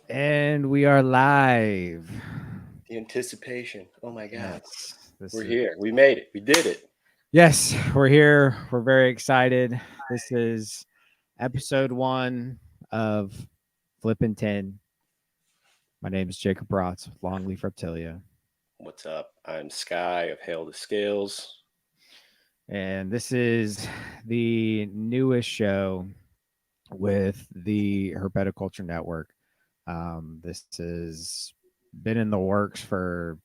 And we are live. The anticipation. Oh my God. Yes, this We're is here. We made it. We did it. yes, we're here. We're very excited. This is episode 1 of Flippin Tin. My name is Jacob Rotz with Longleaf Reptilia, What's up? I'm Sky of Hail the Scales. and this is the newest show with the Herpetoculture Network. This has been in the works for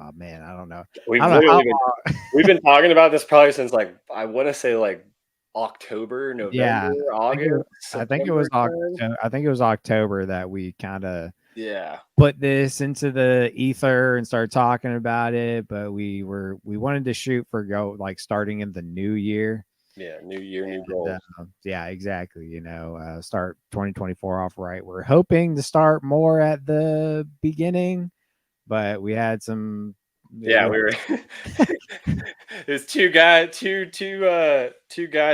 oh man, I don't know. I We've don't know how literally been long. we've been talking about this probably since I want to say October, Yeah, November, August, I think it was September time. I think it was October that we kind of Yeah. put this into the ether and started talking about it. But we wanted to shoot for go like starting in the new year, Yeah. New year, new and goals. yeah, exactly. Start 2024 off right. We're hoping to start more at the beginning, but we had some. Yeah, We we were there's two guys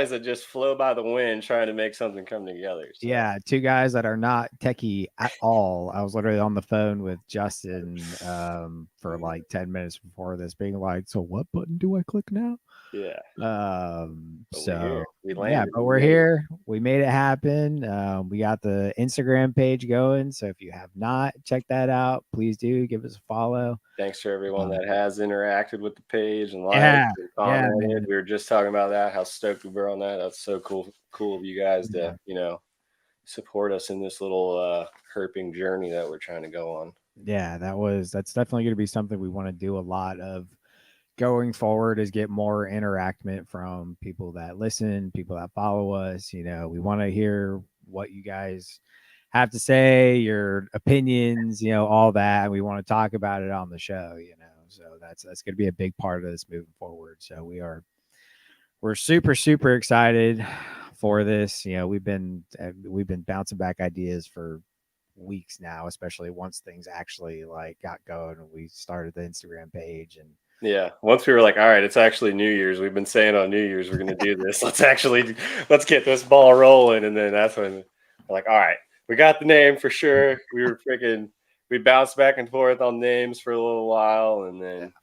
that just flow by the wind trying to make something come together. So Yeah, two guys that are not techie at all. I was literally on the phone with Justin for like 10 minutes before this, being like, "So what button do I click now?" yeah. But we're So here. We yeah, landed. but We we're made it. here. We made it happen. We got the Instagram page going. So if you have not checked that out, please do give us a follow. Thanks to everyone Um, that has interacted with the page and liked yeah, and yeah, commented. man. We were just talking about that, how stoked we were on that. That's so cool of you guys to, Yeah. support us in this little herping journey that we're trying to go on. Yeah, that's definitely going to be something we want to do a lot of going forward is get more interactment from people that listen, people that follow us. We want to hear what you guys have to say, your opinions, all that. We want to talk about it on the show. So that's going to be a big part of this moving forward. So we're super excited for this. We've been bouncing back ideas for weeks now, especially once things actually like got going and we started the Instagram page and Yeah. Once we were like, all right, it's actually New Year's. We've been saying on New Year's we're gonna do this. Let's get this ball rolling. And then that's when we're like, all right, we got the name for sure. We bounced back and forth on names for a little while, and then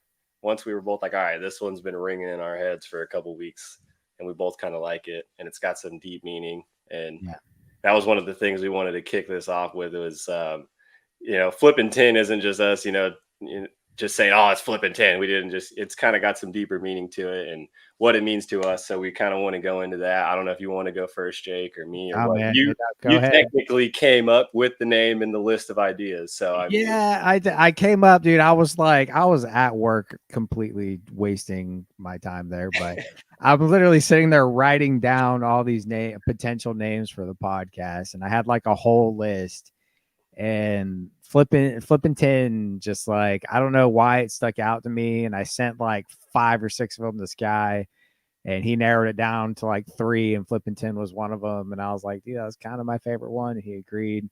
once we were both like, all right, this one's been ringing in our heads for a couple weeks, and we both kind of like it, and it's got some deep meaning. And yeah. that was one of the things we wanted to kick this off with. It was, Flippin' Tin isn't just us, just saying, oh, it's Flippin' Tin. We didn't just, it's kind of got some deeper meaning to it and what it means to us. So we kind of want to go into that. I don't know if you want to go first, Jake, or me, or Oh what. man, You go you ahead. technically came up with the name and the list of ideas. So I mean, Yeah, I came up, dude. I was at work completely wasting my time there, but I'm literally sitting there writing down all these potential names for the podcast, and I had like a whole list. And flipping tin, just like I don't know why it stuck out to me, and I sent like 5 or 6 of them to Sky, and he narrowed it down to like 3, and flipping tin was one of them. And I was like, yeah, that's kind of my favorite one. And he agreed.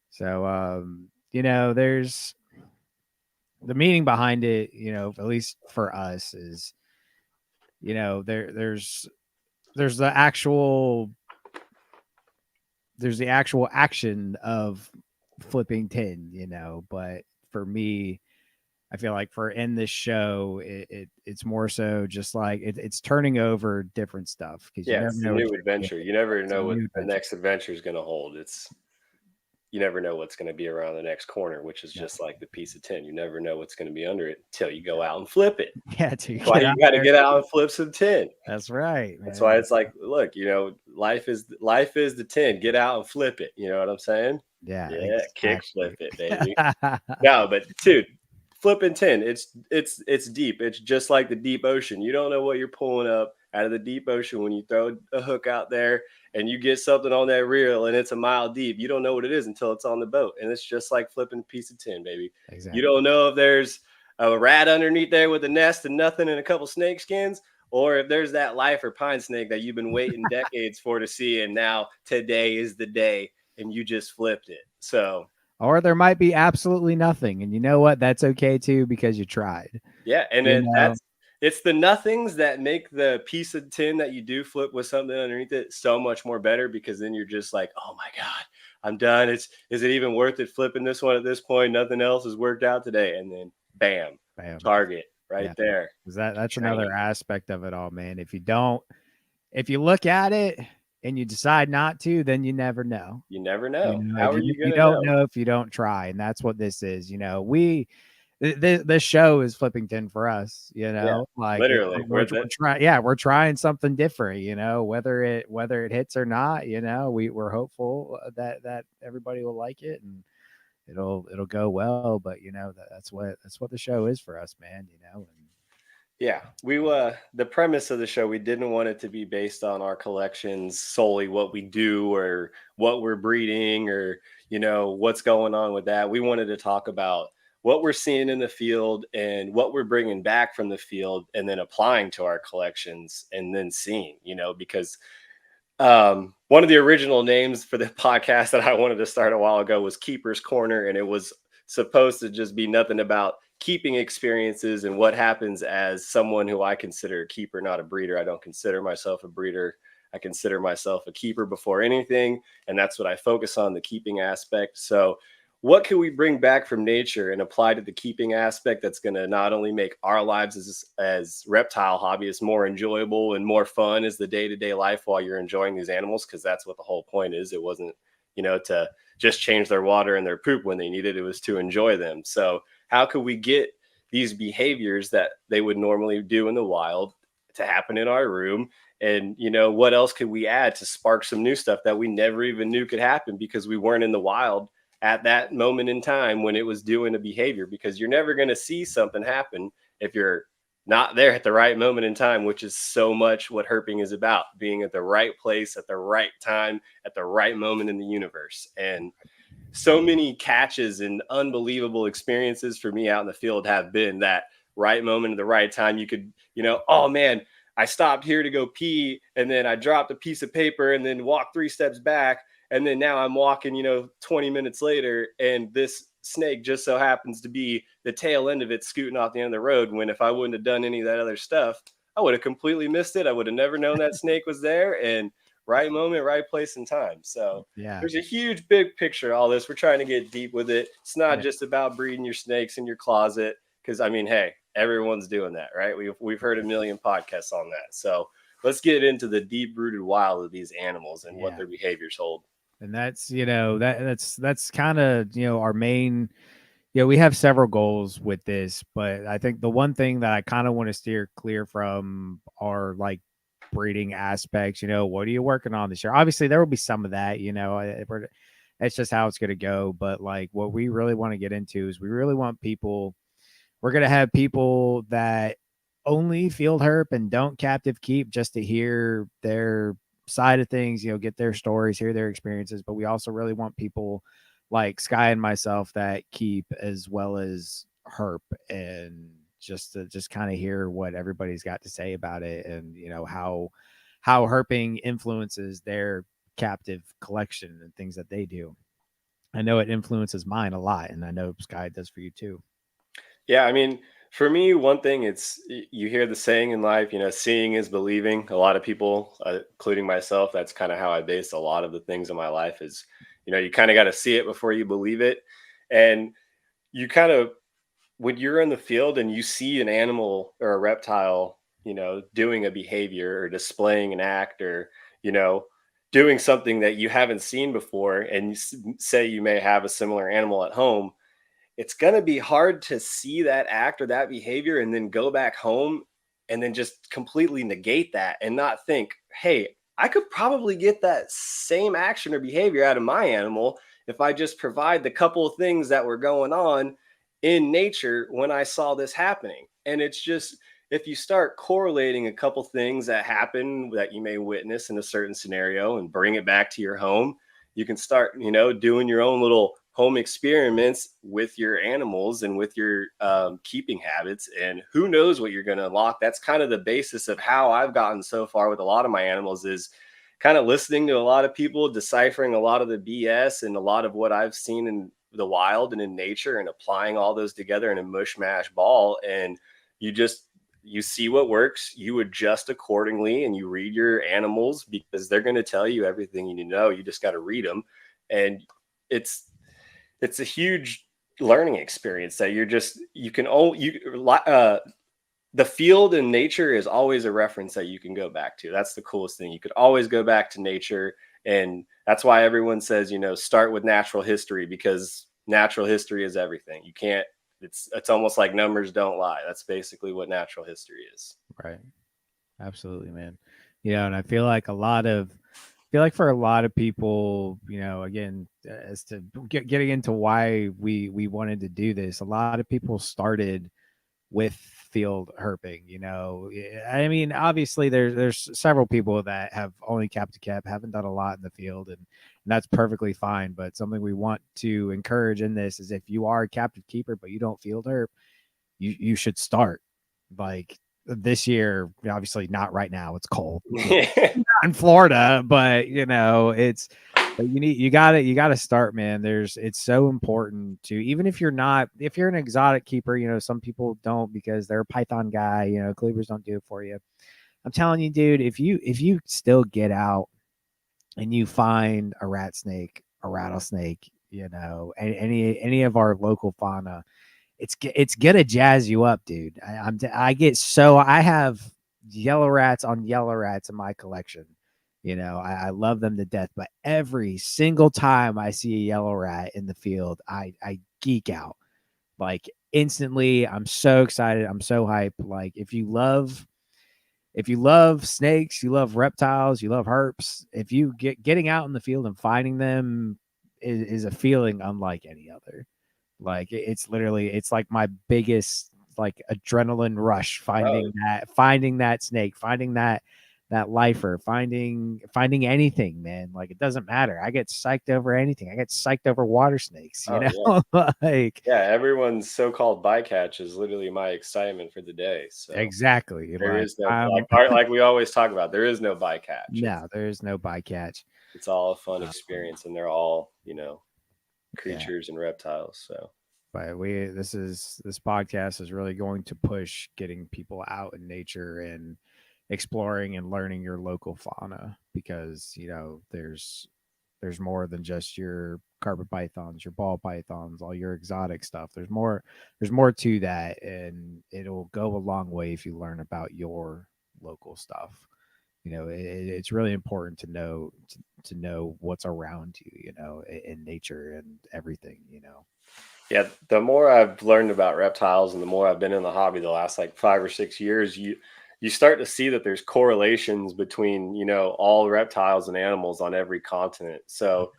So there's the meaning behind it, at least for us is, there's the actual there's the actual action of flipping tin, but for me, I feel like for in this show, it's more so just like it's turning over different stuff because you yeah, never it's the know what new you're gonna adventure. get. You never It's a know what new the adventure. next adventure is going to hold. You never know what's going to be around the next corner, which is Yeah, just like the piece of tin. You never know what's going to be under it until you go out and flip it. yeah. To That's why get out you got to there, get out and flip some tin. that's right, That's man. why it's like, look, life is the tin. Get out and flip it. You know what I'm saying? Yeah, Yeah, kick exactly. flip it, baby. No, but dude, flipping tin, it's deep. It's just like the deep ocean. You don't know what you're pulling up out of the deep ocean when you throw a hook out there and you get something on that reel and it's a mile deep. You don't know what it is until it's on the boat. And it's just like flipping a piece of tin, baby. You Exactly. don't know if there's a rat underneath there with a nest and nothing and a couple snake skins, or if there's that life or pine snake that you've been waiting decades for to see, and now today is the day, and you just flipped it. So Or there might be absolutely nothing, and you know what? That's okay too because you tried. yeah, and You it know? that's it's the nothings that make the piece of tin that you do flip with something underneath it so much more better, because then you're just like, oh my god, I'm done. Is it even worth it flipping this one at this point? Nothing else has worked out today. And then bam, Bam. target right Yeah. there. 'Cause that's another Train. aspect of it all, man. If you look at it and you decide not to, then you never know. You never You know. know, How are you you you gonna don't know? know if you don't try, and that's what this is. This show is Flipping Tin for us. Yeah, Like literally. we're trying. Yeah, we're trying something different. Whether it hits or not. We're hopeful that everybody will like it and it'll go well. But that's what the show is for us, man. Yeah, the premise of the show, we didn't want it to be based on our collections solely what we do or what we're breeding or what's going on with that. We wanted to talk about what we're seeing in the field and what we're bringing back from the field and then applying to our collections and then seeing, because one of the original names for the podcast that I wanted to start a while ago was Keeper's Corner, and it was supposed to just be nothing about keeping experiences and what happens as someone who I consider a keeper, not a breeder. I don't consider myself a breeder. I consider myself a keeper before anything, and that's what I focus on, the keeping aspect. So what can we bring back from nature and apply to the keeping aspect that's going to not only make our lives as reptile hobbyists more enjoyable and more fun as the day-to-day life while you're enjoying these animals, because that's what the whole point is. It wasn't to just change their water and their poop when they need it. It was to enjoy them. So how could we get these behaviors that they would normally do in the wild to happen in our room? And what else could we add to spark some new stuff that we never even knew could happen because we weren't in the wild at that moment in time when it was doing a behavior? Because you're never going to see something happen if you're not there at the right moment in time, which is so much what herping is about, being at the right place at the right time at the right moment in the universe. And so many catches and unbelievable experiences for me out in the field have been that right moment at the right time. You could, oh man, I stopped here to go pee and then I dropped a piece of paper and then walked 3 steps back. And then now I'm walking, 20 minutes later, and this snake just so happens to be the tail end of it scooting off the end of the road. When if I wouldn't have done any of that other stuff, I would have completely missed it. I would have never known that snake was there. And right moment, right place and time. So Yeah. there's a huge big picture of all this. We're trying to get deep with it. It's not Yeah. just about breeding your snakes in your closet, because I mean, hey, everyone's doing that, right? We've heard a million podcasts on that. So let's get into the deep rooted wild of these animals and what Yeah. their behaviors hold. And that's kind of our main. We have several goals with this, but I think the one thing that I kind of want to steer clear from are like breeding aspects. What are you working on this year? Obviously, there will be some of that. It's just how it's going to go. But like, what we really want to get into is we really want people. We're going to have people that only field herp and don't captive keep just to hear their side of things, get their stories, hear their experiences. But we also really want people like Sky and myself that keep as well as herp, and just to just kind of hear what everybody's got to say about it, and how herping influences their captive collection and things that they do. I know it influences mine a lot, and I know Sky does for you too. Yeah, I mean, for me, one thing, you hear the saying in life, seeing is believing. A lot of people, including myself, that's kind of how I base a lot of the things in my life is, you kind of got to see it before you believe it. And you kind of, when you're in the field and you see an animal or a reptile, doing a behavior or displaying an act or, you know, doing something that you haven't seen before, and you say you may have a similar animal at home, it's going to be hard to see that act or that behavior and then go back home and then just completely negate that and not think, hey, I could probably get that same action or behavior out of my animal if I just provide the couple of things that were going on in nature when I saw this happening. And it's just, if you start correlating a couple things that happen that you may witness in a certain scenario and bring it back to your home, you can start, doing your own little home experiments with your animals and with your keeping habits. And who knows what you're going to unlock. That's kind of the basis of how I've gotten so far with a lot of my animals, is kind of listening to a lot of people, deciphering a lot of the BS and a lot of what I've seen in the wild and in nature, and applying all those together in a mush mash ball. And you just, you see what works, you adjust accordingly, and you read your animals because they're going to tell you everything you need to know. You just got to read them. And it's it's a huge learning experience that you can only the field in nature is always a reference that you can go back to. That's the coolest thing. You could always go back to nature. And that's why everyone says, start with natural history, because natural history is everything. You can't, it's almost like numbers don't lie. That's basically what natural history is. Right. Absolutely, man. And I feel like for a lot of people, again, as to getting into why we wanted to do this, a lot of people started with field herping. I mean, obviously there's several people that have only captive kept, haven't done a lot in the field, and that's perfectly fine. But something we want to encourage in this is, if you are a captive keeper but you don't field herp, you should start. Like, this year, obviously not right now, it's cold. Not in Florida, but it's, but you gotta start, man. It's so important to, even if you're an exotic keeper, some people don't because they're a python guy, cleavers don't do it for you. I'm telling you, dude, if you still get out and you find a rat snake, a rattlesnake, any of our local fauna, it's gonna jazz you up, dude. I have yellow rats on yellow rats in my collection. I love them to death, but every single time I see a yellow rat in the field, I geek out. Like, instantly, I'm so excited. I'm so hyped. Like, if you love snakes, you love reptiles, you love herps, if you getting out in the field and finding them is a feeling unlike any other. Like, it's literally, it's like my biggest, like, adrenaline rush, Oh, finding that snake, finding that lifer, finding anything, man. Like, it doesn't matter. I get psyched over anything. I get psyched over water snakes, oh yeah. like, Yeah, everyone's so-called bycatch is literally my excitement for the day. So exactly. there Like, is no, like we always talk about, there is no bycatch. no, there's no bycatch. It's all a fun Um, experience, and they're all, yeah. creatures and reptiles. So But this podcast is really going to push getting people out in nature and exploring and learning your local fauna, because there's more than just your carpet pythons, your ball pythons, all your exotic stuff. There's more to that, and it'll go a long way if you learn about your local stuff. It's really important to know what's around you, in nature and everything. yeah, the more I've learned about reptiles and the more I've been in the hobby the last like 5 or 6 years, you start to see that there's correlations between, all reptiles and animals on every continent. So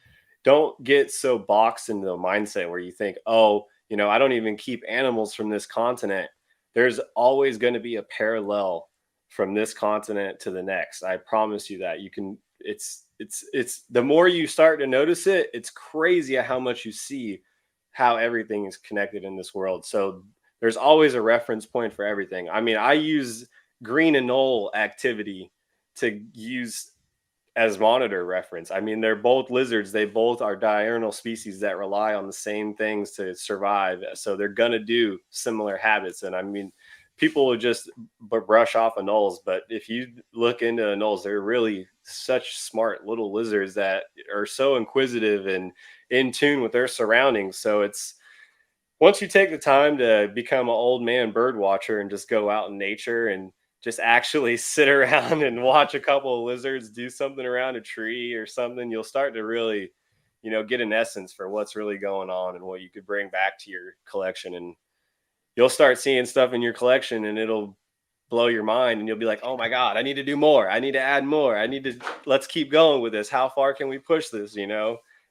don't get so boxed into the mindset where you think, oh, I don't even keep animals from this continent. There's always going to be a parallel from this continent to the next. I promise you that. You can, it's the more you start to notice it, it's crazy how much you see how everything is connected in this world. So there's always a reference point for everything. I mean, I use green anole activity to use as monitor reference. I mean, they're both lizards. They both are diurnal species that rely on the same things to survive. So they're going to do similar habits. And I mean, people will just brush off anoles, but if you look into anoles, they're really such smart little lizards that are so inquisitive and in tune with their surroundings. So it's, once you take the time to become an old man bird watcher and just go out in nature and just actually sit around and watch a couple of lizards do something around a tree or something, you'll start to really, get an essence for what's really going on and what you could bring back to your collection. And you'll start seeing stuff in your collection and it'll blow your mind, and you'll be like, oh my God, I need to do more. I need to add more. Let's keep going with this. How far can we push this?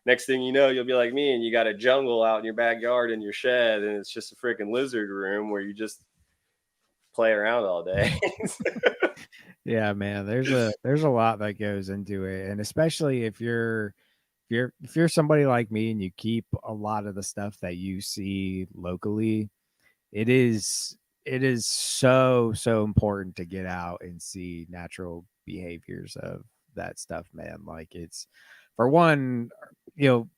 Next thing you know, you'll be like me and you got a jungle out in your backyard in your shed, and it's just a freaking lizard room where you just play around all day. Yeah, man. There's a lot that goes into it, and especially if you're somebody like me and you keep a lot of the stuff that you see locally, it is so important to get out and see natural behaviors of that stuff, man. Like, it's, for one, you know,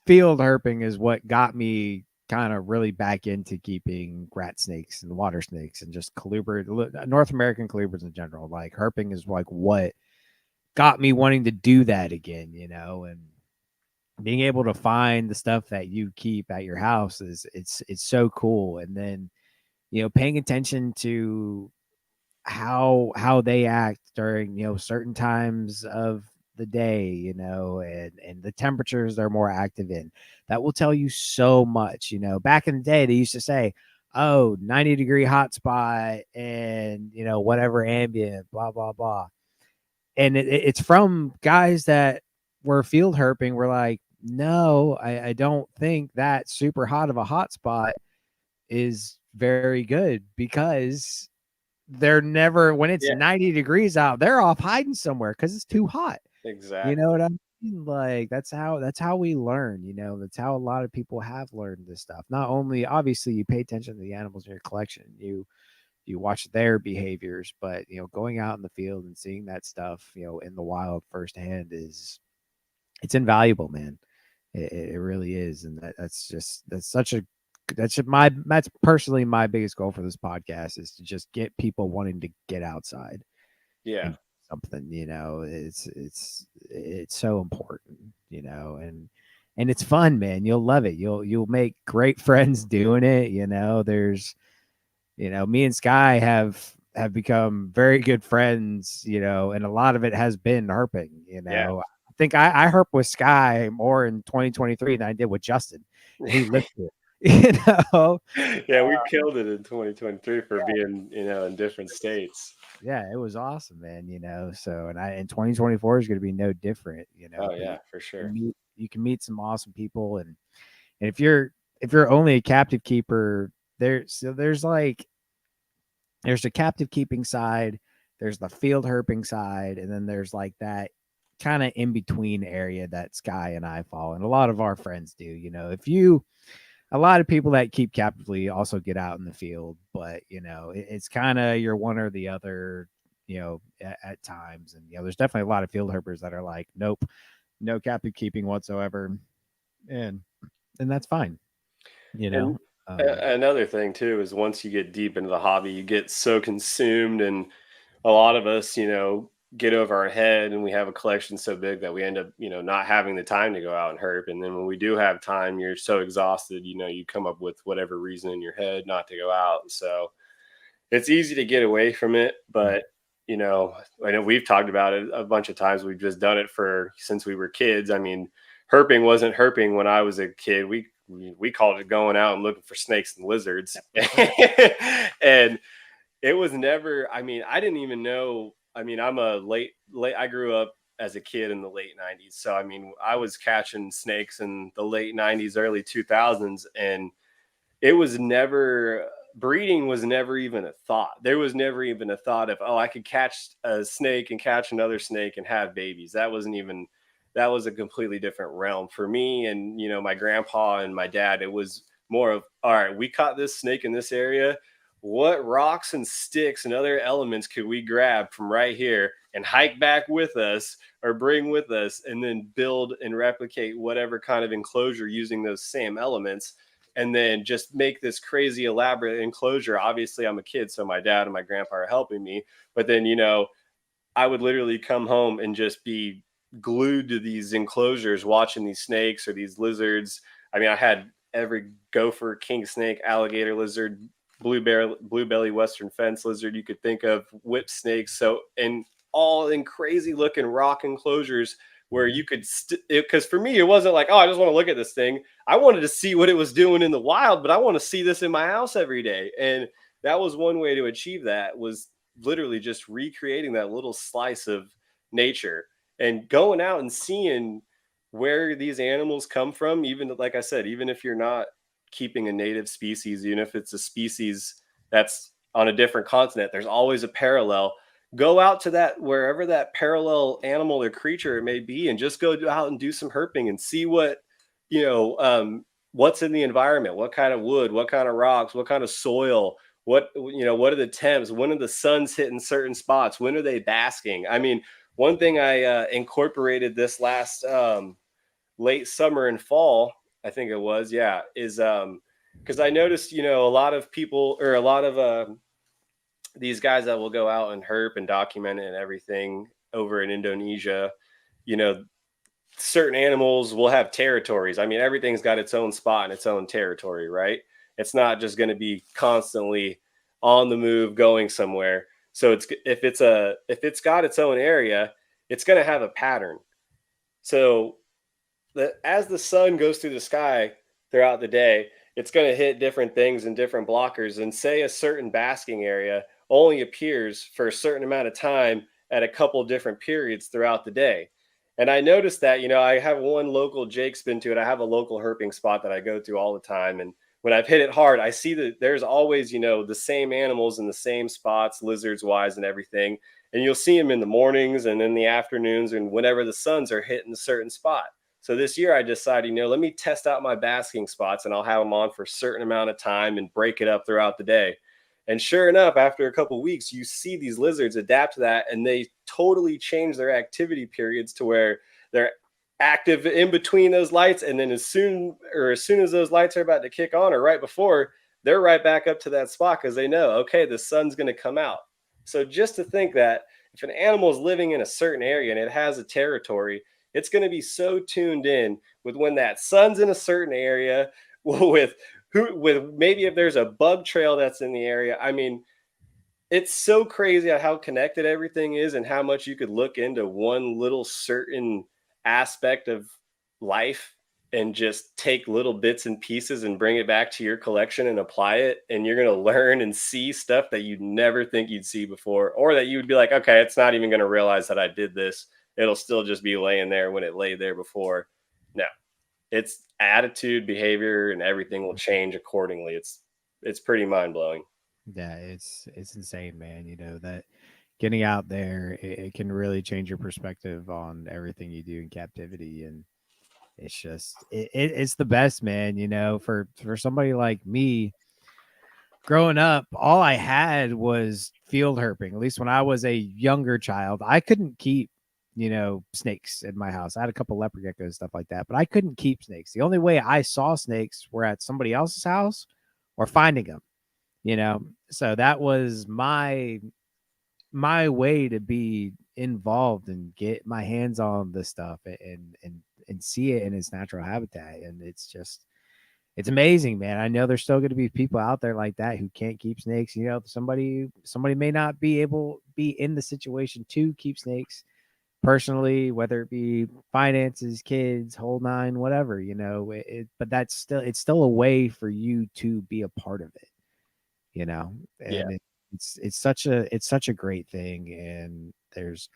field herping is what got me kind of really back into keeping rat snakes and water snakes and just North American colubers in general. Like, herping is like what got me wanting to do that again, and being able to find the stuff that you keep at your house is it's so cool. And then, paying attention to how they act during, certain times of the day, and the temperatures they're more active in. That will tell you so much. Back in the day they used to say, oh, 90-degree hot spot and, whatever ambient, blah blah blah. And it's from guys that were field herping. We're like, no, I don't think that super hot of a hot spot is very good, because they're never, when it's Yeah, 90 degrees out, they're off hiding somewhere because it's too hot. You know exactly. what I mean? Like, that's how we learn. That's how a lot of people have learned this stuff. Not only, obviously, you pay attention to the animals in your collection, you watch their behaviors, but going out in the field and seeing that stuff, in the wild firsthand, it's invaluable, man. It really is. And that's personally my biggest goal for this podcast, is to just get people wanting to get outside Yeah. and something. It's so important, and it's fun, man. You'll love it. You'll make great friends doing it. There's, me and Sky have become very good friends, and a lot of it has been herping. Yeah. I think I herp with Sky more in 2023 than I did with Justin, and he lived it. You know, Yeah, we killed it in 2023 for being, in different states. yeah, it was awesome, man. So, and 2024 is going to be no different. Oh But yeah, for sure. you can meet some awesome people. And if you're only a captive keeper, there's the captive keeping side, there's the field herping side, and then there's like that kind of in between area that Sky and I fall, and a lot of our friends do. If you A lot of people that keep captively also get out in the field, but it's kind of your one or the other, at times. And there's definitely a lot of field herpers that are like, nope, no captive keeping whatsoever, and that's fine. You And know, um, another thing too is once you get deep into the hobby, you get so consumed, and a lot of us, get over our head, and we have a collection so big that we end up, not having the time to go out and herp. And then when we do have time, you're so exhausted, you come up with whatever reason in your head not to go out. So it's easy to get away from it, but you know, I know we've talked about it a bunch of times. We've just done it for since we were kids. I mean, herping wasn't herping when I was a kid. We called it going out and looking for snakes and lizards, for sure. and it was never. I mean, I didn't even know. I mean, I'm a late. I grew up as a kid in the late '90s, so I mean, I was catching snakes in the late '90s, early 2000s, and it was never breeding was never even a thought. There was never even a thought of, oh, I could catch a snake and catch another snake and have babies. That wasn't even that was a completely different realm for me. And my grandpa and my dad, it was more of, all right, we caught this snake in this area. What rocks and sticks and other elements could we grab from right here and hike back with us or bring with us, and then build and replicate whatever kind of enclosure using those same elements, and then just make this crazy elaborate enclosure. Obviously, I'm a kid, so my dad and my grandpa are helping me. But then, I would literally come home and just be glued to these enclosures, watching these snakes or these lizards. I mean, I had every gopher, king snake, alligator lizard, blue belly, western fence lizard you could think of, whip snakes. So, and all in crazy looking rock enclosures where Mhm. you could, because for me, it wasn't like, oh, I just want to look at this thing. I wanted to see what it was doing in the wild, but I want to see this in my house every day. And that was one way to achieve that, was literally just recreating that little slice of nature and going out and seeing where these animals come from. Even like I said, even if you're not keeping a native species, even if it's a species that's on a different continent, there's always a parallel. Go out to that, wherever that parallel animal or creature it may be, and just go out and do some herping and see you know um, what's in the environment, what kind of wood, what kind of rocks, what kind of soil, what are the temps, when are the suns hitting certain spots, when are they basking. I mean, one thing I incorporated this last late summer and fall, I think it was, yeah, is because I noticed, a lot of people, or a lot of these guys that will go out and herp and document it and everything over in Indonesia, you know certain animals will have territories. I mean, everything's got its own spot and its own territory, right? It's not just going to be constantly on the move going somewhere. So it's if it's got its own area, it's going to have a pattern. So as the sun goes through the sky throughout the day, it's going to hit different things and different blockers. And say a certain basking area only appears for a certain amount of time at a couple different periods throughout the day. And I noticed that, I have one local Jake's been to it. I have a local herping spot that I go to all the time. And when I've hit it hard, I see that there's always, the same animals in the same spots, lizards wise and everything. And you'll see them in the mornings and in the afternoons and whenever the suns are hitting a certain spot. So this year I decided, let me test out my basking spots and I'll have them on for a certain amount of time and break it up throughout the day. And sure enough, after a couple of weeks, you see these lizards adapt to that and they totally change their activity periods to where they're active in between those lights. And then as soon as those lights are about to kick on or right before, they're right back up to that spot because they know, okay, the sun's going to come out. So just to think that if an animal is living in a certain area and it has a territory, it's going to be so tuned in with when that sun's in a certain area, with with maybe if there's a bug trail that's in the area. I mean, it's so crazy how connected everything is and how much you could look into one little certain aspect of life and just take little bits and pieces and bring it back to your collection and apply it, and you're going to learn and see stuff that you'd never think you'd see before, or that you would be like, okay, it's not even going to realize that I did this. It'll still just be laying there when it lay there before. No, it's attitude, behavior, and everything will change accordingly. It's pretty mind-blowing. Yeah, it's insane, man. That getting out there, it can really change your perspective on everything you do in captivity, and it's just it's the best, man. For somebody like me, growing up, all I had was field herping. At least when I was a younger child, I couldn't keep, snakes in my house. I had a couple leopard geckos, stuff like that, but I couldn't keep snakes. The only way I saw snakes were at somebody else's house or finding them, So that was my way to be involved and get my hands on this stuff and see it in its natural habitat. And it's amazing, man. I know there's still going to be people out there like that who can't keep snakes. Somebody may not be in the situation to keep snakes personally, whether it be finances, kids, whole nine, whatever. But it's still a way for you to be a part of it. You know, Yeah. and it's such a great thing, and there's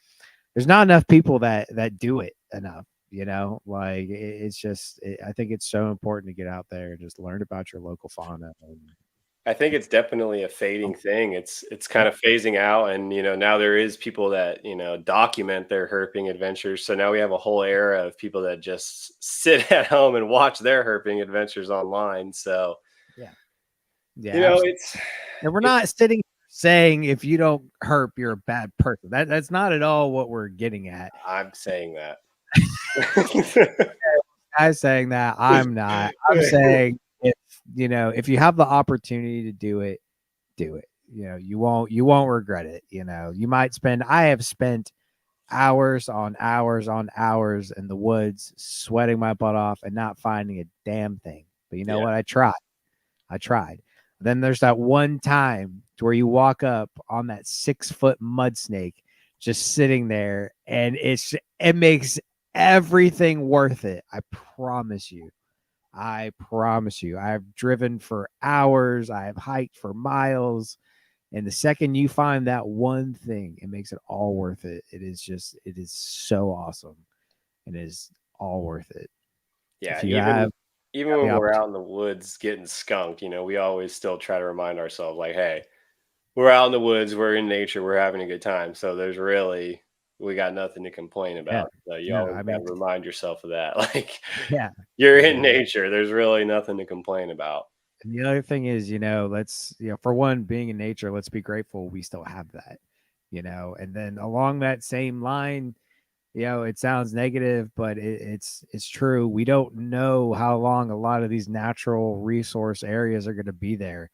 not enough people that do it enough. Like I think it's so important to get out there and just learn about your local fauna. And, I think it's definitely a fading oh, thing. It's yeah, kind of phasing out, and now there is people that document their herping adventures. So now we have a whole era of people that just sit at home and watch their herping adventures online. So yeah, yeah, absolutely. it's And we're it's not sitting here saying if you don't herp, you're a bad person. That's not at all what we're getting at. I'm saying that. Guys saying that, I'm not. I'm saying if you have the opportunity to do it, do it. You won't regret it. You might spend. I have spent hours on hours on hours in the woods, sweating my butt off and not finding a damn thing. But you know Yeah, what? I tried. I tried. Then there's that one time to where you walk up on that 6-foot mud snake just sitting there, and it makes everything worth it. I promise you. I promise you. I've driven for hours. I have hiked for miles. And the second you find that one thing, it makes it all worth it. It is so awesome. It is all worth it. yeah. If you Even have the when we're opportunity. out in the woods getting skunked, we always still try to remind ourselves, like, hey, we're out in the woods, we're in nature, we're having a good time. So we got nothing to complain Yeah. about. So you No, always I got mean, to remind yourself of that. Like, yeah. you're I in mean, nature. There's really nothing to complain about. and the other thing is, for one, being in nature, let's be grateful we still have that, and then along that same line, it sounds negative, but it's true. We don't know how long a lot of these natural resource areas are going to be there.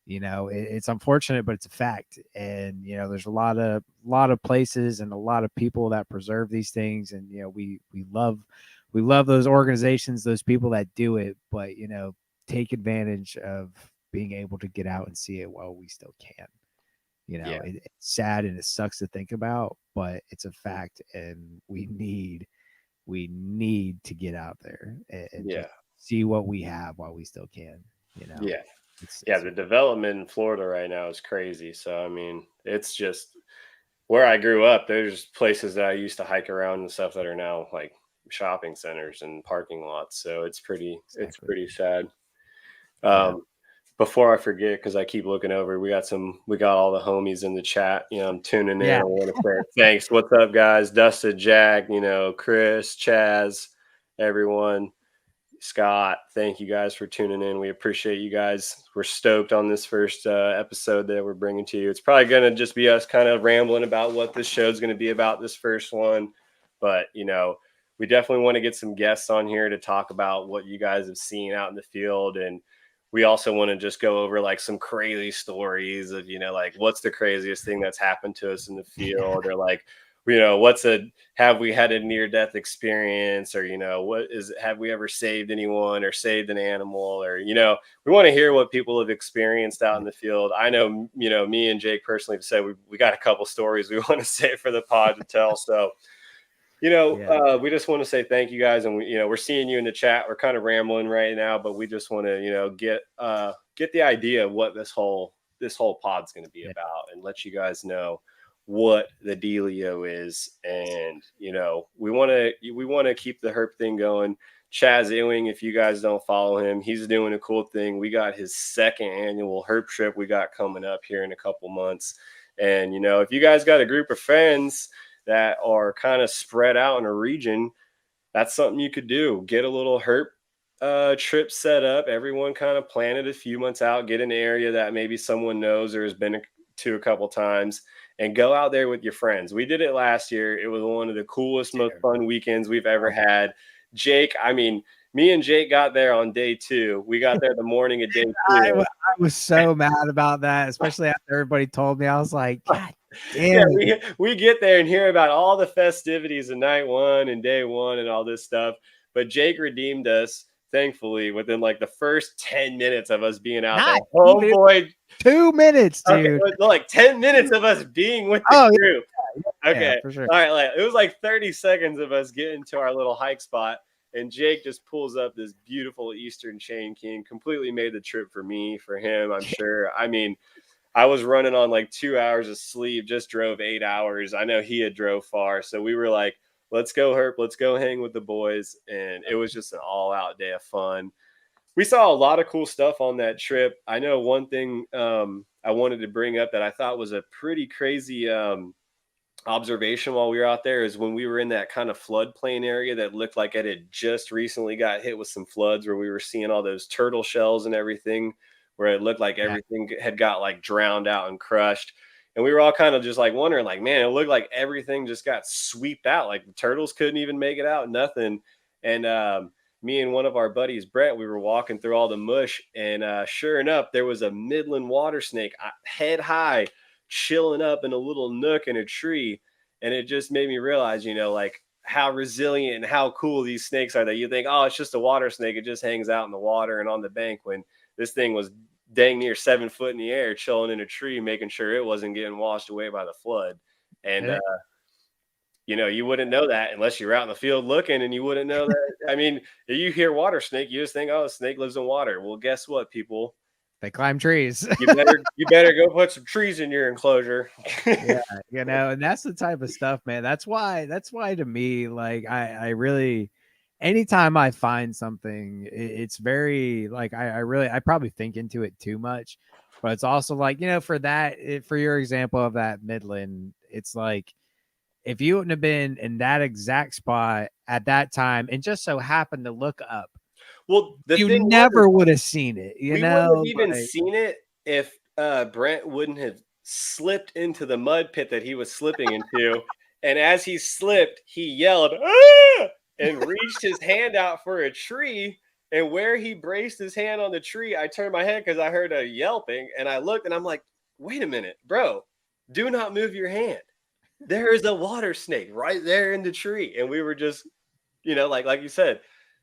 It's unfortunate, but it's a fact. And there's a lot of places and a lot of people that preserve these things, and we love those organizations, those people that do it. But take advantage of being able to get out and see it while we still can. Yeah. It's sad and it sucks to think about, but it's a fact, and we need to get out there and Yeah. just see what we have while we still can. Yeah. Yeah. It's The development in Florida right now is crazy. So, I mean, it's just where I grew up. There's places that I used to hike around and stuff that are now like shopping centers and parking lots. So it's exactly. pretty sad. Yeah. Um, Before I forget, because I keep looking over, we got all the homies in the chat. I'm tuning in. I Yeah. want to say thanks. What's up, guys? Dustin, Jack, Chris, Chaz, everyone. Scott, thank you guys for tuning in. We appreciate you guys. We're stoked on this first episode that we're bringing to you. It's probably going to just be us kind of rambling about what this show is going to be about, this first one. But, we definitely want to get some guests on here to talk about what you guys have seen out in the field. And we also want to just go over like some crazy stories of, like what's the craziest thing that's happened to us in the field, or like, have we had a near death experience, or have we ever saved anyone or saved an animal, or we want to hear what people have experienced out in the field. I know, me and Jake personally have said we got a couple stories we want to say for the pod to tell. So Yeah. we just want to say thank you guys, and we're seeing you in the chat. We're kind of rambling right now, but we just want to get the idea of what this whole pod's going to be Yeah. about, and let you guys know what the dealio is. And we want to keep the herp thing going. Chaz Ewing, if you guys don't follow him, he's doing a cool thing. We got his second annual herp trip we got coming up here in a couple months. And if you guys got a group of friends that are kind of spread out in a region, that's something you could do. Get a little herp trip set up. Everyone kind of plan it a few months out. Get an area that maybe someone knows or has been to a couple times, and go out there with your friends. We did it last year. It was one of the coolest, most Dude. fun weekends we've ever Oh, had. Jake, I mean, me and Jake got there on day 2. We got there the morning of day 2. I was so mad about that, especially after everybody told me. I was like, God Yeah, damn it. we get there and hear about all the festivities of night 1 and day 1 and all this stuff. But Jake redeemed us, thankfully, within like the first 10 minutes of us being out there. Not even Homeboy, 2 minutes, okay, dude. like 10 minutes of us being with the Oh, group. yeah, Okay. for sure. All right. Like, it was like 30 seconds of us getting to our little hike spot. And Jake just pulls up this beautiful Eastern Chain King, completely made the trip for me, for him, I'm sure. I mean, I was running on like 2 hours of sleep, just drove 8 hours. I know he had drove far. So we were like, let's go herp, let's go hang with the boys. And it was just an all out day of fun. We saw a lot of cool stuff on that trip. I know one thing I wanted to bring up that I thought was a pretty crazy observation while we were out there is when we were in that kind of floodplain area that looked like it had just recently got hit with some floods, where we were seeing all those turtle shells and everything, where it looked like Yeah. everything had got like drowned out and crushed. And we were all kind of just like wondering, like, man, it looked like everything just got swept out. Like the turtles couldn't even make it out, nothing. And me and one of our buddies, Brett, we were walking through all the mush, and sure enough, there was a Midland water snake head high, chilling up in a little nook in a tree. And it just made me realize, like how resilient and how cool these snakes are, that you think, oh, it's just a water snake. It just hangs out in the water and on the bank, when this thing was dang near 7 foot in the air, chilling in a tree, making sure it wasn't getting washed away by the flood. And, And you wouldn't know that unless you're out in the field looking, and you wouldn't know that. I mean, you hear water snake, you just think, oh, a snake lives in water. Well, guess what, people? they climb trees. You better go put some trees in your enclosure. Yeah, and that's the type of stuff, man. That's why to me, like I really, anytime I find something, it's very like I probably think into it too much, but it's also like, for for your example of that Midland, it's like if you wouldn't have been in that exact spot at that time and just so happened to look up, Well, the you thing was, never would have seen it, we wouldn't have even like seen it if Brent wouldn't have slipped into the mud pit that he was slipping into. And as he slipped, he yelled, "Ah!" and reached his hand out for a tree. And where he braced his hand on the tree, I turned my head because I heard a yelping, and I looked, and I'm like, "Wait a minute, bro! Do not move your hand. There is a water snake right there in the tree." And we were just, like you said,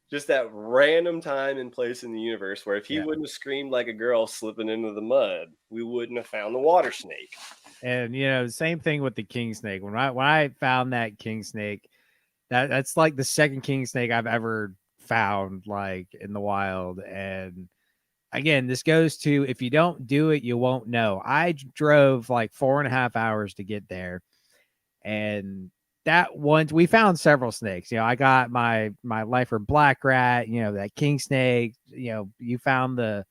just that random time and place in the universe where if he Yeah. wouldn't have screamed like a girl slipping into the mud, we wouldn't have found the water snake. And same thing with the king snake. When I found that king snake, that's like the second king snake I've ever found like in the wild. And again, this goes to if you don't do it, you won't know. I drove like 4.5 hours to get there, and that once we found several snakes. I got my lifer black rat. That king snake. You found the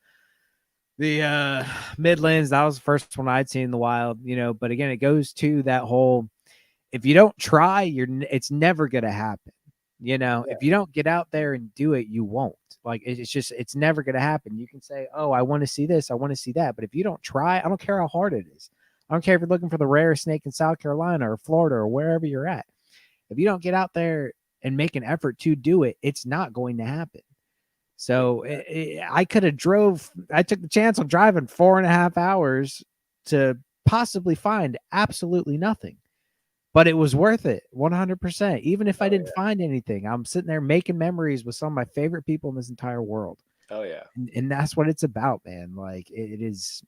Midlands. That was the first one I'd seen in the wild. But again, it goes to that whole if you don't try, it's never gonna happen. Yeah. If you don't get out there and do it, you won't. Like it's just it's never gonna happen. You can say, "Oh, I want to see this, I want to see that," but if you don't try, I don't care how hard it is. I don't care if you're looking for the rarest snake in South Carolina or Florida or wherever you're at. If you don't get out there and make an effort to do it, it's not going to happen. So I could have drove. I took the chance on driving 4.5 hours to possibly find absolutely nothing, but it was worth it 100%. Even if I Oh didn't yeah. find anything, I'm sitting there making memories with some of my favorite people in this entire world. Oh yeah. And that's what it's about, man. Like it's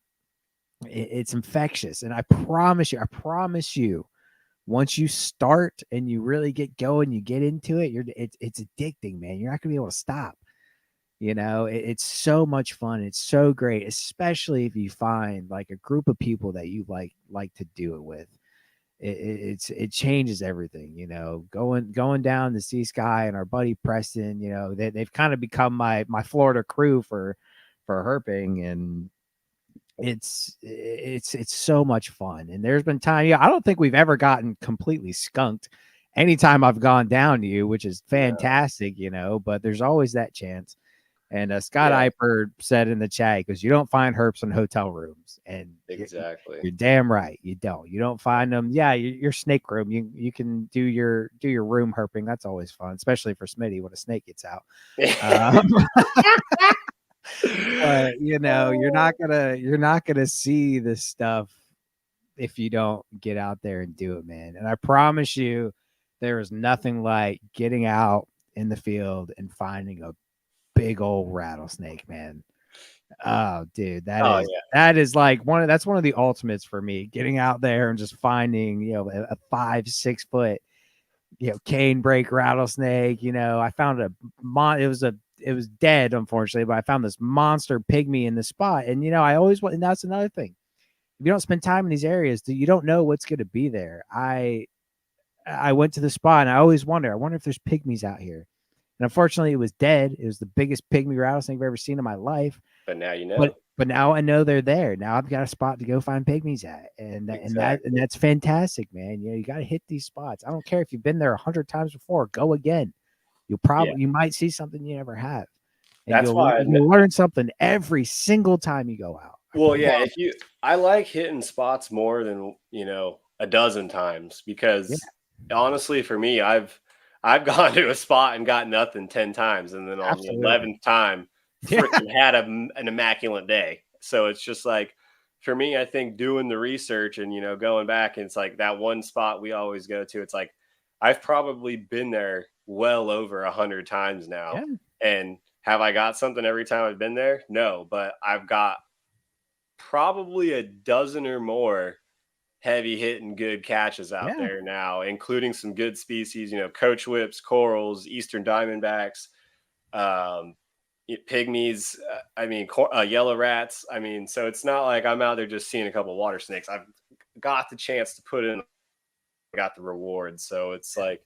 infectious. And I promise you, once you start and you really get going, you get into it, it's addicting, man. You're not gonna be able to stop. It's so much fun. It's so great, especially if you find like a group of people that you like to do it with. It changes everything. Going down to see Sky and our buddy Preston. They've kind of become my Florida crew for herping, and it's so much fun. And there's been time, I don't think we've ever gotten completely skunked anytime I've gone down to you, which is No. fantastic. But there's always that chance. And Scott Yeah. Eipert said in the chat, because you don't find herps in hotel rooms, and Exactly. you're damn right, you don't. You don't find them. Yeah, your snake room. You can do your room herping. That's always fun, especially for Smitty when a snake gets out. Um, but you're not gonna see this stuff if you don't get out there and do it, man. And I promise you, there is nothing like getting out in the field and finding a big old rattlesnake, man. Oh, dude, that Oh is yeah. that is like that's one of the ultimates for me. Getting out there and just finding, a 5-6 foot, cane break rattlesnake. I found it was dead, unfortunately, but I found this monster pygmy in the spot. And I always want, and that's another thing. If you don't spend time in these areas, you don't know what's going to be there. I went to the spot and I always wonder. I wonder if there's pygmies out here. And unfortunately, it was dead. It was the biggest pygmy rattlesnake I've ever seen in my life. But now you But know. but now I know they're there. Now I've got a spot to go find pygmies at, and Exactly. that's fantastic, man. You got to hit these spots. I don't care if you've been there 100 times before. Go again. Yeah. You might see something you never have, and That's why. you'll learn something every single time you go out. I Well, yeah, promise. if you I like hitting spots more than, a dozen times Yeah, because honestly for me, I've gone to a spot and got nothing 10 times and then on the absolutely. 11th time Yeah, freaking had an immaculate day. So it's just like for me, I think doing the research and going back and it's like that one spot we always go to. It's like I've probably been there well over 100 times now. yeah, And have I got something every time I've been there? No, but I've got probably a dozen or more heavy hitting good catches out yeah, there now, including some good species, coach whips, corals, eastern diamondbacks, um, pygmies, yellow rats. I mean, so it's not like I'm out there just seeing a couple water snakes. I've got the chance to put in, got the reward. So it's yeah, like,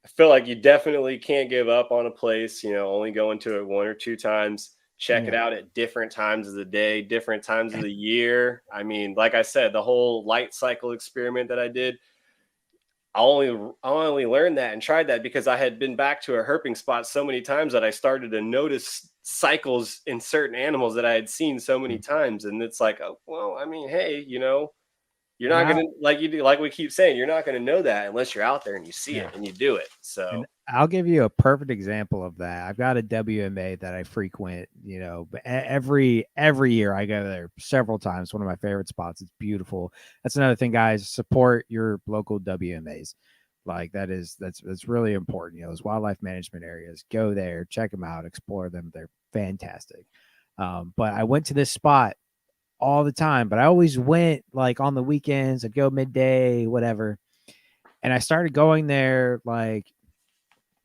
I feel like you definitely can't give up on a place, only go into it 1 or 2 times. Check it yeah, out at different times of the day, different times of the year. I mean, like I said, the whole light cycle experiment that I did, I only learned that and tried that because I had been back to a herping spot so many times that I started to notice cycles in certain animals that I had seen so many mm, times. And it's like, oh, well, I mean, hey, you're and not I gonna like we keep saying, you're not gonna know that unless you're out there and you see yeah. it and you do it. And So I'll give you a perfect example of that. I've got a WMA that I frequent, every year I go there several times. One of my favorite spots. It's beautiful. That's another thing, guys. Support your local WMAs. Like that's really important. Those wildlife management areas. Go there, check them out, explore them. They're fantastic. But I went to this spot all the time, but I always went like on the weekends. I'd go midday, whatever. And I started going there like,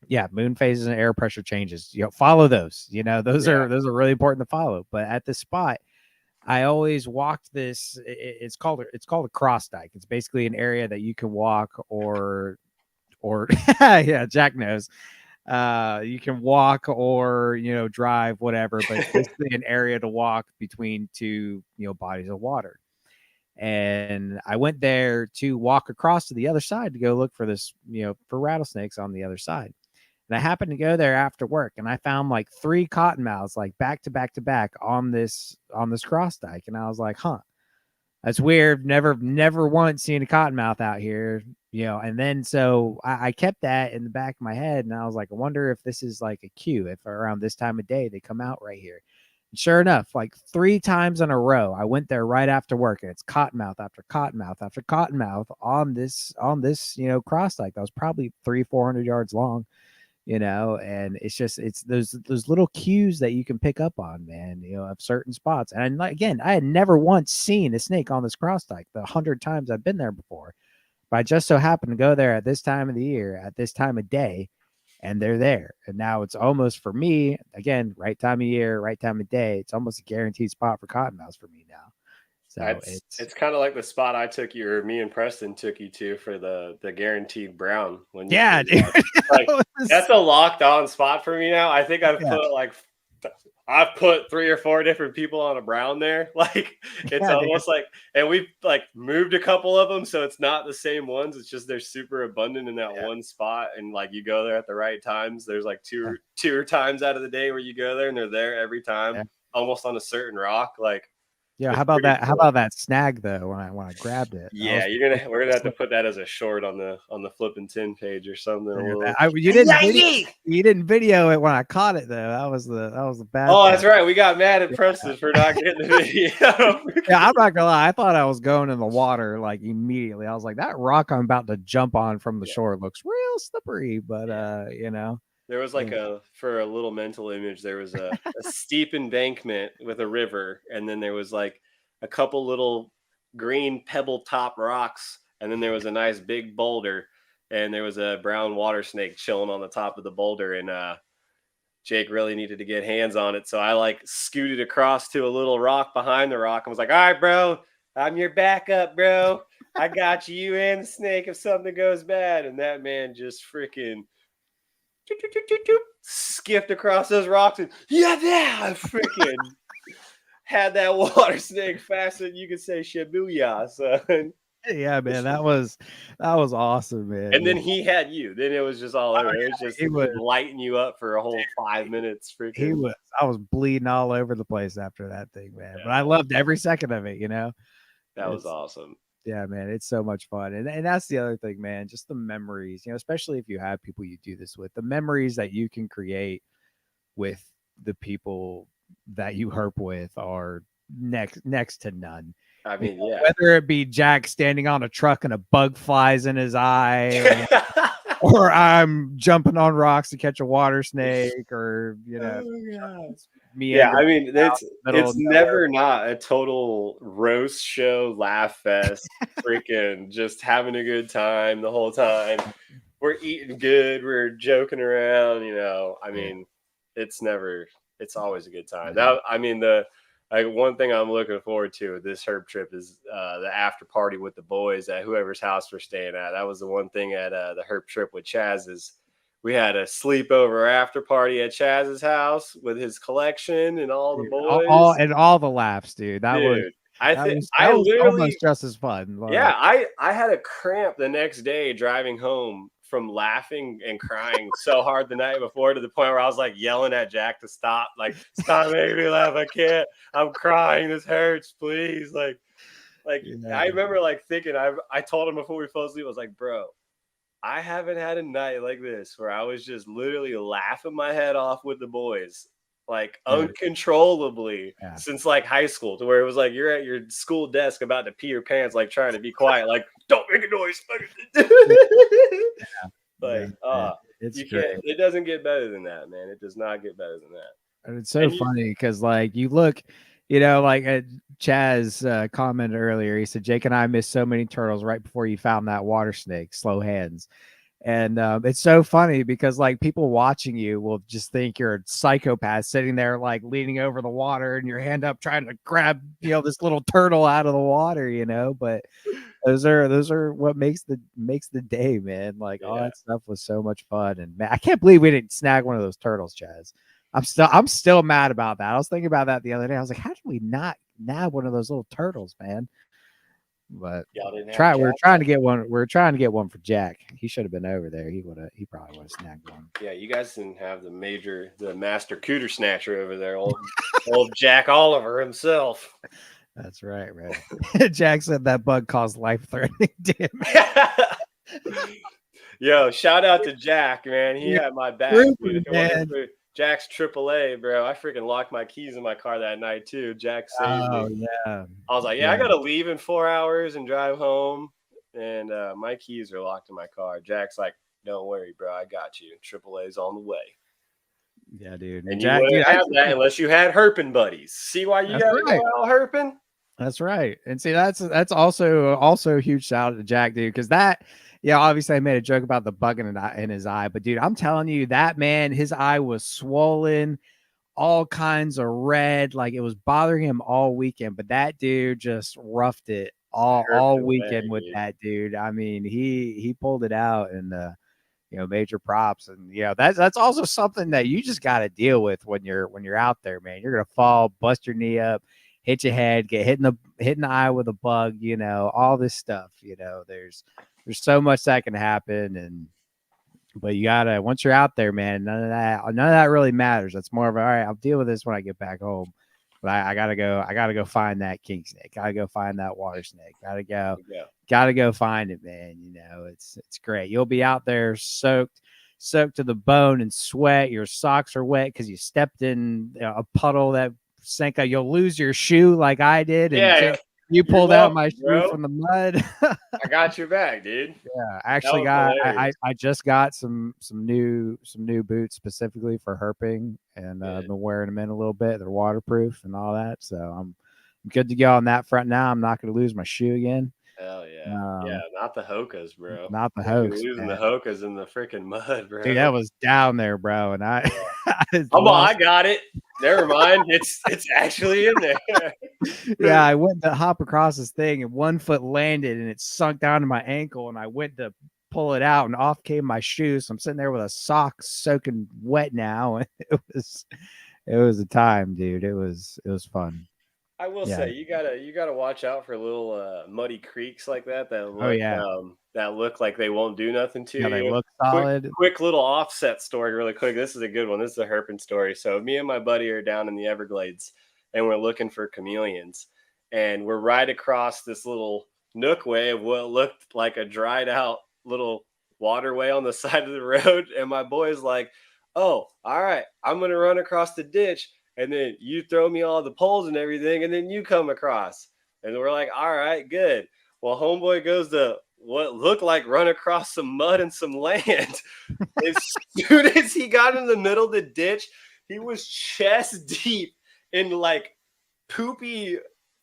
yeah, moon phases and air pressure changes. Follow those. Those Yeah. are really important to follow. But at this spot, I always walked this. It's called a cross dike. It's basically an area that you can walk or yeah, Jack knows. You can walk or drive, whatever. But it's basically an area to walk between two bodies of water. And I went there to walk across to the other side to go look for this, for rattlesnakes on the other side. And I happened to go there after work, and I found like 3 cottonmouths, like back to back to back on this cross dike. And I was like, huh, that's weird. Never once seen a cottonmouth out here. And then so I kept that in the back of my head, and I was like, I wonder if this is like a cue, if around this time of day they come out right here. And sure enough, like 3 times in a row, I went there right after work, and it's cottonmouth after cottonmouth after cottonmouth on this cross dike that was probably 300-400 yards long. And it's those little cues that you can pick up on, man, of certain spots. And again, I had never once seen a snake on this cross dike the 100 times I've been there before, but I just so happened to go there at this time of the year, at this time of day, and they're there. And now it's almost, for me, again, right time of year, right time of day, it's almost a guaranteed spot for cottonmouths for me now. So It's kind of like the spot I took you, or me and Preston took you to for the guaranteed brown when you yeah, came dude. back. Like that's a locked on spot for me now. I think Yeah, I've put 3 or 4 different people on a brown there. Like it's yeah, dude. almost like, and we've like moved a couple of them, so it's not the same ones. It's just they're super abundant in that Yeah, one spot, and like you go there at the right times. There's like yeah, two times out of the day where you go there, and they're there every time, yeah. almost on a certain rock. Like Yeah, how it's about pretty that? How cool. about that snag though? When I grabbed it, that Yeah, was we're gonna have to put that as a short on the Flippin Tin page or something. A little. you didn't video it when I caught it though. That was the bad Oh, part. that's right. We got mad at Yeah, Preston for not getting the video. yeah, I'm not gonna lie. I thought I was going in the water like immediately. I was like, that rock I'm about to jump on from the Yeah, shore looks real slippery, but yeah. There was like and for a little mental image, there was a steep embankment with a river, and then there was like a couple little green pebble top rocks, and then there was a nice big boulder, and there was a brown water snake chilling on the top of the boulder, and Jake really needed to get hands on it. So I like scooted across to a little rock behind the rock and was like, all right, bro, I'm your backup, bro. I got you, you and the snake if something goes bad. And that man just freaking skipped across those rocks and yeah, freaking had that water snake faster than you could say Shibuya, son. yeah, man, that was awesome, man. And then he had you. Then it was just all Oh over. It was yeah, just lighting you up for a whole 5 minutes. he Freaking was. I was bleeding all over the place after that thing, man. But I yeah, loved every second of it. that was It's awesome. Yeah, man, it's so much fun. And that's the other thing, man, just the memories, especially if you have people you do this with, the memories that you can create with the people that you herp with are next to none. I mean, yeah. Whether it be Jack standing on a truck and a bug flies in his eye, or I'm jumping on rocks to catch a water snake, or Oh god. Yeah, meandering I mean, out in the middle it's of nowhere. never not a total roast show, laugh fest, freaking just having a good time the whole time. We're eating good, we're joking around, I Yeah, mean, it's never it's always a good time. man. That I mean one thing I'm looking forward to with this herb trip is the after party with the boys at whoever's house we're staying at. That was the one thing at the herb trip with Chaz is we had a sleepover after party at Chaz's house with his collection and all the Dude, all boys. and all the laughs, dude. That was Dude, I that think was I that was literally almost just as fun. yeah, Like, I had a cramp the next day driving home from laughing and crying so hard the night before to the point where I was like yelling at Jack to stop, like stop making me laugh. I can't. I'm crying. This hurts. Please, like yeah, I dude. remember like thinking I told him before we fell asleep. I was like, bro, I haven't had a night like this where I was just literally laughing my head off with the boys, like Dude, uncontrollably yeah, since like high school, to where it was like you're at your school desk about to pee your pants, like trying to be quiet, like don't make a noise. yeah, yeah, Like, it's you great. can't. It doesn't get better than that, man. It does not get better than that. And it's so And you, funny because, like, you look, like Chaz commented earlier. He said, Jake and I missed so many turtles right before you found that water snake, slow hands. And it's so funny because, like, people watching you will just think you're a psychopath sitting there, like, leaning over the water and your hand up trying to grab, this little turtle out of the water, But those are what makes the day, man. Like, all yeah, that stuff was so much fun, and man, I can't believe we didn't snag one of those turtles, Chaz. I'm still mad about that. I was thinking about that the other day. I was like, how did we not nab one of those little turtles, man? But y'all didn't have try we're Jack. trying to get one. We're trying to get one for Jack. He should have been over there. He probably would have snagged one. Yeah, you guys didn't have the master cooter snatcher over there, old Jack Oliver himself. That's right, right. Jack said that bug caused life-threatening damage. Yo, shout out to Jack, man. He You're had my back, dude. grouping, If it wasn't man. for Jack's AAA, bro, I freaking locked my keys in my car that night too. Jack saved Oh me. yeah, I was like, yeah, I yeah, gotta leave in 4 hours and drive home, and my keys are locked in my car. Jack's like, don't worry, bro, I got you. AAA's on the way. yeah, dude. And And you Jack, dude, wouldn't have that unless you had herping buddies. See why you that's gotta go right. out herping? That's right. And see, that's also a huge shout out to Jack, dude, because that, yeah, obviously I made a joke about the bug in his eye, but dude, I'm telling you, that man, his eye was swollen, all kinds of red, like it was bothering him all weekend. But that dude just roughed it Herped all away, weekend with dude. that dude. I mean, he pulled it out, and major props. And that's also something that you just got to deal with when you're out there, man. You're gonna fall, bust your knee up, hit your head, get hit in the eye with a bug, all this stuff. There's so much that can happen. And but you gotta, once you're out there, man, none of that really matters. That's more of all right, I'll deal with this when I get back home. But I gotta go find that king snake. Gotta go find that water snake. Yeah. Gotta go find it, man. It's great. You'll be out there soaked to the bone and sweat. Your socks are wet because you stepped in a puddle that sank out. You'll lose your shoe like I did, and Yeah, you you're pulled out welcome, my shoe bro. from the mud. I got your back, dude. Yeah, I That actually was got hilarious. I just got some new boots specifically for herping, and Yeah. I've been wearing them in a little bit. They're waterproof and all that, so I'm good to go on that front now. I'm not going to lose my shoe again. Hell yeah. Yeah, Um, not the Hokas, bro. not the Can't be hoax, losing the man. Hokas in the freaking mud, Dude, bro. that was down there, bro, and I I Oh, well, I lost. got it. Never mind. It's actually in there. Yeah, I went to hop across this thing, and one foot landed, and it sunk down to my ankle, and I went to pull it out, and off came my shoes. So I'm sitting there with a sock soaking wet now, and it was a time, dude. It was fun. I will Yeah. say you gotta watch out for little muddy creeks like that Oh yeah. that look like they won't do nothing to Yeah, they you. look Quick solid. quick little offset story, really quick. This is a good one. This is a herping story. So me and my buddy are down in the Everglades, and we're looking for chameleons, and we're right across this little nookway of what looked like a dried out little waterway on the side of the road. And my boy's like, "Oh, all right, I'm gonna run across the ditch, and then you throw me all the poles and everything, and then you come across." And we're like, all right, good. Well, homeboy goes to what looked like run across some mud and some land. As soon as he got in the middle of the ditch, he was chest deep in like poopy,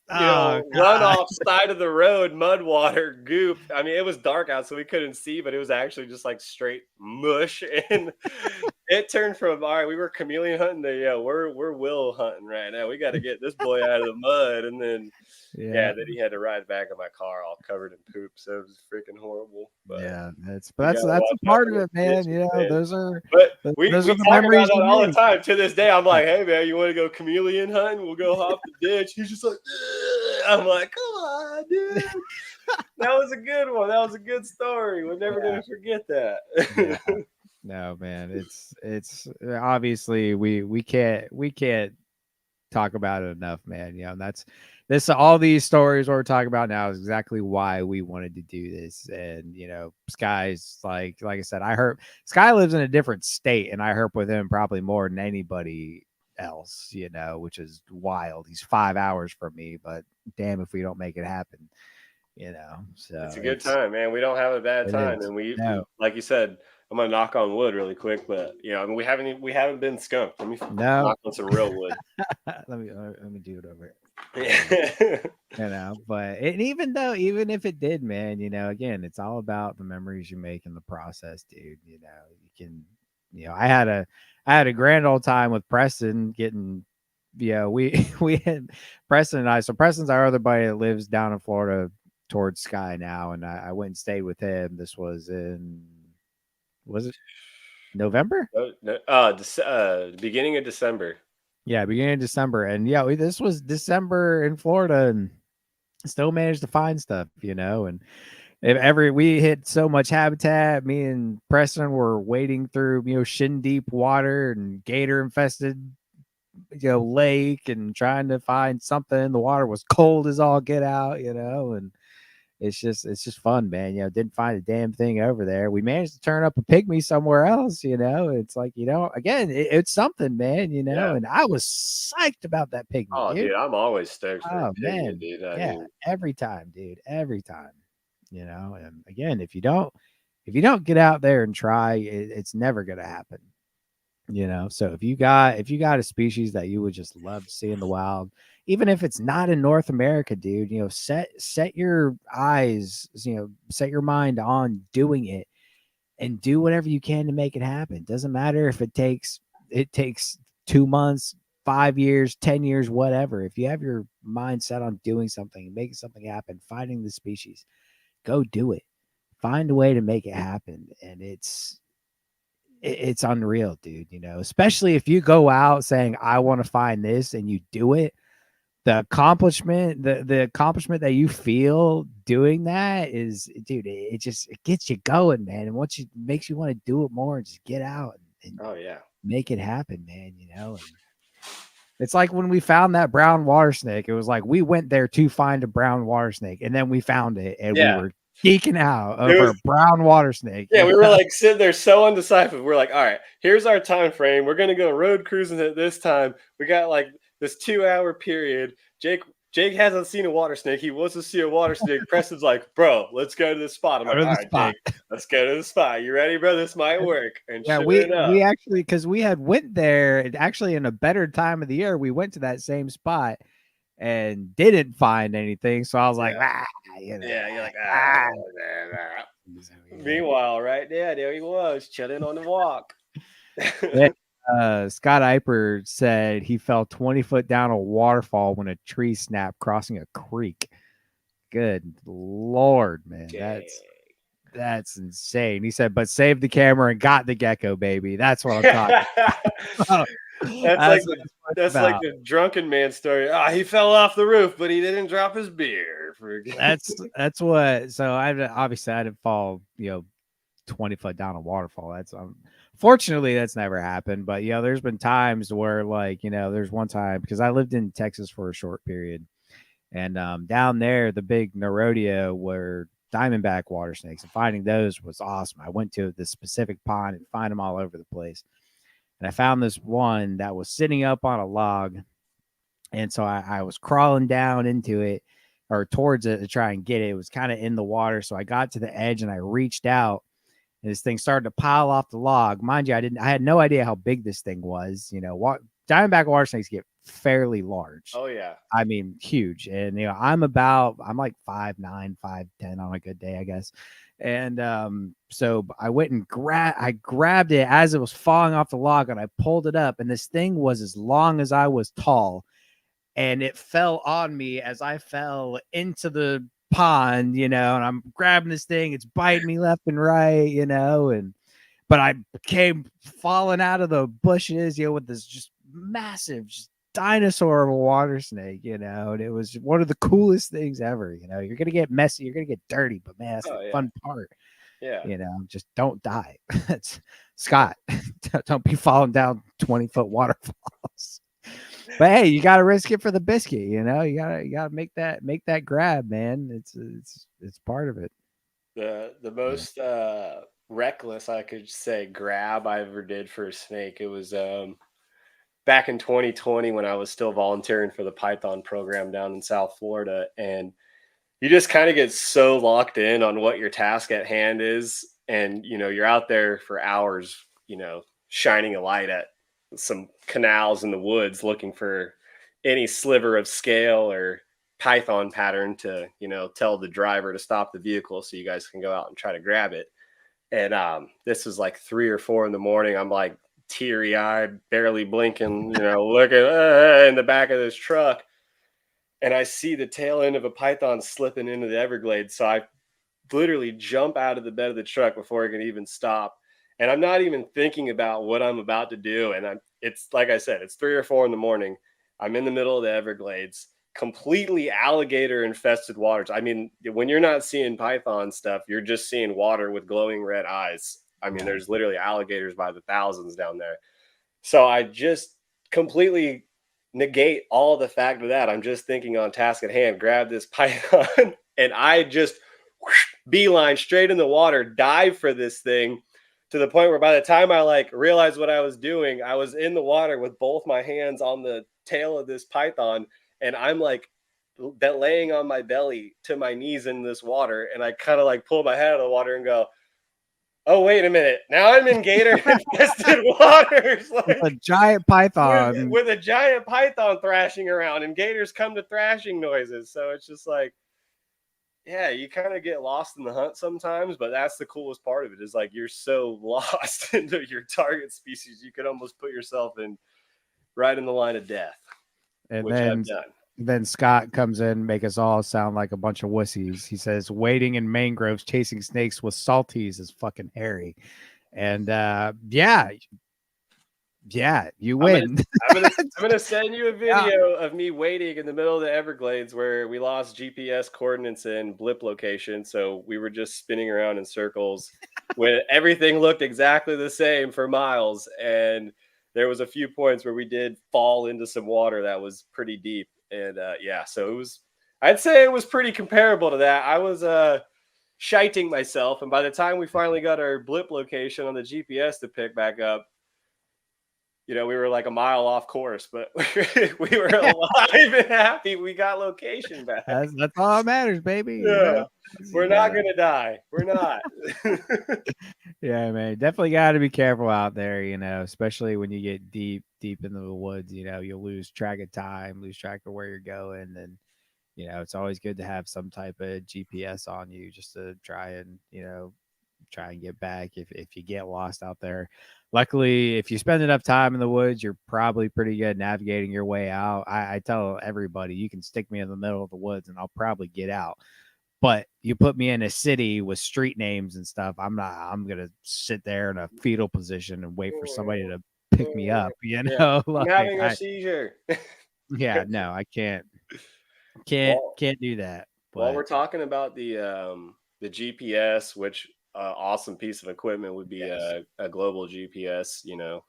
Oh god. runoff side of the road, mud water, goop. I mean, it was dark out, so we couldn't see, but it was actually just like straight mush. And it turned from all right, we were chameleon hunting to yeah, we're will hunting right now. We got to get this boy out of the mud, and then yeah, Yeah. then he had to ride back in my car all covered in poop. So it was freaking horrible. But Yeah. That's but you that's gotta that's watch a out part for of those it, man. ditches, man. Those are But those we are the talk about memories that you all the make. time. To this day, I'm Yeah. like, hey man, you want to go chameleon hunting? We'll go hop the ditch. He's just like, "Ugh." I'm like, come on, dude. That was a good one. That was a good story. We're never Yeah. gonna forget that. Yeah. No, man. It's obviously we can't talk about it enough, man. And that's this. All these stories we're talking about now is exactly why we wanted to do this. And Sky's like I said, I heard Sky lives in a different state, and I herp with him probably more than anybody else. Which is wild. He's 5 hours from me, but damn if we don't make it happen. It's So a good time, man. We don't have a bad it time, is. and we No, like you said. I'm gonna knock on wood really quick, but I mean, we haven't been skunked. Let me no. knock on some real wood. Let me do it over. Yeah. But even though, even if it did, man, again, it's all about the memories you make in the process, dude. You can, I had a grand old time with Preston getting, we had Preston and I. So Preston's our other buddy that lives down in Florida towards Sky now, and I went and stayed with him. This was it November? No, no, beginning of December. Yeah, beginning of December, and yeah, this was December in Florida, and still managed to find stuff, and if every we hit so much habitat. Me and Preston were wading through, shin deep water and gator infested, lake, and trying to find something. The water was cold as all get out, and it's just fun, man. Didn't find a damn thing over there. We managed to turn up a pygmy somewhere else. It's like, again, it's something, man. Yeah. And I was psyched about that pygmy, Oh, dude. dude, I'm always stoked for a Oh pygmy, man, dude. I yeah, mean, every time, dude, every time. And again, if you don't get out there and try, it's never gonna happen. So if you got a species that you would just love to see in the wild, even if it's not in North America, dude, set your eyes, set your mind on doing it, and do whatever you can to make it happen. Doesn't matter if it takes 2 months, 5 years, 10 years, whatever. If you have your mind set on doing something, making something happen, finding the species, go do it. Find a way to make it happen, and it's unreal, dude. Especially if you go out saying I want to find this and you do it. The accomplishment that you feel doing that is, dude, it gets you going, man. And once you makes you want to do it more and just get out and oh yeah, make it happen, man. And it's like when we found that brown water snake. It was like we went there to find a brown water snake, and then we found it, and we yeah. were geeking out It over was a brown water snake. Yeah, we were like sitting there so undecisive. We're like, all right, here's our time frame. We're gonna go road cruising at this time. We got like this 2 hour period. Jake hasn't seen a water snake. He wants to see a water snake. Preston's like, bro, let's go to this spot. I'm Go like, to all the right, spot. Jake, let's go to the spot. You ready, bro? This might work. And Yeah, sure we enough, actually, because we had went there actually in a better time of the year. We went to that same spot and didn't find anything. So I was like, yeah, you know, yeah, you're like, ah. nah, nah. So, yeah. Meanwhile, right there he was chilling on the walk. Yeah. Scott Eiper said he fell 20 foot down a waterfall when a tree snapped crossing a creek. Good Lord, man. Okay. That's insane. He said, but saved the camera and got the gecko, baby. That's what I'm talking about. That's like That's what the it's that's like about. the drunken man story. Ah, he fell off the roof, but he didn't drop his beer. That's what. So obviously I didn't fall, 20 foot down a waterfall. That's fortunately that's never happened. But there's been times where, like, there's one time because I lived in Texas for a short period, and down there the big Nerodia were diamondback water snakes, and finding those was awesome. I went to the specific pond and find them all over the place, and I found this one that was sitting up on a log. And so I was crawling down into it or towards it to try and get it. It was kind of in the water. So I got to the edge and I reached out, and this thing started to pile off the log. Mind you, I had no idea how big this thing was. Diamondback water snakes get fairly large. Oh yeah. I mean, huge. And I'm like 5'9", 5'10" on a good day, I guess. And so I went and grabbed it as it was falling off the log, and I pulled it up, and this thing was as long as I was tall, and it fell on me as I fell into the pond, and I'm grabbing this thing, it's biting me left and right, and but I came falling out of the bushes, with this just massive just dinosaur of a water snake, and it was one of the coolest things ever. You're gonna get messy, you're gonna get dirty, but man, that's the Oh yeah. fun part. Yeah. Just don't die. That's Scott. Don't be falling down 20-foot waterfalls. But hey, you got to risk it for the biscuit. You gotta make that grab, man. It's part of it. The Yeah. most reckless I could say grab I ever did for a snake. It was back in 2020 when I was still volunteering for the Python program down in South Florida, and you just kind of get so locked in on what your task at hand is, and you're out there for hours, shining a light at some canals in the woods looking for any sliver of scale or python pattern to tell the driver to stop the vehicle so you guys can go out and try to grab it. And this was like 3 or 4 in the morning. I'm like teary eyed, barely blinking, looking in the back of this truck, and I see the tail end of a python slipping into the Everglades. So I literally jump out of the bed of the truck before I can even stop. And I'm not even thinking about what I'm about to do. And it's like I said, it's 3 or 4 in the morning. I'm in the middle of the Everglades, completely alligator infested waters. I mean, when you're not seeing python stuff, you're just seeing water with glowing red eyes. I mean, Yeah. there's literally alligators by the thousands down there. So I just completely negate all the fact of that. I'm just thinking on task at hand, grab this python, and I just whoosh, beeline straight in the water, dive for this thing to the point where by the time I like realized what I was doing, I was in the water with both my hands on the tail of this python, and I'm like that laying on my belly to my knees in this water, and I kind of like pull my head out of the water and go, "Oh, wait a minute! Now I'm in gator infested waters." With a Like giant with python. with a giant python thrashing around, and gators come to thrashing noises. So it's just like, yeah, you kind of get lost in the hunt sometimes, but that's the coolest part of it is like you're so lost into your target species, you could almost put yourself in right in the line of death, And which then I've done. Scott comes in, make us all sound like a bunch of wussies. He says, "Waiting in mangroves, chasing snakes with salties is fucking hairy." And yeah, yeah, you I'm gonna win. I'm gonna send you a Yeah. video of me waiting in the middle of the Everglades where we lost GPS coordinates and blip location, so we were just spinning around in circles when everything looked exactly the same for miles, and there was a few points where we did fall into some water that was pretty deep, and yeah, so it was. I'd say it was pretty comparable to that. I was shiting myself, and by the time we finally got our blip location on the GPS to pick back up, we were like a mile off course, but we were alive and happy. We got location back. That's all that matters, baby. Yeah. You We're not gotta. gonna die. We're not. Yeah, man. Definitely got to be careful out there, especially when you get deep into the woods. You'll lose track of time, lose track of where you're going. And, it's always good to have some type of GPS on you just to try and get back if you get lost out there. Luckily, if you spend enough time in the woods, you're probably pretty good navigating your way out. I tell everybody, you can stick me in the middle of the woods and I'll probably get out. But you put me in a city with street names and stuff, I'm gonna sit there in a fetal position and wait for somebody to pick me up, Yeah. I'm Like having a I seizure. yeah, no, I can't Well, can't do that. while But we're talking about the GPS, which awesome piece of equipment would be yes. a global GPS.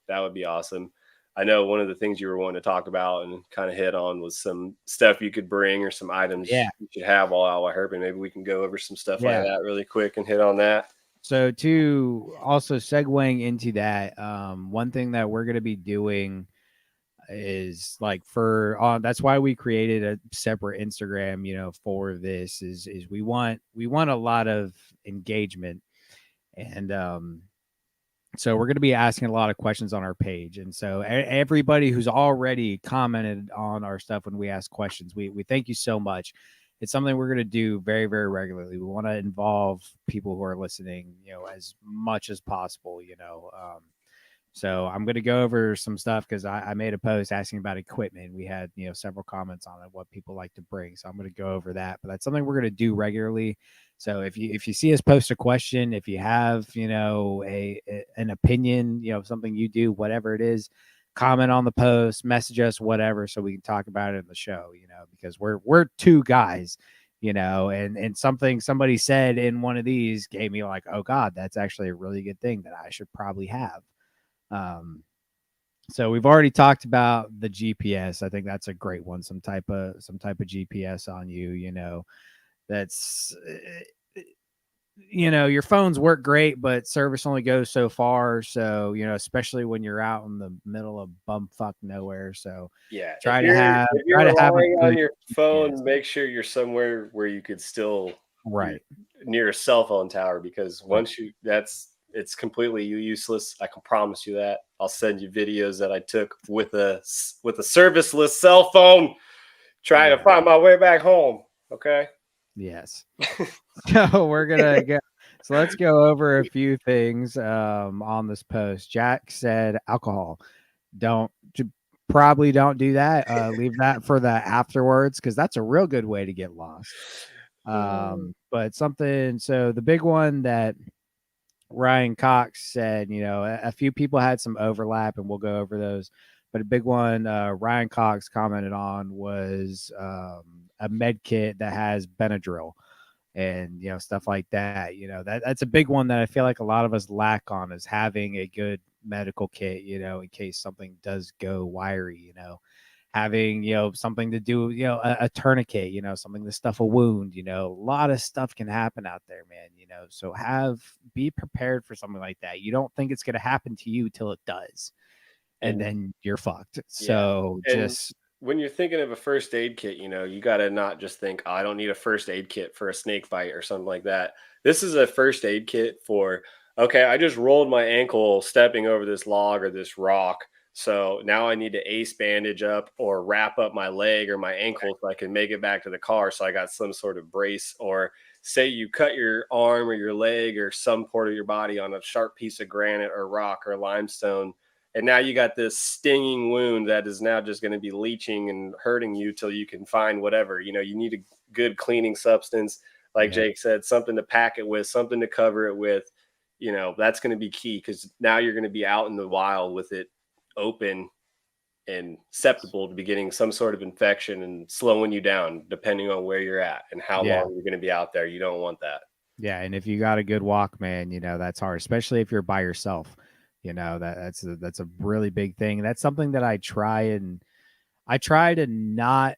That would be awesome. I know one of the things you were wanting to talk about and kind of hit on was some stuff you could bring or some items Yeah, you should have while out herping. Maybe we can go over some stuff like yeah. that really quick and hit on that. So to also segueing into that, one thing that we're gonna be doing is like for on that's why we created a separate Instagram, for this is we want a lot of engagement. And so we're going to be asking a lot of questions on our page. And so everybody who's already commented on our stuff when we ask questions, we thank you so much. It's something we're going to do very, very regularly. We want to involve people who are listening, as much as possible. So I'm going to go over some stuff because I made a post asking about equipment. We had several comments on it, what people like to bring. So I'm going to go over that. But that's something we're going to do regularly. So if you see us post a question, if you have an opinion, something you do, whatever it is, comment on the post, message us, whatever, so we can talk about it in the show. Because we're two guys. And something somebody said in one of these gave me like, oh God, that's actually a really good thing that I should probably have. um, So we've already talked about the GPS. I think that's a great one. Some type of GPS on you. That's your phones work great, but service only goes so far. So especially when you're out in the middle of bumfuck nowhere. So Yeah, try to have if try you're to have a relying on good your GPS. phone, make sure you're somewhere where you could still you're Right. near a cell phone tower, because Right. once you that's it's completely useless. I can promise you that. I'll send you videos that I took with a serviceless cell phone trying to Yeah. find my way back home. Okay. Yes. So we're gonna go. So let's go over a few things on this post. Jack said alcohol. Don't j- Probably don't do that. Leave that for the afterwards because that's a real good way to get lost. But something. So the big one that Ryan Cox said, a few people had some overlap, and we'll go over those. But a big one Ryan Cox commented on was a med kit that has Benadryl and stuff like that. That's a big one that I feel like a lot of us lack on, is having a good medical kit, in case something does go wiry. Having something to do, a tourniquet, something to stuff a wound. A lot of stuff can happen out there, man. So be prepared for something like that. You don't think it's going to happen to you till it does, and And then you're fucked. yeah. So And just when you're thinking of a first aid kit, you got to not just think, oh, I don't need a first aid kit for a snake bite or something like that. This is a first aid kit for, okay, I just rolled my ankle stepping over this log or this rock. So now I need to ace bandage up or wrap up my leg or my ankle so I can make it back to the car. So I got some sort of brace. Or say you cut your arm or your leg or some part of your body on a sharp piece of granite or rock or limestone, and now you got this stinging wound that is now just going to be leaching and hurting you till you can find whatever. You need a good cleaning substance, like yeah, Jake said, something to pack it with, something to cover it with. That's going to be key, because now you're going to be out in the wild with it open and susceptible to be getting some sort of infection and slowing you down depending on where you're at and how yeah. long you're going to be out there. You don't want that. Yeah, and if you got a good walk, man, that's hard, especially if you're by yourself. That's a really big thing. That's something that I try to not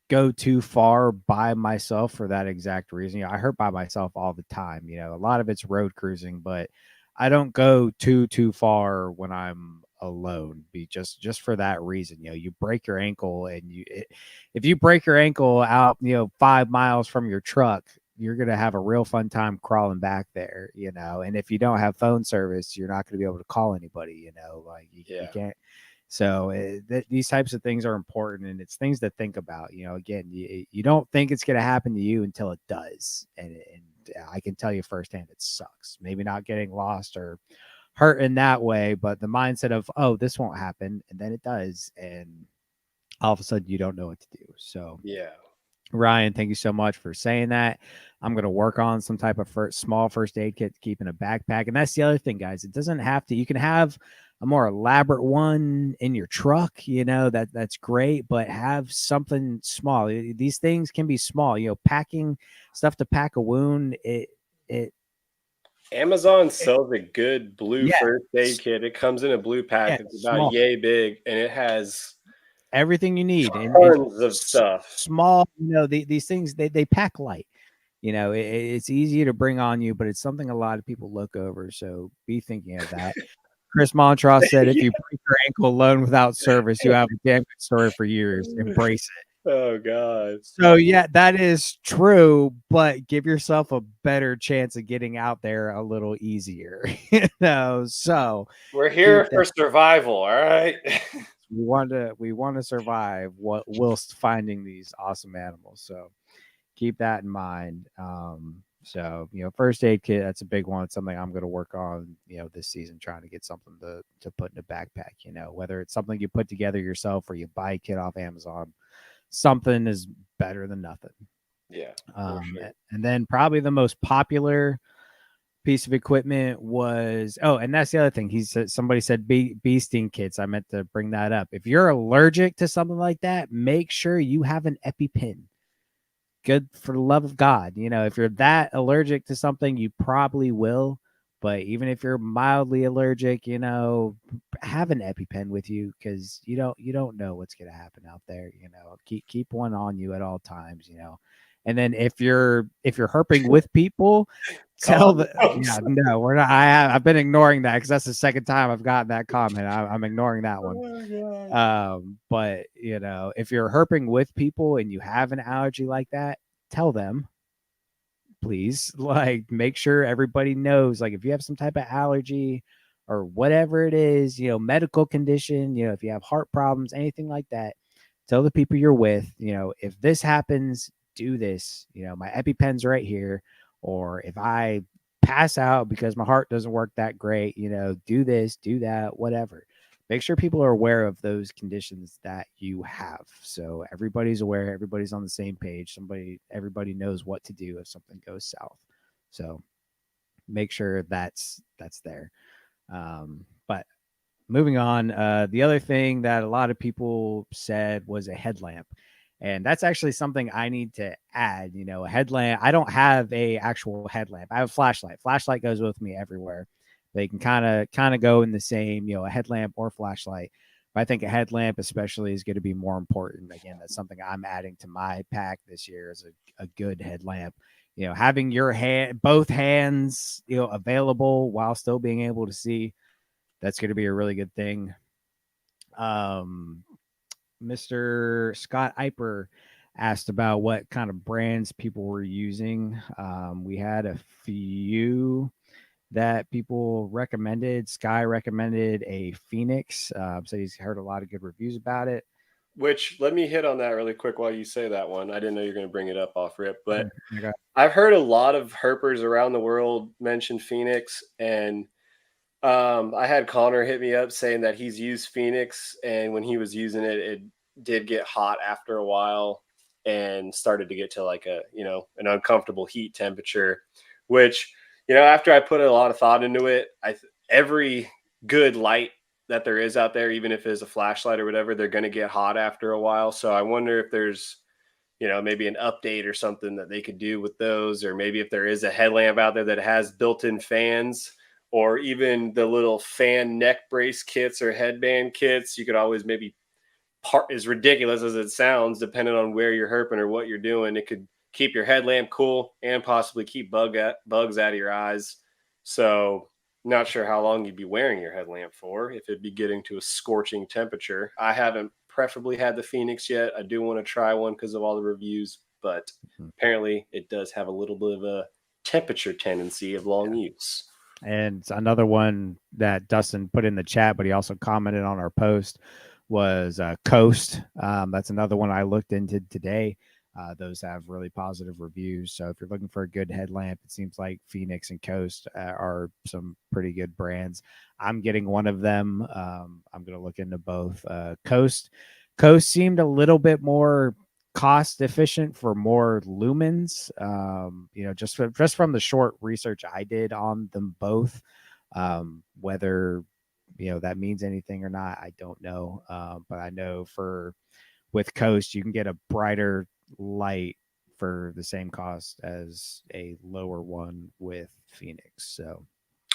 go too far by myself for that exact reason. I hurt by myself all the time. A lot of it's road cruising, but I don't go too far when I'm alone. Be just for that reason. You break your ankle, and if you break your ankle out, 5 miles from your truck, you're gonna have a real fun time crawling back there. And if you don't have phone service, you're not gonna be able to call anybody. Like you Yeah. can't. So these types of things are important, and it's things to think about. Again, you don't think it's going to happen to you until it does, and I can tell you firsthand, it sucks. Maybe not getting lost or hurt in that way, but the mindset of, oh, this won't happen, and then it does, and all of a sudden you don't know what to do. So Yeah. Ryan, thank you so much for saying that. I'm going to work on some type of small first aid kit to keep in a backpack. And that's the other thing, guys. It doesn't have to, you can have a more elaborate one in your truck, that's great, but have something small. These things can be small, packing stuff to pack a wound. It, Amazon it sells a good blue yeah, first aid kit. It comes in a blue yeah, pack. It's it's about small. yay big, and it has Everything you need. And tons of stuff. small, these things, they pack light. It's easy to bring on you, but it's something a lot of people look over. So be thinking of that. Chris Montross said, if you break your ankle alone without service, you have a damn good story for years. Embrace it. Oh God. So, yeah, that is true, but give yourself a better chance of getting out there a little easier. So We're keep here that. for survival, all right? We want to survive whilst finding these awesome animals. So keep that in mind. So first aid kit, that's a big one. It's something I'm going to work on, this season, trying to get something to put in a backpack. Whether it's something you put together yourself or you buy a kit off Amazon, something is better than nothing. Yeah, for sure. And then probably the most popular piece of equipment was, and that's the other thing. He said, somebody said bee sting kits. I meant to bring that up. If you're allergic to something like that, make sure you have an EpiPen. Good, for the love of God. If you're that allergic to something, you probably will. But even if you're mildly allergic, have an EpiPen with you because you don't know what's gonna happen out there. Keep one on you at all times. And then if you're herping with people, tell the Condoms. yeah no we're not. I've been ignoring that because that's the second time I've gotten that comment. I'm ignoring that one. Oh god. But if you're herping with people and you have an allergy like that, tell them, please. Like, make sure everybody knows, like, if you have some type of allergy or whatever it is, medical condition, if you have heart problems, anything like that, tell the people you're with, if this happens, do this. My EpiPen's right here. Or if I pass out because my heart doesn't work that great, do this, do that, whatever. Make sure people are aware of those conditions that you have. So everybody's aware, everybody's on the same page. Everybody knows what to do if something goes south. So make sure that's there. But moving on, the other thing that a lot of people said was a headlamp. And that's actually something I need to add. A headlamp. I don't have a actual headlamp. I have a flashlight. Flashlight goes with me everywhere. They can kind of go in the same, a headlamp or flashlight. But I think a headlamp especially is going to be more important. Again, that's something I'm adding to my pack this year is a good headlamp. Having your both hands, available while still being able to see, that's going to be a really good thing. Um, Mr. Scott Eiper asked about what kind of brands people were using. We had a few that people recommended. Sky recommended a Phoenix. So he's heard a lot of good reviews about it. Which let me hit on that really quick while you say that one. I didn't know you're going to bring it up off rip, but Okay. I've heard a lot of herpers around the world mention Phoenix, and I had Connor hit me up saying that he's used Phoenix, and when he was using it, it did get hot after a while and started to get to like an uncomfortable heat temperature. Which after I put a lot of thought into it, every good light that there is out there, even if it's a flashlight or whatever, they're going to get hot after a while. So I wonder if there's maybe an update or something that they could do with those, or maybe if there is a headlamp out there that has built-in fans, or even the little fan neck brace kits or headband kits. You could always maybe part, as ridiculous as it sounds, depending on where you're herping or what you're doing, it could keep your headlamp cool and possibly keep bugs out of your eyes. So not sure how long you'd be wearing your headlamp for if it'd be getting to a scorching temperature. I haven't preferably had the Phoenix yet. I do want to try one because of all the reviews, but Mhm. apparently it does have a little bit of a temperature tendency of long use. And another one that Dustin put in the chat, but he also commented on our post, was Coast. That's another one I looked into today. Those have really positive reviews. So if you're looking for a good headlamp, it seems like Phoenix and Coast are some pretty good brands. I'm getting one of them. I'm going to look into both. Coast seemed a little bit more cost efficient for more lumens. Just from the short research I did on them both. Whether that means anything or not, I don't know. But I know with Coast, you can get a brighter light for the same cost as a lower one with Phoenix. So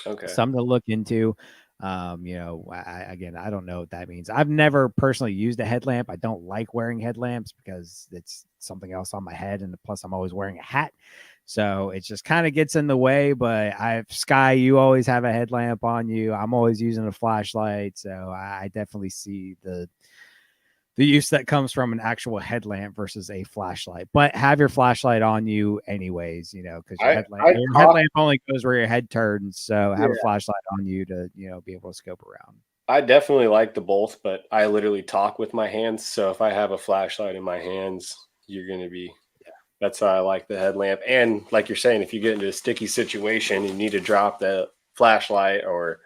Okay. something to look into. Again, I don't know what that means. I've never personally used a headlamp. I don't like wearing headlamps because it's something else on my head, and plus I'm always wearing a hat, so it just kind of gets in the way. But Sky, you always have a headlamp on you. I'm always using a flashlight, so I definitely see the use that comes from an actual headlamp versus a flashlight. But have your flashlight on you anyways, because your I headlamp I your talk headlamp only goes where your head turns. So have a yeah. flashlight on you to, be able to scope around. I definitely like the both, but I literally talk with my hands. So if I have a flashlight in my hands, you're going to be. That's how I like the headlamp. And like you're saying, if you get into a sticky situation, you need to drop the flashlight or Right.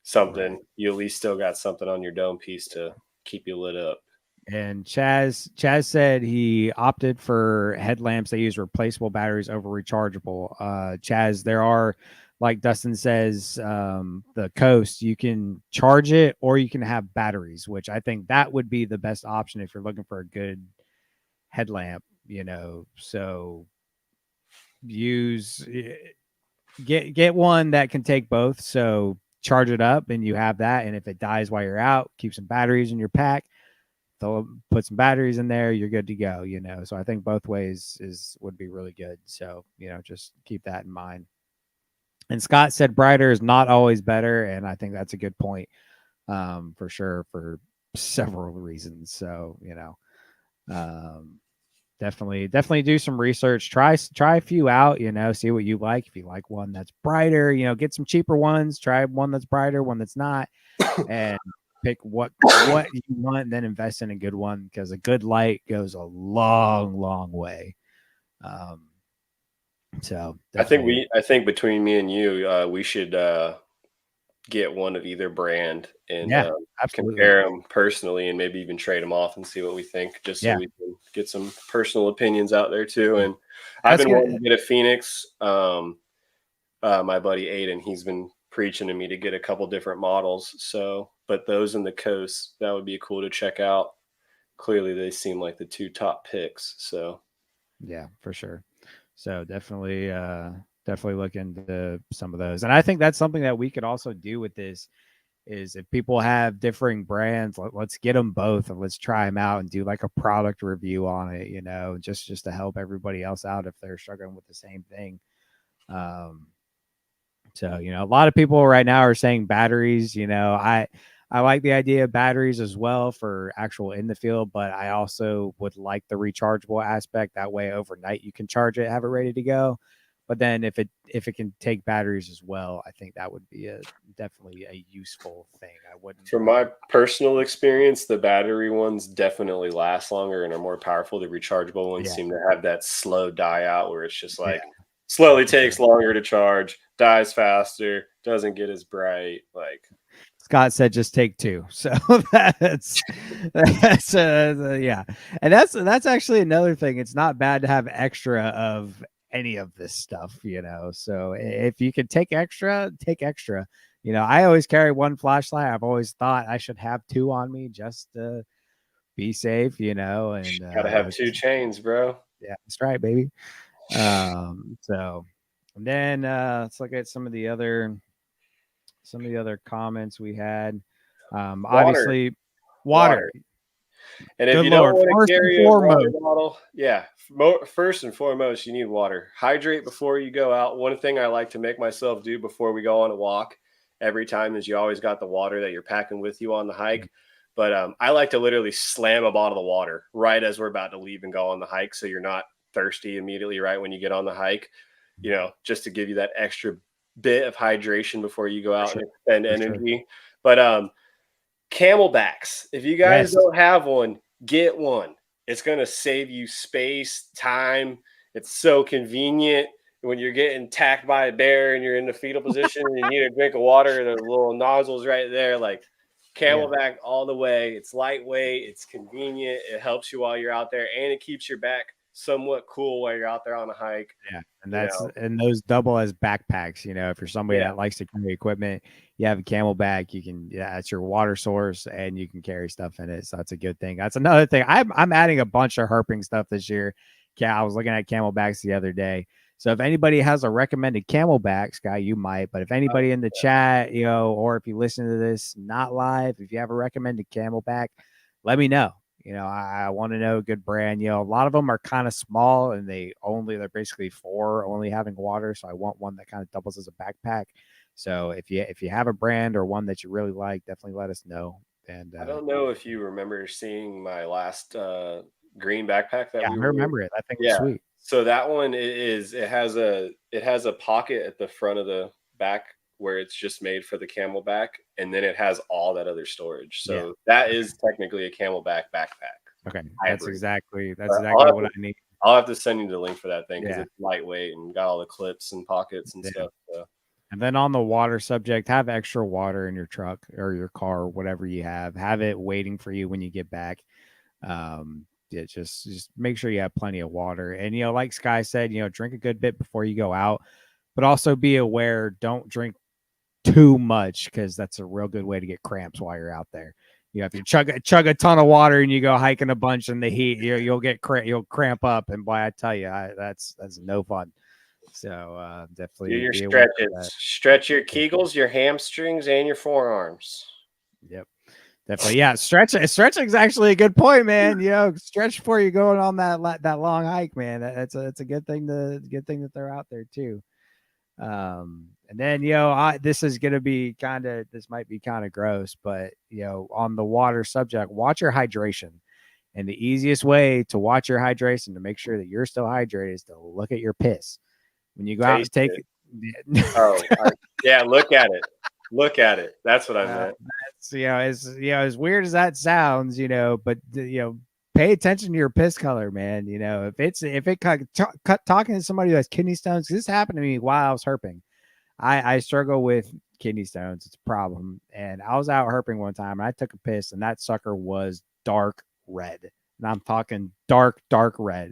something, you at least still got something on your dome piece to keep you lit up. And Chaz said he opted for headlamps that use replaceable batteries over rechargeable. Chaz, there are, like Dustin says, the Coast, you can charge it or you can have batteries, which I think that would be the best option if you're looking for a good headlamp. So use get one that can take both. So charge it up and you have that. And if it dies while you're out, keep some batteries in your pack. They'll put some batteries in there. You're good to go. So I think both ways would be really good. So just keep that in mind. And Scott said brighter is not always better, and I think that's a good point, for sure, for several reasons. So um, definitely do some research. Try a few out. See what you like. If you like one that's brighter, get some cheaper ones. Try one that's brighter, one that's not, and pick what you want, and then invest in a good one because a good light goes a long way. Um, so definitely, I think between me and you, we should get one of either brand and yeah, absolutely, compare them personally, and maybe even trade them off and see what we think, just so yeah. we can get some personal opinions out there too. Yeah. And I've That's been wanting good. to get a Phoenix. My buddy Aiden, he's been preaching to me to get a couple different models. So, but those in the coast, that would be cool to check out. Clearly, they seem like the two top picks. So, Yeah, for sure. So definitely look into some of those. And I think that's something that we could also do with this is if people have differing brands, let's get them both and let's try them out and do like a product review on it, just to help everybody else out if they're struggling with the same thing. Um, So, a lot of people right now are saying batteries. I like the idea of batteries as well for actual in the field, but I also would like the rechargeable aspect. That way overnight you can charge it, have it ready to go. But then if it can take batteries as well, I think that would be a definitely a useful thing. I wouldn't from my personal experience, the battery ones definitely last longer and are more powerful. The rechargeable ones yeah, seem to have that slow die out where it's just yeah, like slowly for sure. takes longer to charge, dies faster, doesn't get as bright. Like, Scott said just take two. So that's yeah. And that's actually another thing. It's not bad to have extra of any of this stuff, So if you can take extra, take extra. I always carry one flashlight. I've always thought I should have two on me just to be safe, and gotta have two chains, bro. yeah, that's right, baby. So and then let's look at some of the other comments we had. Water, Obviously, water. water. And if Good you don't Lord. want to First and carry a water foremost. bottle, yeah, first and foremost, you need water. Hydrate before you go out. One thing I like to make myself do before we go on a walk every time is you always got the water that you're packing with you on the hike. But I like to literally slam a bottle of water right as we're about to leave and go on the hike, so you're not thirsty immediately right when you get on the hike. Just to give you that extra bit of hydration before you go For out sure. and expend For sure. energy. But camelbacks. If you guys Yes. don't have one, get one. It's going to save you space, time. It's so convenient when you're getting attacked by a bear and you're in the fetal position and you need a drink of water. The little nozzles right there, like Yeah. camelback all the way. It's lightweight, it's convenient, it helps you while you're out there, and it keeps your back somewhat cool while you're out there on a hike. Yeah, and You know, those double as backpacks. If you're somebody yeah. that likes to carry equipment, you have a camelback. It's your water source, and you can carry stuff in it. So that's a good thing. That's another thing. I'm adding a bunch of herping stuff this year. Yeah, I was looking at camelbacks the other day. So if anybody has a recommended camelback, Sky, you might. But if anybody in the chat, or if you listen to this not live, if you have a recommended camelback, let me know. I want to know a good brand. A lot of them are kind of small and they're basically for only having water. So I want one that kind of doubles as a backpack. So if you have a brand or one that you really like, definitely let us know. And I don't know if you remember seeing my last green backpack that yeah, we I were. remember it. That thing was Yeah. sweet. So that one it has a pocket at the front of the back where it's just made for the camelback, and then it has all that other storage. Yeah. So that Okay. is technically a camelback backpack Okay. That's hybrid. exactly that's But exactly what I need. I'll have to send you the link for that thing because Yeah. it's lightweight and got all the clips and pockets and Yeah. stuff. So. And then on the water subject, have extra water in your truck or your car or whatever you have. Have it waiting for you when you get back. Yeah, just make sure you have plenty of water. And like Sky said, drink a good bit before you go out, but also be aware, don't drink too much because that's a real good way to get cramps while you're out there. If you chug a ton of water and you go hiking a bunch in the heat, you'll cramp up. And boy, I tell you, that's no fun. So Do definitely your be aware of stretches. that. Stretch your Yeah. Kegels, your hamstrings, and your forearms. Yep. Definitely. Yeah. Stretching is actually a good point, man. Stretch before you're going on that long hike, man. It's a good thing that they're out there too. And then this is gonna be this might be kind of gross, but on the water subject, watch your hydration. And the easiest way to watch your hydration to make sure that you're still hydrated is to look at your piss. When you go out and Taste take it. Oh, yeah. Look at it. Look at it. That's what I meant. that's as weird as that sounds, but pay attention to your piss color, man. If it talking to somebody who has kidney stones, 'cause this happened to me while I was herping. I struggle with kidney stones. It's a problem. And I was out herping one time and I took a piss and that sucker was dark red. And I'm talking dark, dark red.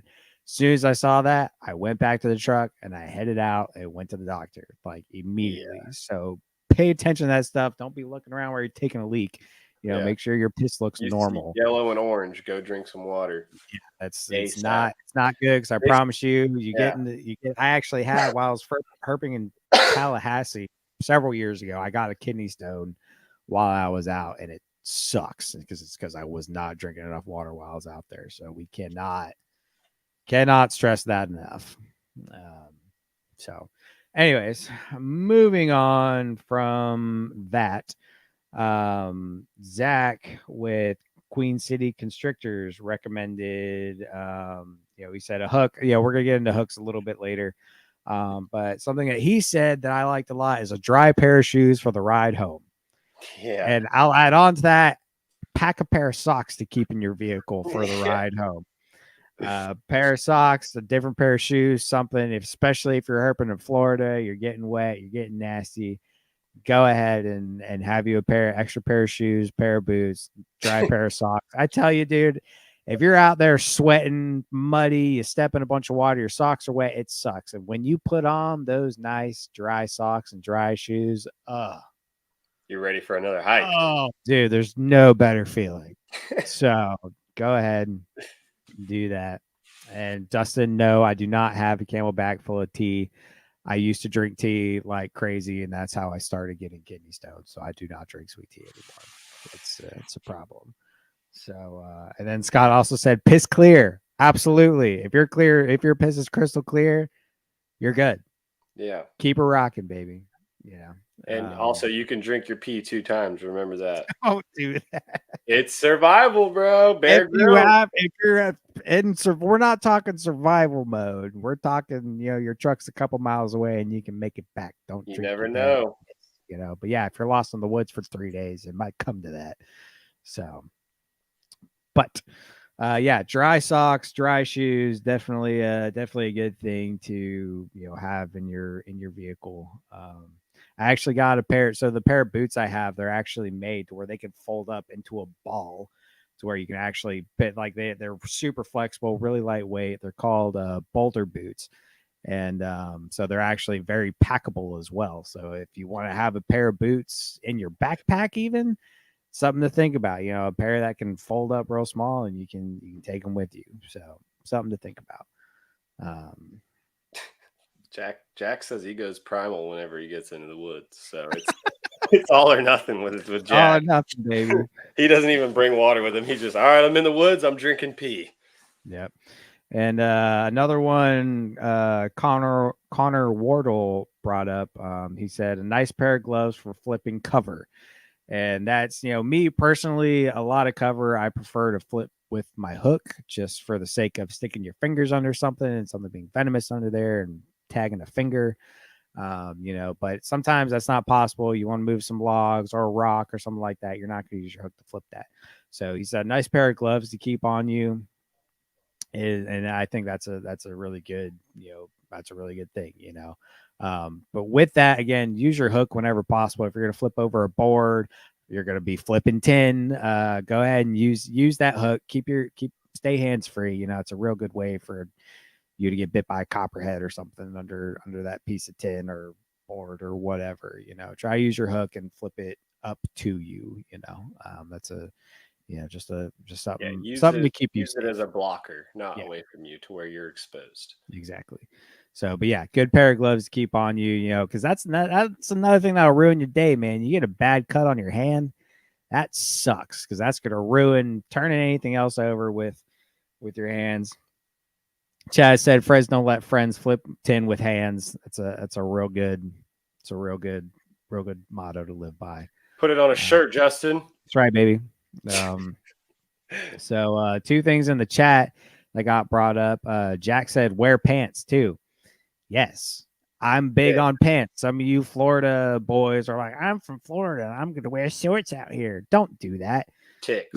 As soon as I saw that, I went back to the truck and I headed out and went to the doctor like Yeah. immediately. So pay attention to that stuff. Don't be looking around where you're taking a leak. Yeah. Make sure your piss looks You see normal. yellow and orange. Go drink some water Yeah, that's ASAP. it's not good because I This, promise you yeah. you get. I actually had while I was herping in Tallahassee several years ago. I got a kidney stone while I was out, and it sucks because I was not drinking enough water while I was out there. So we cannot stress that enough. Um, so, anyways, moving on from that. Zach with Queen City Constrictors recommended, he said a hook. We're going to get into hooks a little bit later. But something that he said that I liked a lot is a dry pair of shoes for the ride home. Yeah. And I'll add on to that, pack a pair of socks to keep in your vehicle for the Yeah. ride home. Pair of socks, a different pair of shoes, something, especially if you're herping in Florida, you're getting wet, you're getting nasty, go ahead and have you a extra pair of shoes, pair of boots, dry pair of socks. I tell you, dude, if you're out there sweating, muddy, you step in a bunch of water, your socks are wet, it sucks. And when you put on those nice dry socks and dry shoes, You're ready for another hike. dude, there's no better feeling. So go ahead and do that. And Dustin, no, I do not have a camelback full of tea. I used to drink tea like crazy, and that's how I started getting kidney stones. So I do not drink sweet tea anymore. It's a problem. So and then Scott also said piss clear. Absolutely. If you're clear, if your piss is crystal clear, you're good. Yeah. Keep her rocking, baby. Yeah. And also, you can drink your pee 2 times. Remember that. Don't do that. It's survival, bro. If Bear you Grylls. have, if you're we're not talking survival mode. We're talking, your truck's a couple miles away and you can make it back. Don't You drink never your damn know. piss. But yeah, if you're lost in the woods for 3 days, it might come to that. So, but yeah, dry socks, dry shoes, definitely a good thing to have in your vehicle. I actually got a pair. So the pair of boots I have, they're actually made to where they can fold up into a ball, to where you can actually fit like they're super flexible, really lightweight. They're called Boulder boots. And so they're actually very packable as well. So if you want to have a pair of boots in your backpack, even something to think about. A pair that can fold up real small, and you can take them with you. So something to think about. Um, Jack says he goes primal whenever he gets into the woods. So it's all or nothing with oh, Jack. nothing, baby. He doesn't even bring water with him. He's just, all right, I'm in the woods. I'm drinking pee. Yep. And another one, Connor Wardle brought up. He said a nice pair of gloves for flipping cover. And that's, me personally, a lot of cover I prefer to flip with my hook just for the sake of sticking your fingers under something and something being venomous under there and tagging a finger. But sometimes that's not possible. You want to move some logs or a rock or something like that. You're not going to use your hook to flip that. So he said, nice pair of gloves to keep on you. And I think that's a really good, that's a really good thing. But with that, again, use your hook whenever possible. If you're going to flip over a board, you're going to be flipping tin. Go ahead and use that hook. Stay hands free. It's a real good way for you to get bit by a copperhead or something under that piece of tin or board or whatever. Try use your hook and flip it up to you. That's a just Yeah, something to keep you use it safe. as a blocker, not Yeah, away from you to where you're exposed. exactly. So, but yeah, good pair of gloves to keep on you, because that's another thing that'll ruin your day, man. You get a bad cut on your hand, that sucks because that's gonna ruin turning anything else over with your hands. Chad said, "Friends don't let friends flip tin with hands." That's a real good motto to live by. Put it on a Uh, shirt, Justin. that's right, baby. Um, so two things in the chat that got brought up. Jack said, "Wear pants too." Yes, I'm big Yeah, on pants. Some of you Florida boys are like, "I'm from Florida. I'm going to wear shorts out here." Don't do that. ticks,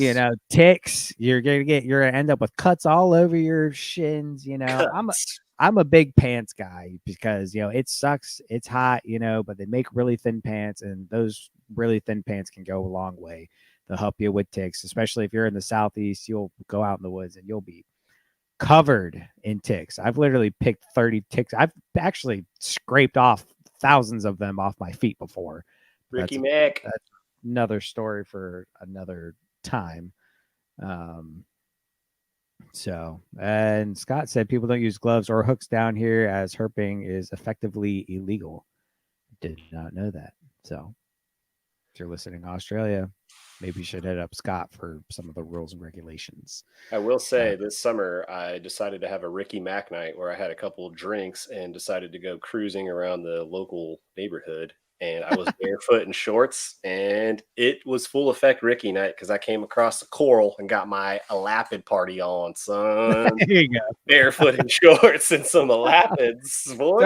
Ticks. You're gonna end up with cuts all over your shins. cuts. I'm a big pants guy because it sucks. It's hot, but they make really thin pants, and those really thin pants can go a long way. They'll help you with ticks, especially if you're in the southeast. You'll go out in the woods and you'll be covered in ticks. I've literally picked 30 ticks. I've actually scraped off thousands of them off my feet before. Ricky That's Mac. that's another story for another time. Um, and Scott said people don't use gloves or hooks down here as herping is effectively illegal. Did not know that. So, if you're listening in Australia, maybe you should hit up Scott for some of the rules and regulations. I will Uh, say this summer I decided to have a Ricky Mac night where I had a couple of drinks and decided to go cruising around the local neighborhood. And I was barefoot in shorts, and it was full effect Ricky night because I came across the coral and got my Elapid party on, son. there you go. Barefoot in shorts and some Elapids, boy.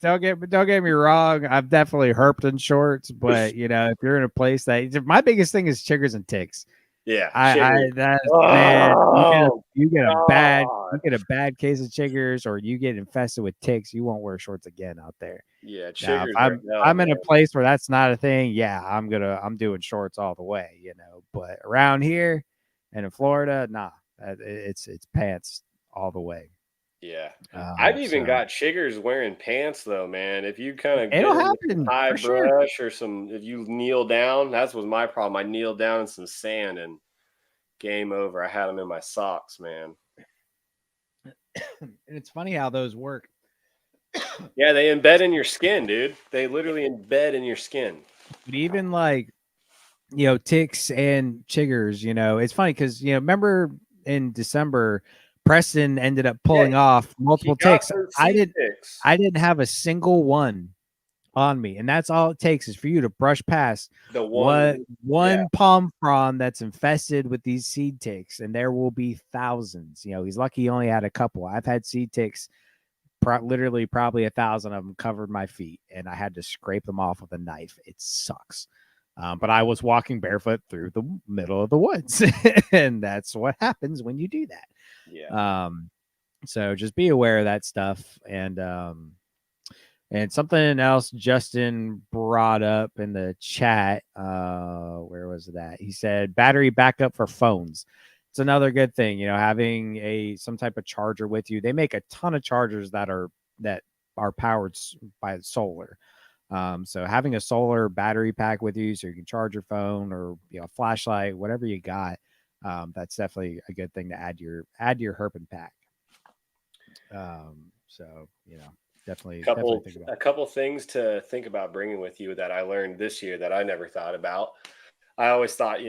Don't don't get me wrong. I've definitely herped in shorts, but if you're in a place that my biggest thing is chiggers and ticks. Yeah, I sugar. that man, Oh you God. get a bad case of chiggers or you get infested with ticks, you won't wear shorts again out there. Yeah, Now, if chiggers right now, I'm in a man. place where that's not a thing, yeah, I'm doing shorts all the way. But around here and in Florida, nah, it's pants all the way. Yeah. I've even So got chiggers wearing pants though, man. If you kind of get it'll into some happen high for sure. brush or if you kneel down, that's was my problem. I kneeled down in some sand and game over. I had them in my socks, man. And it's funny how those work. Yeah, they embed in your skin, dude. They literally embed in your skin. But even like ticks and chiggers, it's funny because, remember in December, Preston ended up Yeah, pulling off he multiple got ticks. those seed ticks. I didn't have a single one on me. And that's all it takes is for you to brush past The what one, yeah, one palm frond that's infested with these seed ticks, and there will be thousands. He's lucky he only had a couple. I've had seed ticks, literally probably 1,000 of them covered my feet, and I had to scrape them off with a knife. It sucks. But I was walking barefoot through the middle of the woods, and that's what happens when you do yeah. that. So just be aware of that stuff. And something else Justin brought up in the chat, where was that? He said battery backup for phones. It's another good thing, having some type of charger with you. They make a ton of chargers that are powered by solar. So having a solar battery pack with you so you can charge your phone or flashlight, whatever you got, that's definitely a good thing to add to your herping pack. So definitely Couple think about a it. couple things to think about bringing with you that I learned this year that I never thought about. I always thought,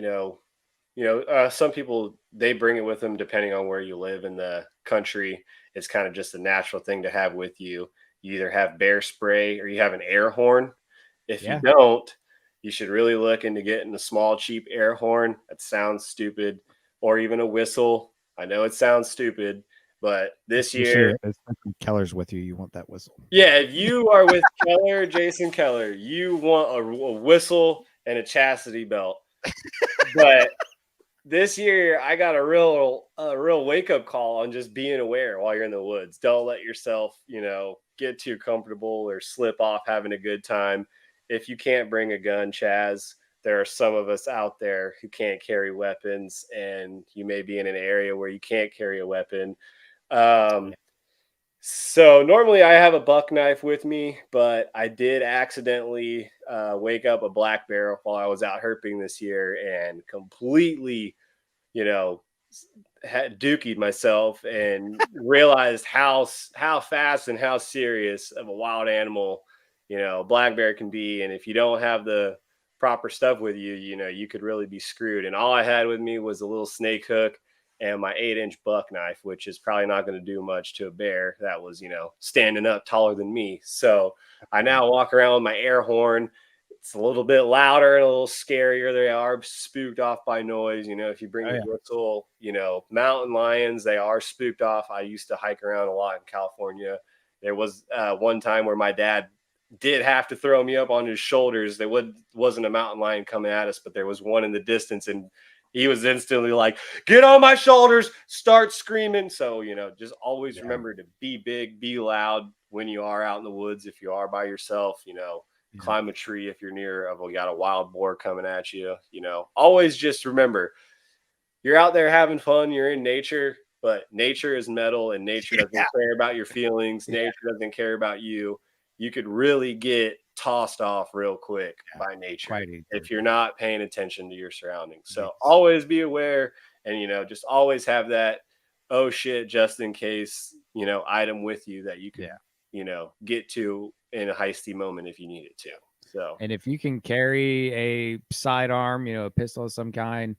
some people they bring it with them depending on where you live in the country. It's kind of just a natural thing to have with you. You either have bear spray or you have an air horn. If you Yeah, don't, you should really look into getting a small, cheap air horn. That sounds stupid, or even a whistle. I know it sounds stupid, but this year, especially Keller's with you. You want that whistle. yeah, if you are with Jason Keller, you want a whistle and a chastity belt. But this year I got a real wake up call on just being aware while you're in the woods. Don't let yourself, get too comfortable or slip off having a good time. If you can't bring a gun, Chaz, there are some of us out there who can't carry weapons, and you may be in an area where you can't carry a weapon. Um, Yeah. so normally I have a buck knife with me, but I did accidentally wake up a black bear while I was out herping this year and completely, you know, had dookied myself and realized how fast and how serious of a wild animal, black bear can be. And if you don't have the proper stuff with you, you could really be screwed. And all I had with me was a little snake hook and my 8-inch buck knife, which is probably not going to do much to a bear that was, standing up taller than me. So I now walk around with my air horn. It's a little bit louder and a little scarier. They are spooked off by noise. If you bring Oh your yeah. whistle, mountain lions, they are spooked off. I used to hike around a lot in California. There was one time where my dad did have to throw me up on his shoulders. Wasn't a mountain lion coming at us, but there was one in the distance, and he was instantly like, "Get on my shoulders!" Start screaming. So just always Yeah. remember to be big, be loud when you are out in the woods. If you are by yourself, Yeah. climb a tree if you're near of you got a wild boar coming at you. Always just remember you're out there having fun, you're in nature, but nature is metal and nature doesn't Yeah. care about your feelings, Yeah. nature doesn't care about you. You could really get tossed off real quick Yeah. by nature Quite easily. if you're not paying attention to your surroundings. So Yes. always be aware, and just always have that oh shit just in case, item with you that you could, Yeah. get to in a heisty moment if you need it to. Yeah. So And if you can carry a sidearm, a pistol of some kind,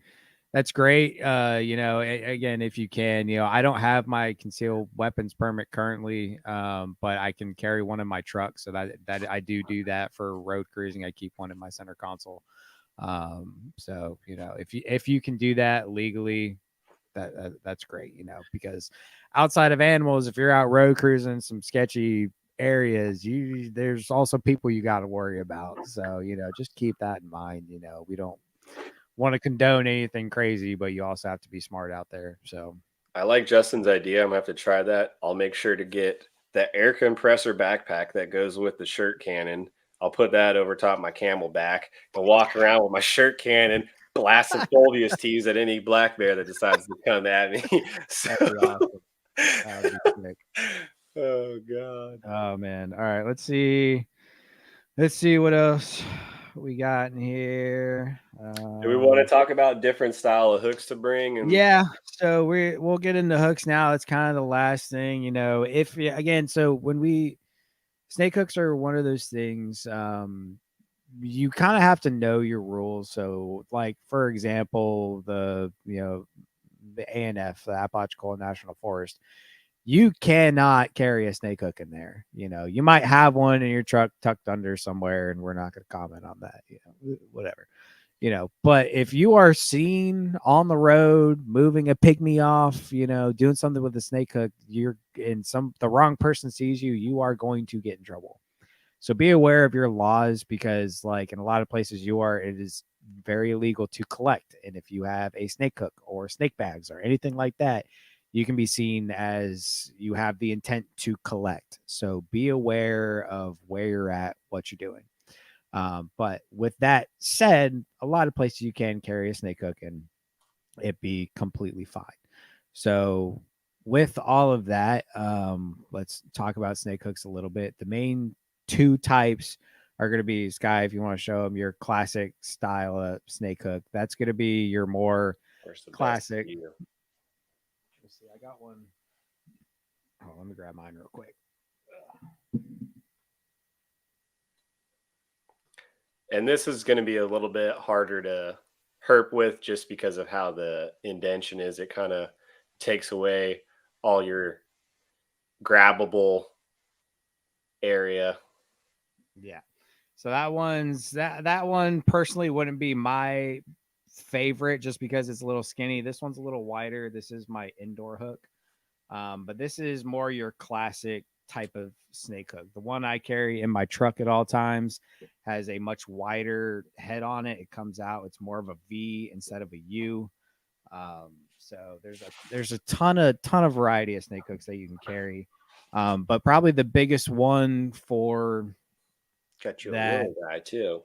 that's great. Again, if you can, I don't have my concealed weapons permit currently, but I can carry one in my truck. So that I do that for road cruising. I keep one in my center console. So if you can do that legally, that's great. Because outside of animals, if you're out road cruising some sketchy areas, there's also people you got to worry about. So just keep that in mind. We don't want to condone anything crazy, but you also have to be smart out there. So I like Justin's idea. I'm gonna have to try that. I'll make sure to get the air compressor backpack that goes with the shirt cannon. I'll put that over top my camelback and walk around with my shirt cannon, blasting Fulvius tees at any black bear that decides to come at me. So, that'd be awesome. That would be sick. oh god. Oh man. All right. Let's see what else we got in here. Do we want to talk about different style of hooks to bring? And Yeah. So we'll get into hooks now. It's kind of the last thing, if again, so when we snake hooks are one of those things, you kind of have to know your rules. So like for example, the ANF, the Apalachicola National Forest, you cannot carry a snake hook in there. You might have one in your truck tucked under somewhere, and we're not going to comment on that. Whatever. But if you are seen on the road moving a pygmy off, doing something with a snake hook, you're in the wrong person sees you, you are going to get in trouble. So be aware of your laws because, like in a lot of places it is very illegal to collect. And if you have a snake hook or snake bags or anything like that, you can be seen as you have the intent to collect. So be aware of where you're at, what you're doing. But with that said, a lot of places you can carry a snake hook and it be completely fine. So with all of that, let's talk about snake hooks a little bit. The main two types are going to be, Sky, if you want to show them your classic style of snake hook. That's going to be your more where's the best classic. view? Let's see, I got one. Oh, let me grab mine real quick. And this is going to be a little bit harder to herp with just because of how the indention is. It kind of takes away all your grabbable area. Yeah. So that one personally wouldn't be my favorite just because it's a little skinny. This one's a little wider. This is my indoor hook. But this is more your classic type of snake hook. The one I carry in my truck at all times has a much wider head on it. It comes out, it's more of a V instead of a U. So there's a ton of variety of snake hooks that you can carry. But probably the biggest one for Got you a that, little guy too.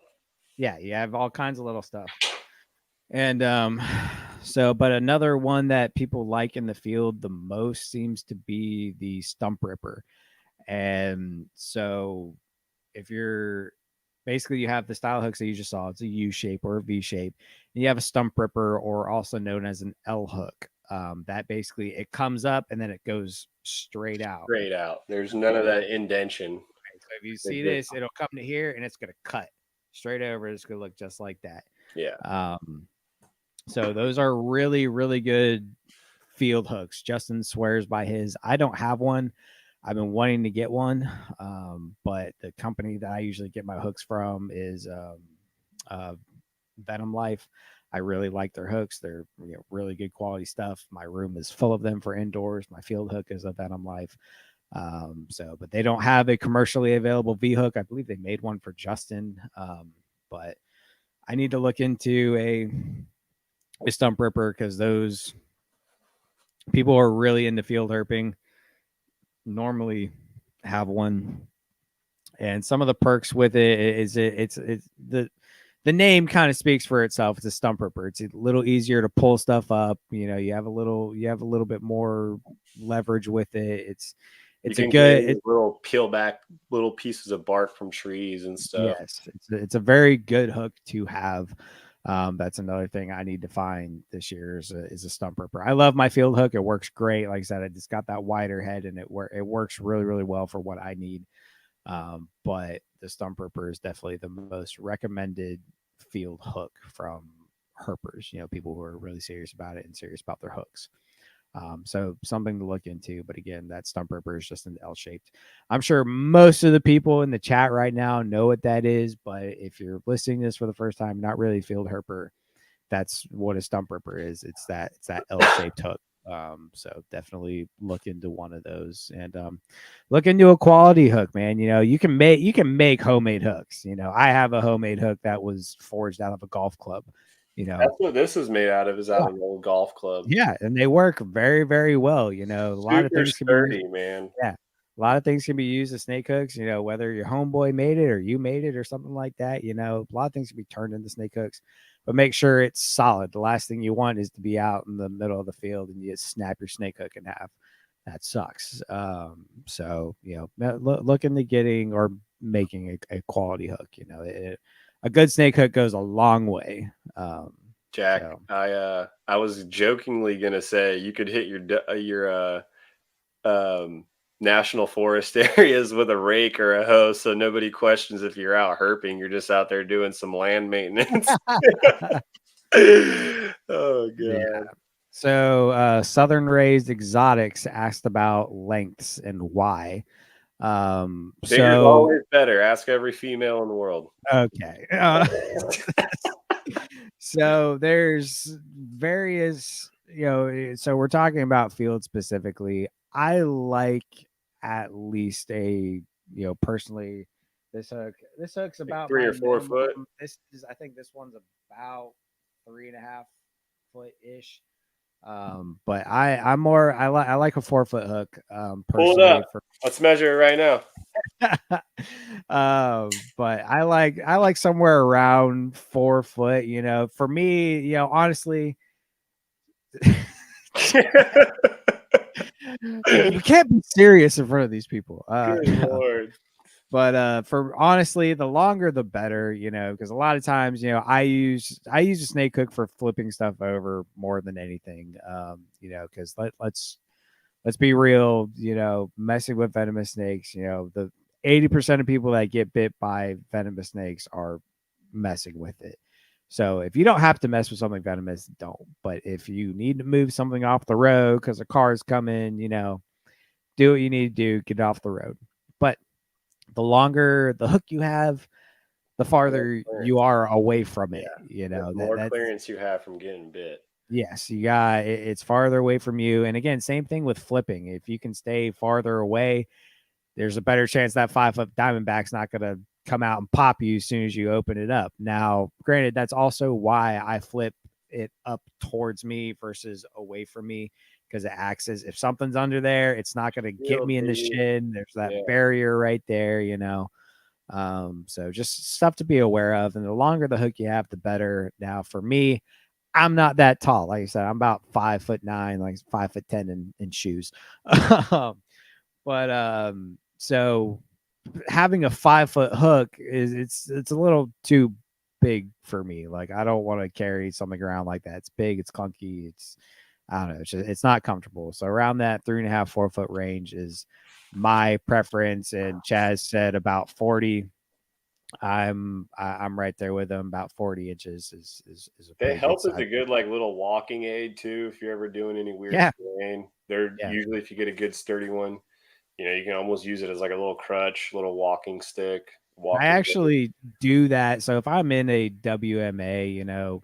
yeah, you have all kinds of little stuff. And but another one that people like in the field the most seems to be the stump ripper. And so if you're basically, you have the style hooks that you just saw, it's a U shape or a V shape, and you have a stump ripper, or also known as an L hook. that basically it comes up and then it goes straight out. Straight out. There's none of that indention. So if you It see just, this, it'll come to here and it's gonna cut straight over. It's gonna look just like that. yeah. So those are really, really good field hooks. Justin swears by his. I don't have one. I've been wanting to get one, but the company that I usually get my hooks from is uh, Venom Life. I really like their hooks. They're really good quality stuff. My room is full of them for indoors. My field hook is a Venom Life. But they don't have a commercially available V hook. I believe they made one for Justin, but I need to look into a stump ripper because those people who are really into field herping normally have one. And some of the perks with it is it's the name kind of speaks for itself. It's a stump ripper. It's a little easier to pull stuff up. You have a little bit more leverage with it. You It's a can get good any little peel back little pieces of bark from trees and stuff. yes, it's a very good hook to have. That's another thing I need to find this year is a stump ripper. I love my field hook. It works great. Like I said, it's got that wider head and it works really, really well for what I need. But the stump ripper is definitely the most recommended field hook from herpers, people who are really serious about it and serious about their hooks. So something to look into. But again, that stump ripper is just an L shaped. I'm sure most of the people in the chat right now know what that is. But if you're listening to this for the first time, not really a field herper, that's what a stump ripper is. It's that L shaped hook. So definitely look into one of those and look into a quality hook, man. You can make homemade hooks. I have a homemade hook that was forged out of a golf club. That's what this is made out of, is out of an old golf club. Yeah, and they work very, very well. A lot of Super things can be used. sturdy, man. Yeah, a lot of things can be used as snake hooks. Whether your homeboy made it or you made it or something like that. A lot of things can be turned into snake hooks, but make sure it's solid. The last thing you want is to be out in the middle of the field and you just snap your snake hook in half. That sucks. Look into getting or making a quality hook. A good snake hook goes a long way. Jack, So I was jokingly gonna say you could hit your national forest areas with a rake or a hoe, so nobody questions if you're out herping. You're just out there doing some land maintenance. Oh yeah. god. So, Southern Raised Exotics asked about lengths and why. Bigger's So always better. Ask every female in the world. okay. So there's various, so we're talking about field specifically. I like at least personally, this hook's Like about three my or four minimum. foot. I think this one's about 3.5 foot ish. But I like a 4 foot hook, Pull it personally up. Let's measure it right now. but I like somewhere around 4 foot, for me, honestly, we can't be serious in front of these people. Good lord. But for honestly, the longer the better, because a lot of times, I use a snake hook for flipping stuff over more than anything. Because let's be real, messing with venomous snakes, the 80% of people that get bit by venomous snakes are messing with it. So if you don't have to mess with something venomous, don't. But if you need to move something off the road because a car's coming, do what you need to do, get off the road. But the longer the hook you have, the farther you are away from it. The more clearance you have from getting bit. Yes, it's farther away from you. And again, same thing with flipping. If you can stay farther away, there's a better chance that 5 foot diamondback's not going to come out and pop you as soon as you open it up. Now, granted, that's also why I flip it up towards me versus away from me, because it acts as if something's under there, it's not going to get me in the shin. There's that barrier right there, So just stuff to be aware of. And the longer the hook you have, the better. Now, for me, I'm not that tall. Like I said, I'm about 5'9", like 5'10" in shoes. So having a 5 foot hook it's a little too big for me. Like I don't want to carry something around like that. It's big, it's clunky, I don't know. It's not comfortable. So around that 3.5, 4 foot range is my preference. And Chaz said about 40. I'm right there with him. About 40 inches is a They pretty good help as size. a good like little walking aid too. If you're ever doing any weird Yeah, terrain, they're yeah. usually if you get a good sturdy one, you can almost use it as like a little crutch, little walking stick, I walking. actually do that. So if I'm in a WMA,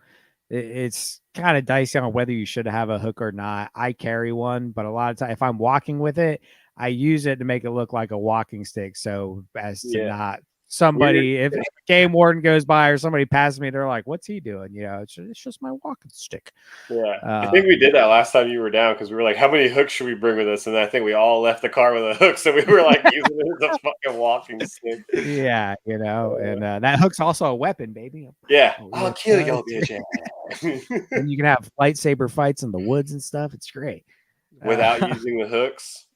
it's kind of dicey on whether you should have a hook or not. I carry one, but a lot of time if I'm walking with it, I use it to make it look like a walking stick. So as to Yeah, not weird. somebody, if a game warden goes by or somebody passes me, they're like, "What's he doing?" It's just my walking stick. Yeah, I think we Um, did that last time you were down because we were like, "How many hooks should we bring with us?" And I think we all left the car with a hook, so we were like using it as a fucking walking stick. yeah, Uh, and that hook's also a weapon, baby. yeah, A I'll real kill gun. your bitch ass And you can have lightsaber fights in the woods and stuff. It's great. without Uh, using the hooks.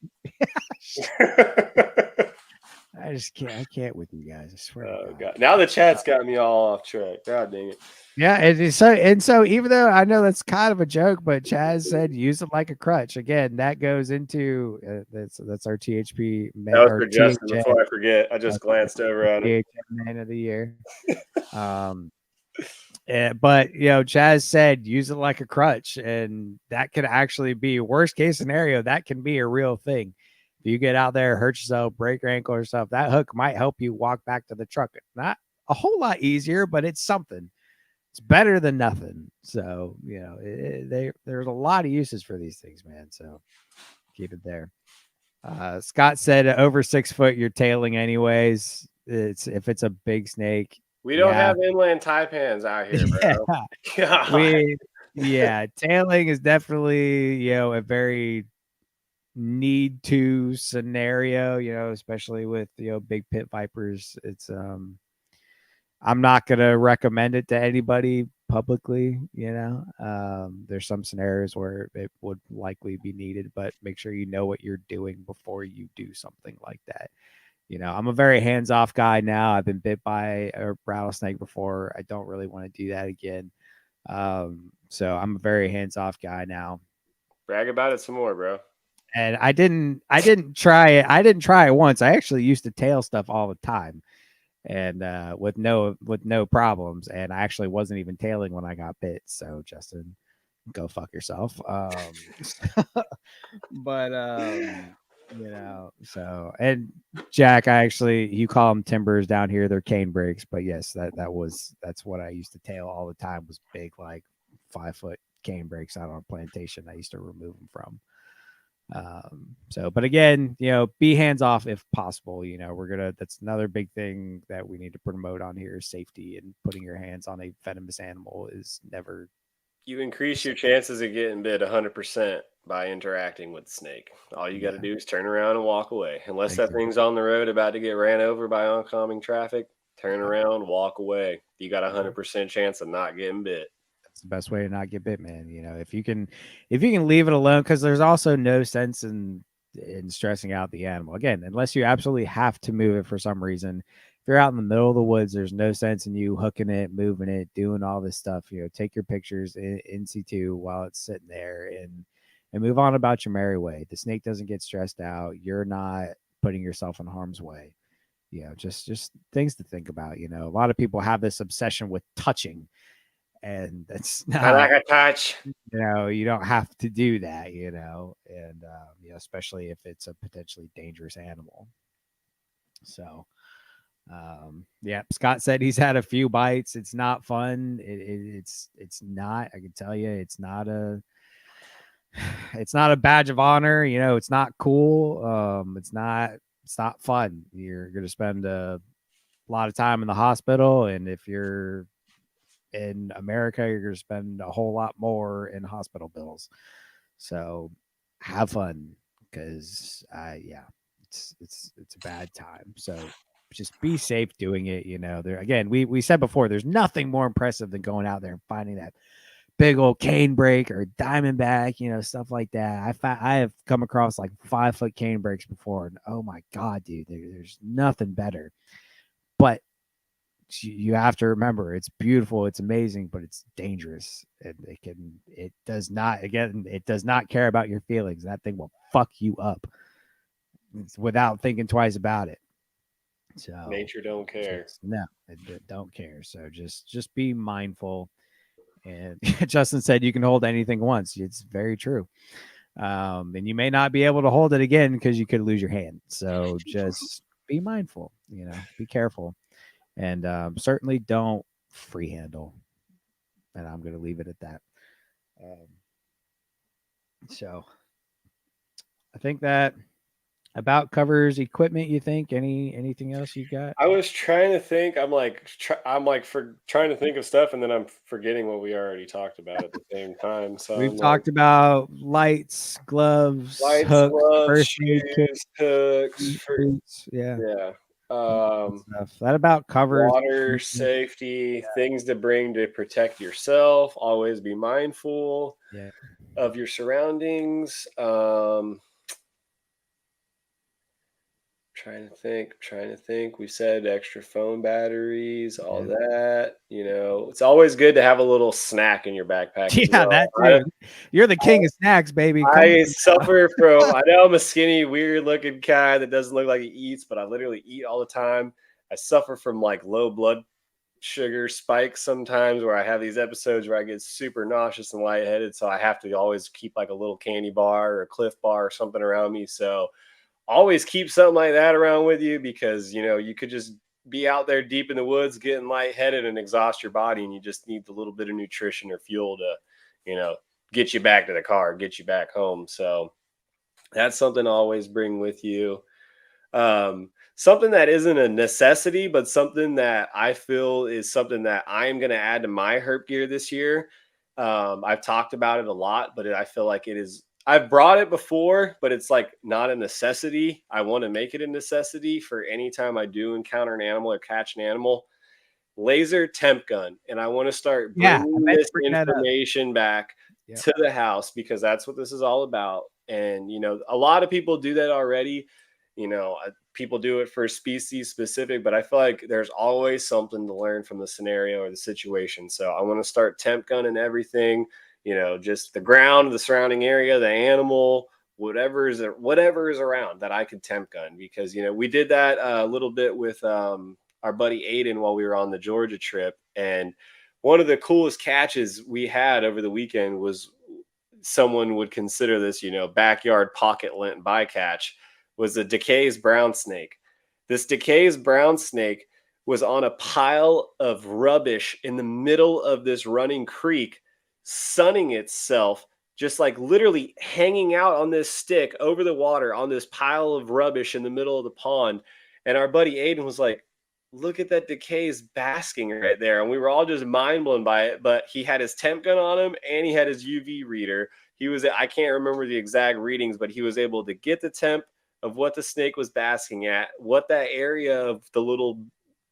I just can't. I can't with you guys. I swear to Oh God. god! Now the chat's got me all off track. God dang it! Yeah, and so even though I know that's kind of a joke, but Chaz said use it like a crutch. Again, that goes into that's our THP That was or for Justin. THN, Before I forget, I just glanced over on it. THN man of the year. Um, but Chaz said use it like a crutch, and that could actually be worst case scenario. That can be a real thing. If you get out there, hurt yourself, break your ankle or stuff, that hook might help you walk back to the truck. Not a whole lot easier, but it's something. It's better than nothing. So there's a lot of uses for these things, man. So keep it there. Scott said over 6 foot, you're tailing anyways. It's if it's a big snake, We don't yeah, have inland taipans out here, yeah. bro. God. We yeah, tailing is definitely, a very need to scenario, especially with, big pit vipers. I'm not going to recommend it to anybody publicly. There's some scenarios where it would likely be needed, but make sure you know what you're doing before you do something like that. I'm a very hands-off guy now. I've been bit by a rattlesnake before. I don't really want to do that again. So I'm a very hands-off guy now. Brag about it some more, bro. And I didn't try it. I didn't try it once. I actually used to tail stuff all the time and with no problems. And I actually wasn't even tailing when I got bit. So Justin, go fuck yourself. But so and Jack, you call them timbers down here. They're cane brakes, but yes, that's what I used to tail all the time was big like 5 foot cane brakes out on a plantation. I used to remove them from. But again, be hands off if possible. That's another big thing that we need to promote on here is safety, and putting your hands on a venomous animal is never You increase your chances of getting bit 100% by interacting with the snake. All you got to yeah, do is turn around and walk away. Unless that exactly. thing's on the road about to get ran over by oncoming traffic, turn Yeah, around, walk away. You got a yeah. 100% chance of not getting bit. That's the best way to not get bit, man. If you can leave it alone, because there's also no sense in stressing out the animal. Again, unless you absolutely have to move it for some reason. If you're out in the middle of the woods, there's no sense in you hooking it, moving it, doing all this stuff. Take your pictures in situ while it's sitting there and move on about your merry way. The snake doesn't get stressed out. You're not putting yourself in harm's way. Just things to think about. A lot of people have this obsession with touching, and that's I like not, a touch. you don't have to do that, and especially if it's a potentially dangerous animal. So yeah, Scott said he's had a few bites. It's not fun. It's not, I can tell you, it's not a badge of honor. It's not cool. It's not fun. You're going to spend a lot of time in the hospital, and if you're in America, you're going to spend a whole lot more in hospital bills. So have fun, because yeah, it's a bad time. So just be safe doing it. There again, we said before, there's nothing more impressive than going out there and finding that big old cane brake or diamondback, stuff like that. I have come across like 5 foot cane brakes before, and oh my god, dude, there's nothing better. But you have to remember it's beautiful, it's amazing, but it's dangerous. It does not, again, it does not care about your feelings. That thing will fuck you up without thinking twice about it. So Nature don't care. just no, it don't care. So just be mindful. And Justin said you can hold anything once. It's very true. And you may not be able to hold it again because you could lose your hand. So just be mindful, be careful, and certainly don't free handle. And I'm going to leave it at that. Um, so I think that about covers equipment. You think anything else you got? I was trying to think. I'm like for trying to think of stuff, and then I'm forgetting what we already talked about at the same time. So We've I'm like, talked about lights, gloves, lights, hooks, gloves, first aid kit, shoes, hooks, for boots. Yeah, yeah. all that good stuff. That about covers. Water, safety, things to bring to protect yourself. Always be mindful Yeah, of your surroundings. Trying to think. We said extra phone batteries, all yeah, that. It's always good to have a little snack in your backpack as yeah. well. That too. You're the king of snacks, baby. Come I on now. suffer from, I know I'm a skinny, weird looking guy that doesn't look like he eats, but I literally eat all the time. I suffer from like low blood sugar spikes sometimes where I have these episodes where I get super nauseous and lightheaded. So I have to always keep like a little candy bar or a Cliff bar or something around me. So always keep something like that around with you because you could just be out there deep in the woods getting lightheaded and exhaust your body, and you just need the little bit of nutrition or fuel to you know get you back to the car, get you back home. So that's something to always bring with you. Something that isn't a necessity, but something that I feel is something that I'm going to add to my herp gear this year. I've talked about it a lot, but I feel like it is. I've brought it before, but it's like not a necessity. I want to make it a necessity for any time I do encounter an animal or catch an animal. Laser temp gun, and I want to start Yeah, I bringing meant to this bring that up. information back Yep. to the house because that's what this is all about. And a lot of people do that already. People do it for species specific, but I feel like there's always something to learn from the scenario or the situation. So I want to start temp gunning everything. Just the ground, the surrounding area, the animal, whatever is around that I could temp gun because we did that a little bit with our buddy Aiden while we were on the Georgia trip. And one of the coolest catches we had over the weekend was someone would consider this, backyard pocket lint bycatch was a DeKay's brown snake. This DeKay's brown snake was on a pile of rubbish in the middle of this running creek, sunning itself, just like literally hanging out on this stick over the water on this pile of rubbish in the middle of the pond. And our buddy Aiden was like, look at that Decay's basking right there. And we were all just mind blown by it. But he had his temp gun on him and he had his UV reader. I can't remember the exact readings, but he was able to get the temp of what the snake was basking at, what that area of the little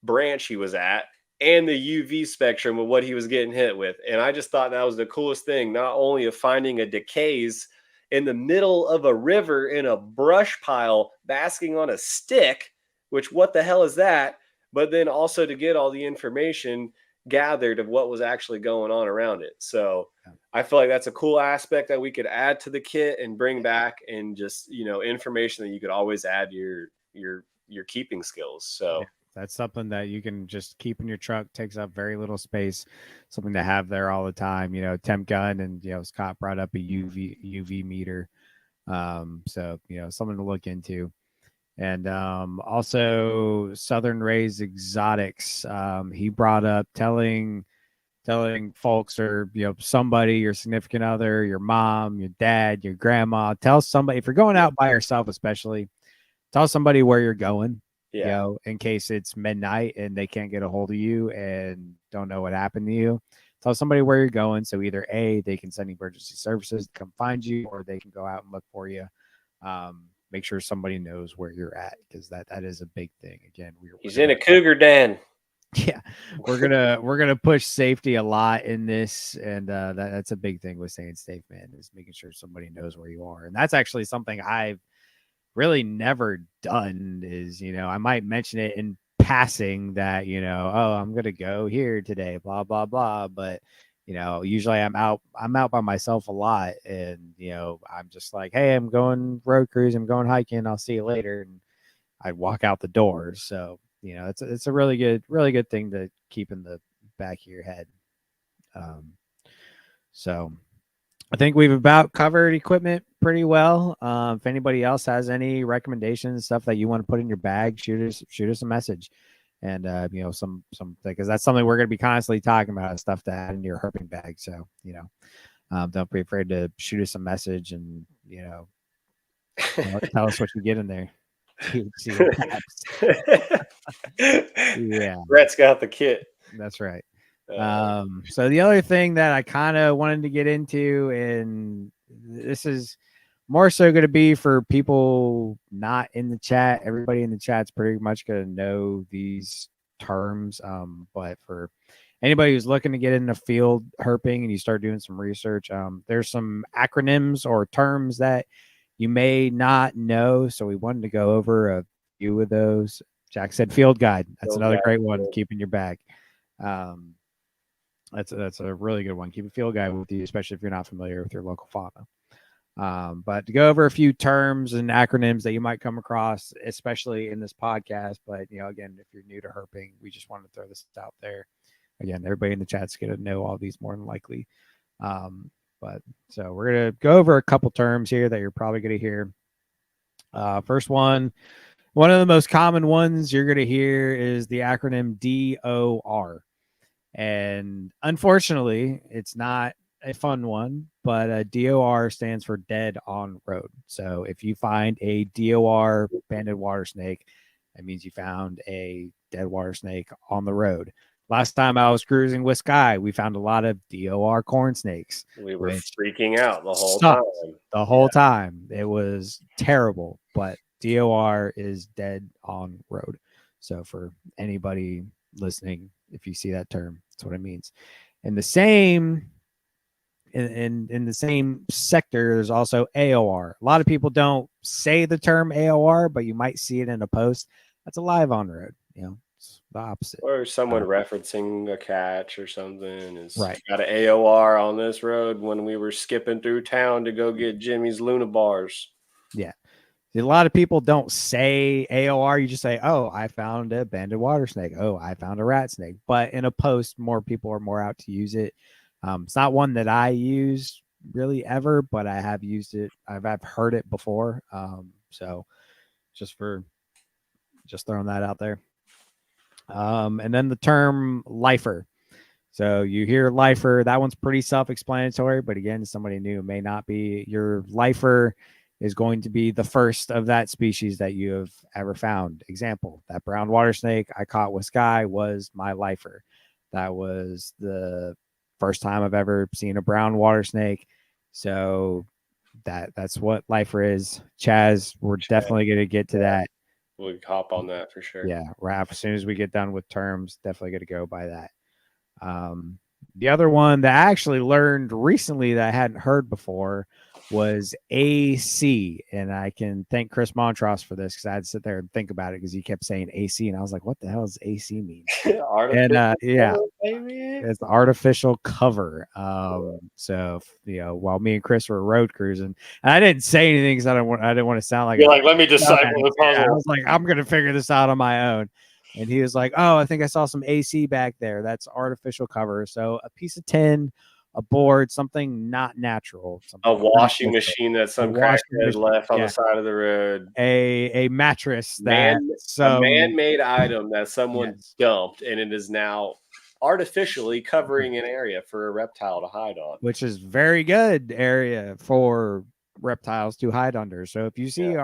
branch he was at, and the UV spectrum of what he was getting hit with. And I just thought that was the coolest thing, not only of finding a Decay's in the middle of a river in a brush pile basking on a stick, which what the hell is that? But then also to get all the information gathered of what was actually going on around it. So I feel like that's a cool aspect that we could add to the kit and bring back, and just information that you could always add to your keeping skills. Yeah, So that's something that you can just keep in your truck. Takes up very little space. Something to have there all the time. Temp gun, and Scott brought up a UV meter. So something to look into. And also Southern Raised Exotics. He brought up telling folks, or somebody, your significant other, your mom, your dad, your grandma, tell somebody, if you're going out by yourself especially, tell somebody where you're going, yeah, in case it's midnight and they can't get a hold of you and don't know what happened to you. Tell somebody where you're going, so either A, they can send emergency services to come find you, or they can go out and look for you. Make sure somebody knows where you're at, because that is a big thing. Again, we're he's in gonna a cougar den. yeah, we're gonna push safety a lot in this, and that's a big thing with staying safe, man, is making sure somebody knows where you are. And that's actually something I've really never done. Is I might mention it in passing that, oh, I'm gonna go here today, blah blah blah. But usually I'm out by myself a lot, and I'm just like, hey, I'm going road cruise, I'm going hiking, I'll see you later, and I walk out the doors. So it's a really good thing to keep in the back of your head. Um, so I think we've about covered equipment pretty well. If anybody else has any recommendations, stuff that you want to put in your bag, shoot us a message, and some because that's something we're going to be constantly talking about, stuff to add in your herping bag. So don't be afraid to shoot us a message, and tell us what you get in there. See what happens. Yeah, Brett's got the kit. that's right. So the other thing that I kind of wanted to get into, and this is more so going to be for people not in the chat. Everybody in the chat's pretty much going to know these terms. But for anybody who's looking to get into field herping and you start doing some research, there's some acronyms or terms that you may not know. So we wanted to go over a few of those. Jack said field guide. That's Field another guide, great one to yeah. keep in your bag. That's a really good one. Keep a field guide with you, especially if you're not familiar with your local fauna. But to go over a few terms and acronyms that you might come across, especially in this podcast. But again, if you're new to herping, we just wanted to throw this out there. Again, everybody in the chat's going to know all these more than likely. But so we're going to go over a couple terms here that you're probably going to hear. First one of the most common ones you're going to hear is the acronym DOR. And unfortunately, it's not a fun one, but DOR stands for dead on road. So if you find a DOR banded water snake, that means you found a dead water snake on the road. Last time I was cruising with Sky, we found a lot of DOR corn snakes. We were freaking out the whole time. It was terrible, but DOR is dead on road. So for anybody listening, if you see that term, that's what it means. And the same in the same sector, there's also AOR. A lot of people don't say the term AOR, but you might see it in a post. That's a live on road. It's the opposite. Or someone referencing a catch or something. Is right. Got an AOR on this road when we were skipping through town to go get Jimmy's Luna bars. Yeah. A lot of people don't say AOR. You just say, oh, I found a banded water snake. Oh, I found a rat snake. But in a post, more people are more out to use it. It's not one that I use really ever, but I have used it. I've heard it before. So just throwing that out there. And then the term lifer. So you hear lifer. That one's pretty self-explanatory, but again, somebody new may not be. Your lifer is going to be the first of that species that you have ever found. Example, that brown water snake I caught with Sky was my lifer. That was the first time I've ever seen a brown water snake. So that's what lifer is. Chaz, we're definitely going to get to that. We'll hop on that for sure. Yeah, right. As soon as we get done with terms, definitely going to go by that. The other one that I actually learned recently that I hadn't heard before was AC. And I can thank Chris Montross for this because I had to sit there and think about it because he kept saying AC. And I was like, what the hell does AC mean? And it's the artificial cover. So, while me and Chris were road cruising, and I didn't say anything because I didn't want to sound like, let me decipher the puzzle. I was like, I'm going to figure this out on my own. And he was like, oh, I think I saw some AC back there. That's artificial cover. So a piece of tin, a board, something not natural. A washing machine that some crackhead left on the side of the road. A mattress a man-made item that someone dumped, and it is now artificially covering an area for a reptile to hide on. Which is very good area for reptiles to hide under. So if you see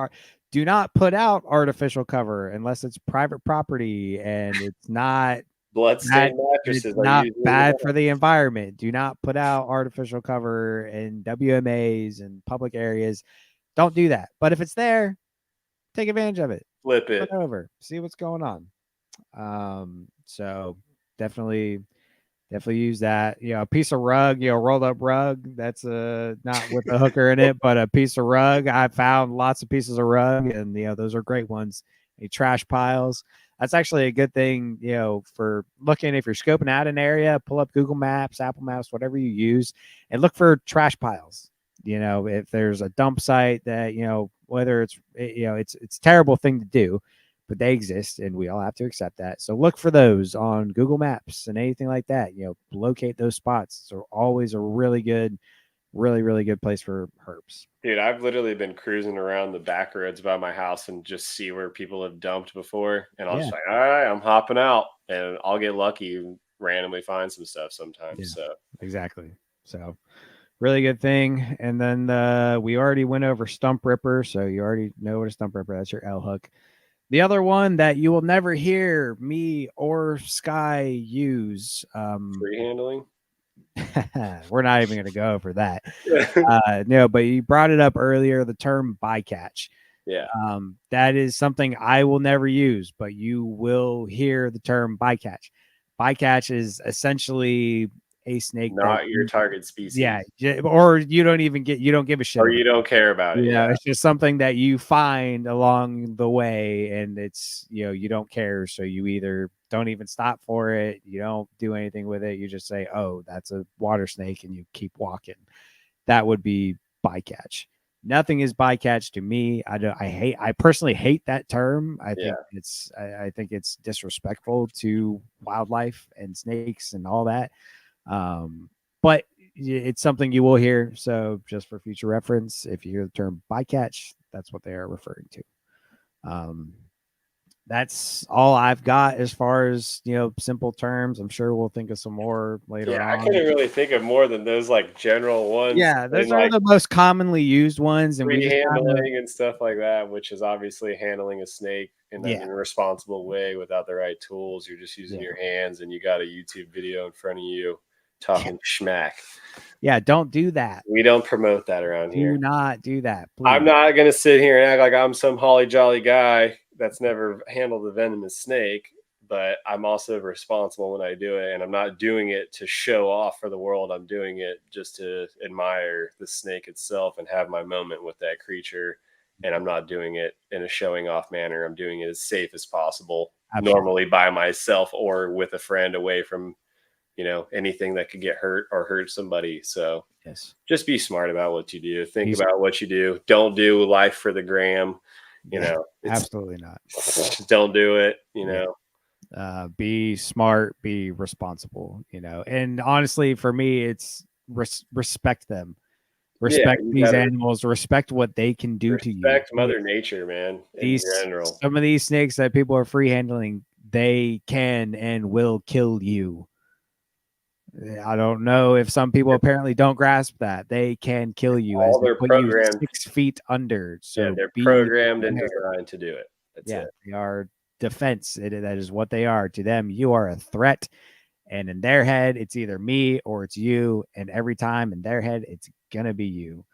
do not put out artificial cover unless it's private property and it's not bloodstained mattresses. It's not bad for the environment. Do not put out artificial cover in WMAs and public areas. Don't do that. But if it's there, take advantage of it. Flip it over. See what's going on. So definitely use that. A piece of rug, rolled up rug. That's not with a hooker in it, but a piece of rug. I found lots of pieces of rug, and those are great ones. any trash piles. That's actually a good thing, for looking if you're scoping out an area, pull up Google Maps, Apple Maps, whatever you use, and look for trash piles. If there's a dump site that, whether it's a terrible thing to do, but they exist and we all have to accept that. So look for those on Google Maps and anything like that. Locate those spots. So always a really good, really, really good place for herbs. Dude, I've literally been cruising around the back roads by my house and just see where people have dumped before. And I'll Yeah. just like, all right, I'm hopping out and I'll get lucky and randomly find some stuff sometimes. Yeah. So Exactly. So really good thing. And then we already went over stump ripper. So you already know what a stump ripper, that's your L hook. The other one that you will never hear me or Sky use. free handling. We're not even going to go over that. No, but you brought it up earlier, the term bycatch. Yeah. That is something I will never use, but you will hear the term bycatch. Bycatch is essentially a snake that, Not your target species. or you don't give a shit Or about. you don't care about it. Yeah. It's just something that you find along the way, and it's, you don't care. So you either don't even stop for it, you don't do anything with it. You just say, oh, that's a water snake, and you keep walking. That would be bycatch. Nothing is bycatch to me. I personally hate that term. I think it's disrespectful to wildlife and snakes and all that. But it's something you will hear. So just for future reference, if you hear the term bycatch, that's what they are referring to. That's all I've got as far as, simple terms. I'm sure we'll think of some more later Yeah, I on. couldn't really think of more than those like general ones. Yeah, And those are like the most commonly used ones, and we free just kind of, handling and stuff like that, which is obviously handling a snake in an yeah, irresponsible way without the right tools. You're just using yeah, your hands and you got a YouTube video in front of you yeah, talking schmack. yeah. Don't do that. We don't promote that around Do here. not do that, I'm please. not going to sit here and act like I'm some holly jolly guy that's never handled a venomous snake, but I'm also responsible when I do it. And I'm not doing it to show off for the world. I'm doing it just to admire the snake itself and have my moment with that creature. And I'm not doing it in a showing off manner. I'm doing it as safe as possible, Absolutely. normally by myself or with a friend away from, anything that could get hurt or hurt somebody. So Yes. just be smart about what you do. Think about what you do. Don't do life for the gram. Absolutely not. Just don't do it. Be smart, be responsible. And honestly, for me, it's respect them, respect these animals, respect what they can do to you. Respect Mother Nature, man. In general, some of these snakes that people are free handling, they can and will kill you. I don't know if some people apparently don't grasp that they can kill you as they put you 6 feet under. So they're programmed and designed to do it. That's it. They are defense. That is what they are to them. You are a threat, and in their head, it's either me or it's you. And every time in their head, it's gonna be you.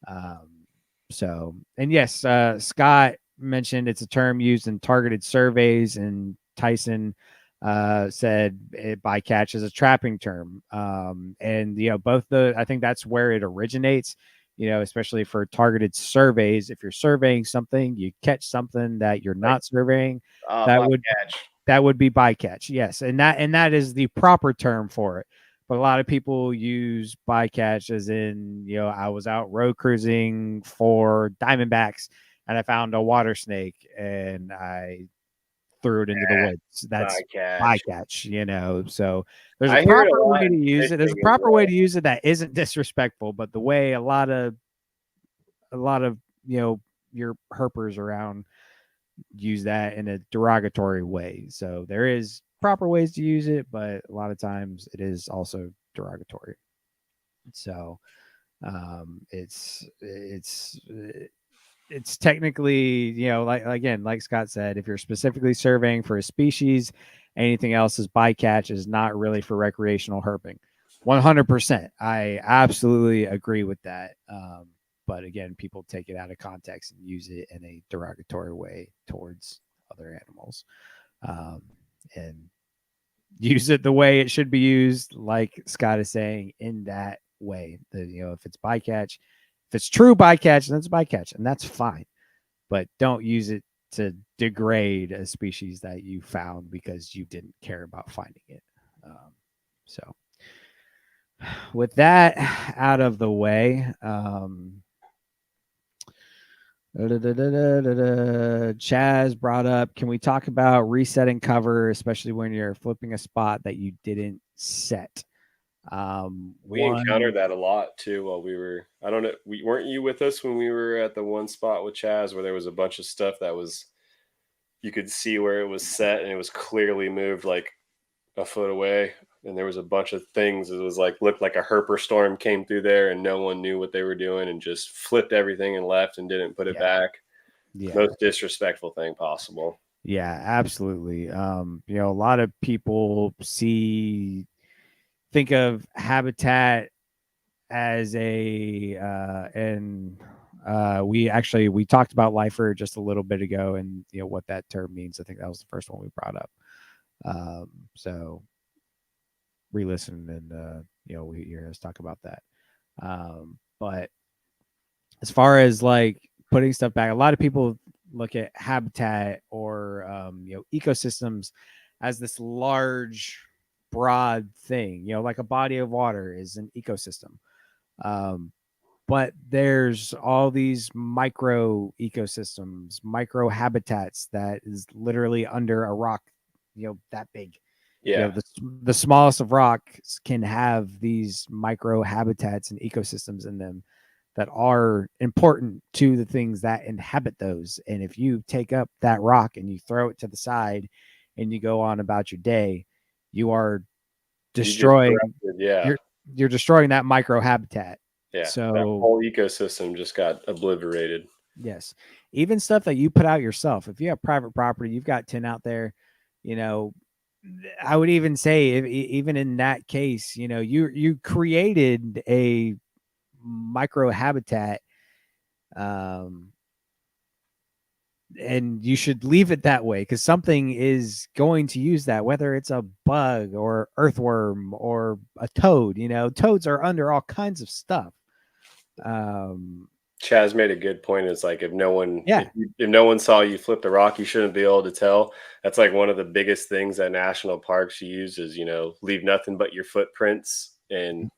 And yes, Scott mentioned it's a term used in targeted surveys, and Tyson said bycatch is a trapping term. And I think that's where it originates. Especially for targeted surveys. If you're surveying something, you catch something that you're not surveying, that would be bycatch. Yes, and that is the proper term for it. But a lot of people use bycatch as in, I was out road cruising for Diamondbacks and I found a water snake and I threw it into the woods. That's bycatch. So there's a proper way to use it. There's a proper way to use it that isn't disrespectful, but the way a lot of your herpers around use that in a derogatory way. So there is proper ways to use it, but a lot of times it is also derogatory. So it's technically, like Scott said, if you're specifically surveying for a species, anything else is bycatch is not really for recreational herping. 100%. I absolutely agree with that. But again, people take it out of context and use it in a derogatory way towards other animals, and use it the way it should be used, like Scott is saying, in that way. If it's bycatch, if it's true bycatch, then it's bycatch, and that's fine. But don't use it to degrade a species that you found because you didn't care about finding it. So with that out of the way, Chaz brought up, can we talk about resetting cover, especially when you're flipping a spot that you didn't set? We One, encountered that a lot too while we were. I don't know. Weren't you with us when we were at the one spot with Chaz where there was a bunch of stuff that was you could see where it was set and it was clearly moved like a foot away, and there was a bunch of things. It was like looked like a herper storm came through there, and no one knew what they were doing and just flipped everything and left and didn't put it yeah, back. yeah, Most disrespectful thing possible. yeah, absolutely. A lot of people think of habitat as a and we talked about lifer just a little bit ago, and what that term means. I think that was the first one we brought up. So re-listen and we hear us talk about that. But as far as like putting stuff back, a lot of people look at habitat or ecosystems as this large broad thing, like a body of water is an ecosystem. um, but there's all these micro ecosystems, micro habitats that is literally under a rock, that big. Yeah. The smallest of rocks can have these micro habitats and ecosystems in them that are important to the things that inhabit those. And if you take up that rock and you throw it to the side and you go on about your day, you are You just destroying corrected. Yeah. you're destroying that micro habitat. Yeah. That So whole ecosystem just got obliterated. yes, even stuff that you put out yourself. If you have private property, you've got tin out there, you know, I would even say even in that case, you created a micro habitat, um, and you should leave it that way because something is going to use that, whether it's a bug or earthworm or a toad. Toads are under all kinds of stuff. Um, Chaz made a good point. It's like if no one yeah, if no one saw you flip the rock, you shouldn't be able to tell. That's like one of the biggest things that national parks use is leave nothing but your footprints, and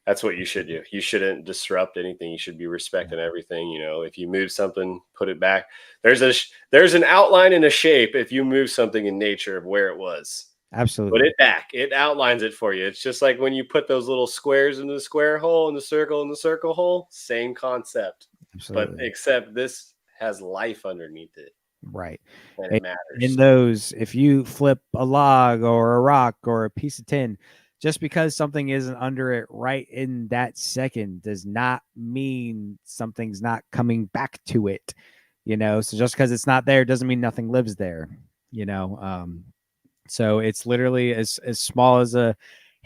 that's what you should do. You shouldn't disrupt anything. You should be respecting everything. If you move something, put it back. There's an outline and a shape if you move something in nature of where it was. Put absolutely, it back. It outlines it for you. It's just like when you put those little squares in the square hole and the circle in the circle hole. Same concept, but absolutely. except this has life underneath it, Right. and it And in matters. those, if you flip a log or a rock or a piece of tin, just because something isn't under it right in that second does not mean something's not coming back to it. So just because it's not there doesn't mean nothing lives there. You know, so it's literally as small as a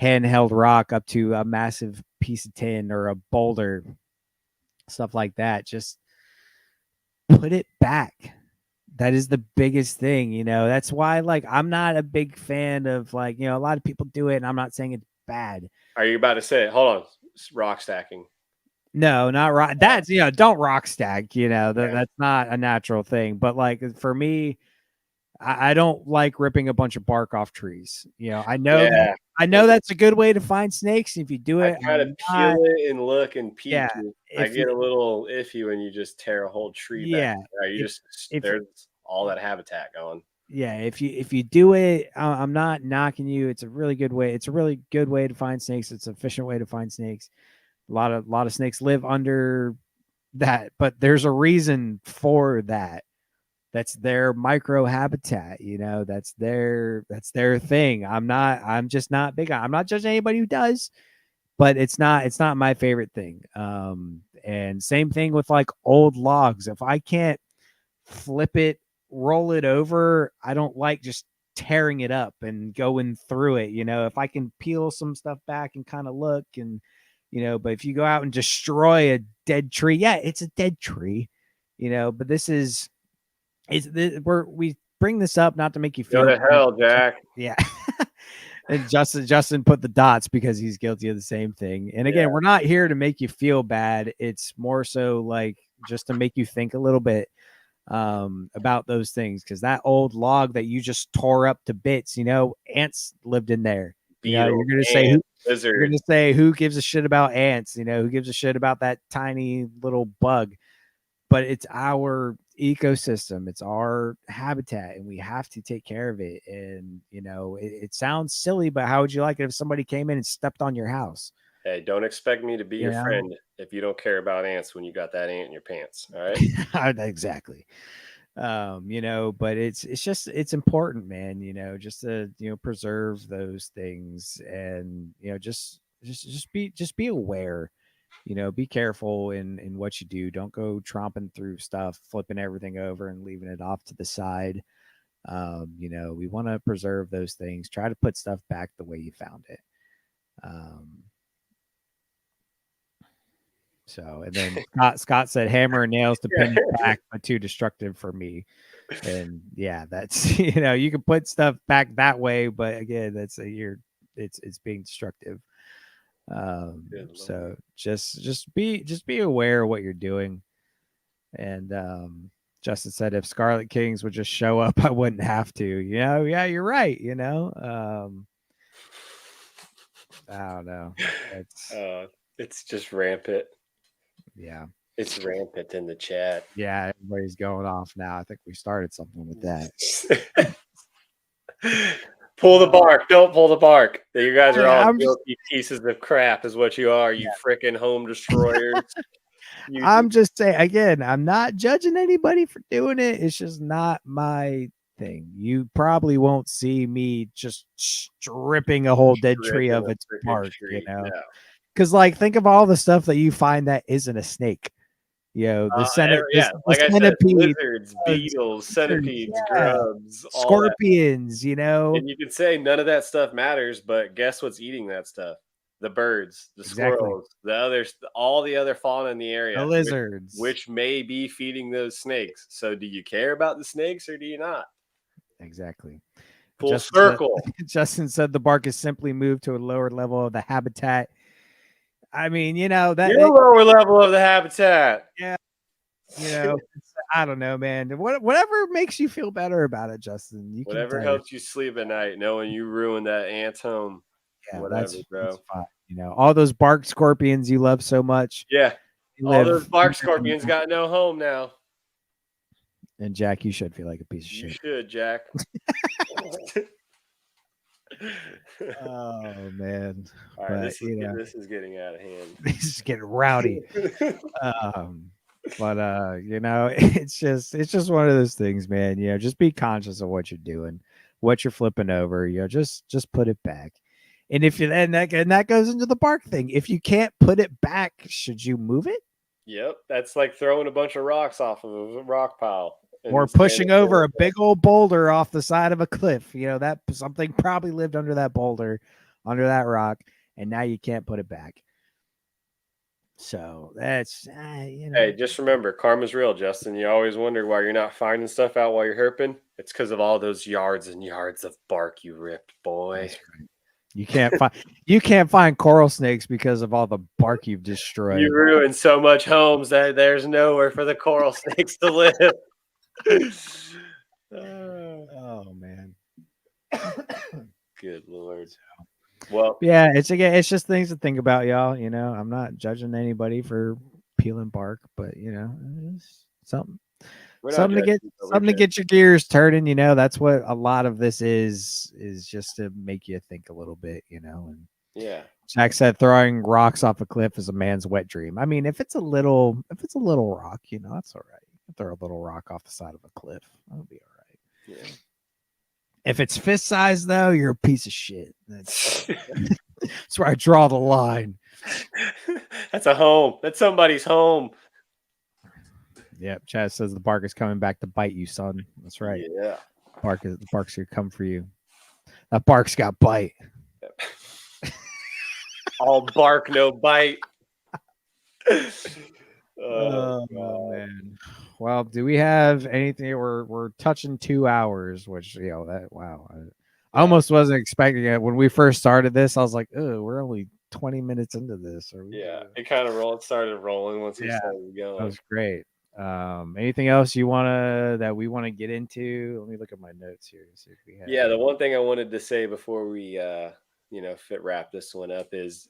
handheld rock up to a massive piece of tin or a boulder, stuff like that. Just put it back. That is the biggest thing. That's why, like, I'm not a big fan of, like, a lot of people do it, and I'm not saying it's bad. Are you about to say it? Hold on. It's rock stacking. No, not rock. Oh, That's, don't rock stack, yeah. that's not a natural thing. But like for me, I don't like ripping a bunch of bark off trees. Yeah. I know that's a good way to find snakes. If you do I it, try to I'm peel not. it and look and Yeah. peek. And I If you, get a little iffy when you just tear a whole tree back. yeah. You If, just if, there's all that habitat gone. yeah, if you do it, I'm not knocking you. It's a really good way. It's a really good way to find snakes. It's an efficient way to find snakes. A lot of snakes live under that, but there's a reason for that. That's their micro habitat. That's their thing. I'm just not big on. I'm not judging anybody who does, but it's not my favorite thing. And same thing with like old logs. If I can't flip it, roll it over, I don't like just tearing it up and going through it. If I can peel some stuff back and kind of look and but if you go out and destroy a dead tree, yeah, it's a dead tree. But we bring this up not to make you Go feel to hell, Jack. yeah. And Justin put the dots because he's guilty of the same thing. And again, Yeah. we're not here to make you feel bad. It's more so like just to make you think a little bit. about those things, because that old log that you just tore up to bits, ants lived in there. Beetles, You're gonna say who ants, you're lizards. gonna say who gives a shit about ants? Who gives a shit about that tiny little bug? But it's our ecosystem, it's our habitat, and we have to take care of it. And it sounds silly, but how would you like it if somebody came in and stepped on your house? Hey, don't expect me to be You your know, friend if you don't care about ants when you got that ant in your pants. All right. exactly. But it's important, man, just to preserve those things. And just be aware, be careful in what you do. Don't go tromping through stuff, flipping everything over and leaving it off to the side. We want to preserve those things, try to put stuff back the way you found it. um and then Scott said hammer and nails to pin it Yeah. back, but too destructive for me. And yeah, that's you can put stuff back that way, but again, that's a you're it's being destructive. Good lord. So just be aware of what you're doing. And Justin said if Scarlet Kings would just show up, I wouldn't have to. Yeah, you're right. I don't know. It's Uh, it's just rampant. Yeah, It's rampant in the chat. yeah. Everybody's going off now. I think we started something with that. Pull the Uh, bark. Don't pull the bark. You guys are all I'm just guilty pieces of crap, is what you are. You freaking home destroyers. You I'm just saying again, I'm not judging anybody for doing it. It's just not my thing. You probably won't see me just stripping a whole dead tree ripping of a its freaking bark, tree. No. Because like think of all the stuff that you find that isn't a snake. The senate, Yeah, the like I said, centipede, lizards, bugs, beetles, lizards, centipedes, yeah, grubs, all that. scorpions. And you can say none of that stuff matters, but guess what's eating that stuff? The birds, the Exactly. squirrels, the others, all the other fauna in the The area, lizards. which may be feeding those snakes. So, do you care about the snakes or do you not? Exactly. Full Justin said, circle. Justin said the bark is simply moved to a lower level of the habitat. I mean, You're a lower level of the habitat. yeah, I don't know, man. Whatever makes you feel better about it, Justin. You can Whatever tell your helps you sleep at night, knowing you ruined that ant's home. yeah, Whatever, that's bro. fine. All those bark scorpions you love so much. Yeah. You All live those bark hundreds of scorpions got no home now. and Jack, you should feel like a piece of You shit. should, Jack. Oh man. All right, But this is getting out of hand. this is getting rowdy. But it's just one of those things, man. Just be conscious of what you're doing, what you're flipping over. Just put it back. And if you and that goes into the bark thing. If you can't put it back, should you move it? Yep, that's like throwing a bunch of rocks off of a rock pile Or and saying pushing that over a big old boulder off the side of a cliff. That something probably lived under that boulder, under that rock, and now you can't put it back. So that's hey, just remember, karma's real, Justin. You always wonder why you're not finding stuff out while you're herping. It's because of all those yards and yards of bark you ripped, boy. that's right. You can't find coral snakes because of all the bark you've You destroyed. ruined so much homes that there's nowhere for the coral snakes to live. Ah, Oh man. good lord. Well, Yeah, it's just things to think about, y'all. I'm not judging anybody for peeling bark, but it's something we're not something to judging, get but we're something to just get your gears turning. That's what a lot of this is just to make you think a little bit. And yeah. Jack said throwing rocks off a cliff is a man's wet dream. I mean, if it's a little rock, that's all right. You can throw a little rock off the side of a cliff. That'll be all right. Yeah. If it's fist size, though, you're a piece of shit. That's where I draw the line. That's a home. That's somebody's home. Yep. Chaz says the bark is coming back to bite you, son. That's right. Yeah. The bark's gonna come for you. That bark's got bite. All bark, no bite. Oh Oh god. man. Well, do we have anything? We're touching 2 hours, which that wow. I Yeah. almost wasn't expecting it when we first started this. I was like, oh, we're only 20 minutes into this. Are we Yeah. gonna? It kind of started rolling once we Yeah, started that going. was great. Anything else that we want to get into? Let me look at my notes here to see if we Yeah, have. the one thing I wanted to say before we fit wrap this one up is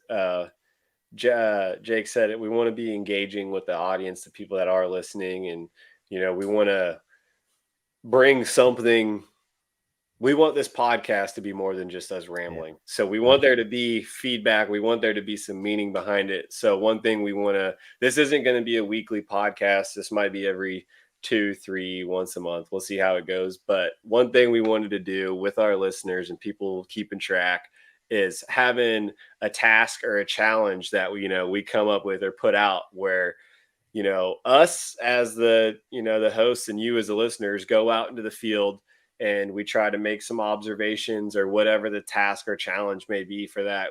Jake said it. We want to be engaging with the audience, the people that are listening, and we want to bring something. We want this podcast to be more than just us Yeah, rambling. So we want there to absolutely. be feedback. We want there to be some meaning behind it. So one thing we want to, this isn't going to be a weekly podcast. This might be every two, three, once a month. We'll see how it goes. But one thing we wanted to do with our listeners and people keeping track is having a task or a challenge that we come up with or put out where us as the hosts and you as the listeners go out into the field and we try to make some observations or whatever the task or challenge may be for that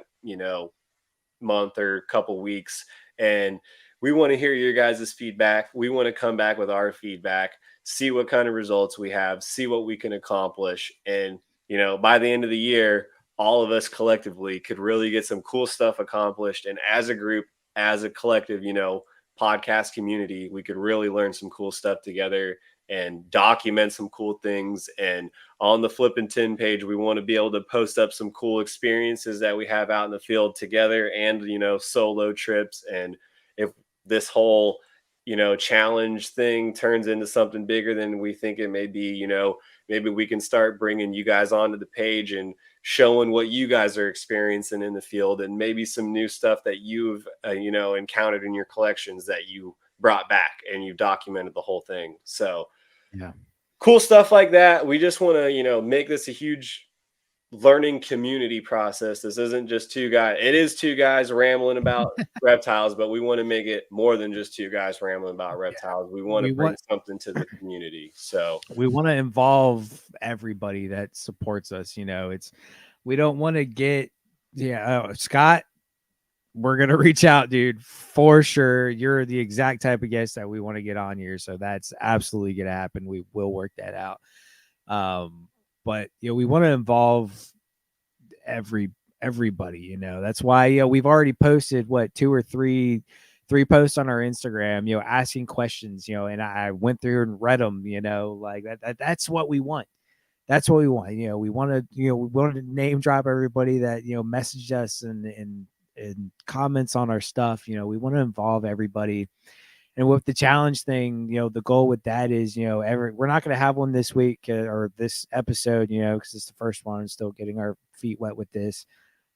month or couple weeks. And we want to hear your guys' feedback. We want to come back with our feedback, see what kind of results we have, see what we can accomplish. And by the end of the year, all of us collectively could really get some cool stuff accomplished. And as a group, as a collective, podcast community, we could really learn some cool stuff together and document some cool things. And on the Flippin Tin page, we want to be able to post up some cool experiences that we have out in the field together and, solo trips. And if this whole, challenge thing turns into something bigger than we think it may be, maybe we can start bringing you guys onto the page and showing what you guys are experiencing in the field and maybe some new stuff that you've, encountered in your collections that you brought back and you documented the whole thing. So, Yeah. cool stuff like that. We just want to, make this a huge learning community process. This isn't just two guys. It is two guys rambling about reptiles, but we want to make it more than just two guys rambling about Yeah. reptiles. We want to We bring want something to the community. So, we want to involve everybody that supports us. It's we don't want to get Scott. We're gonna reach out, dude, for sure. You're the exact type of guest that we want to get on here, so that's absolutely gonna happen. We will work that out. But we want to involve every everybody. That's why we've already posted what two or three posts on our Instagram. Asking questions. And I went through and read them. Like that's what we want. That's what we want. We want to, we want to name drop everybody that, messaged us and comments on our stuff. We want to involve everybody. And with the challenge thing, the goal with that is, we're not going to have one this week or this episode, because it's the first one and still getting our feet wet with this.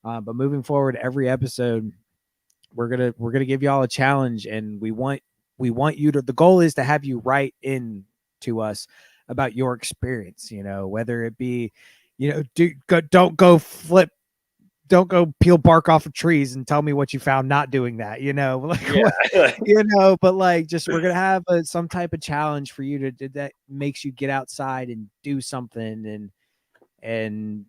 But moving forward, every episode, we're gonna give y'all a challenge, and we want you to. The goal is to have you write in to us about your experience. Whether it be, don't go peel bark off of trees and tell me what you found not doing that. Like what, yeah. but like just we're gonna have some type of challenge for you to that makes you get outside and do something and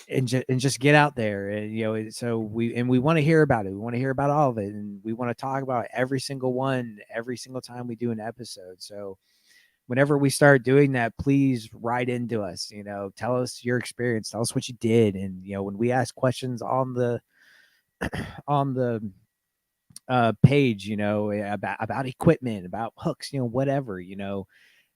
and just get out there. And so we want to hear about it. We want to hear about all of it, and we want to talk about every single one every single time we do an episode. So whenever we start doing that, please write into us. Tell us your experience, tell us what you did. And when we ask questions on the on the page, about equipment, about hooks, whatever,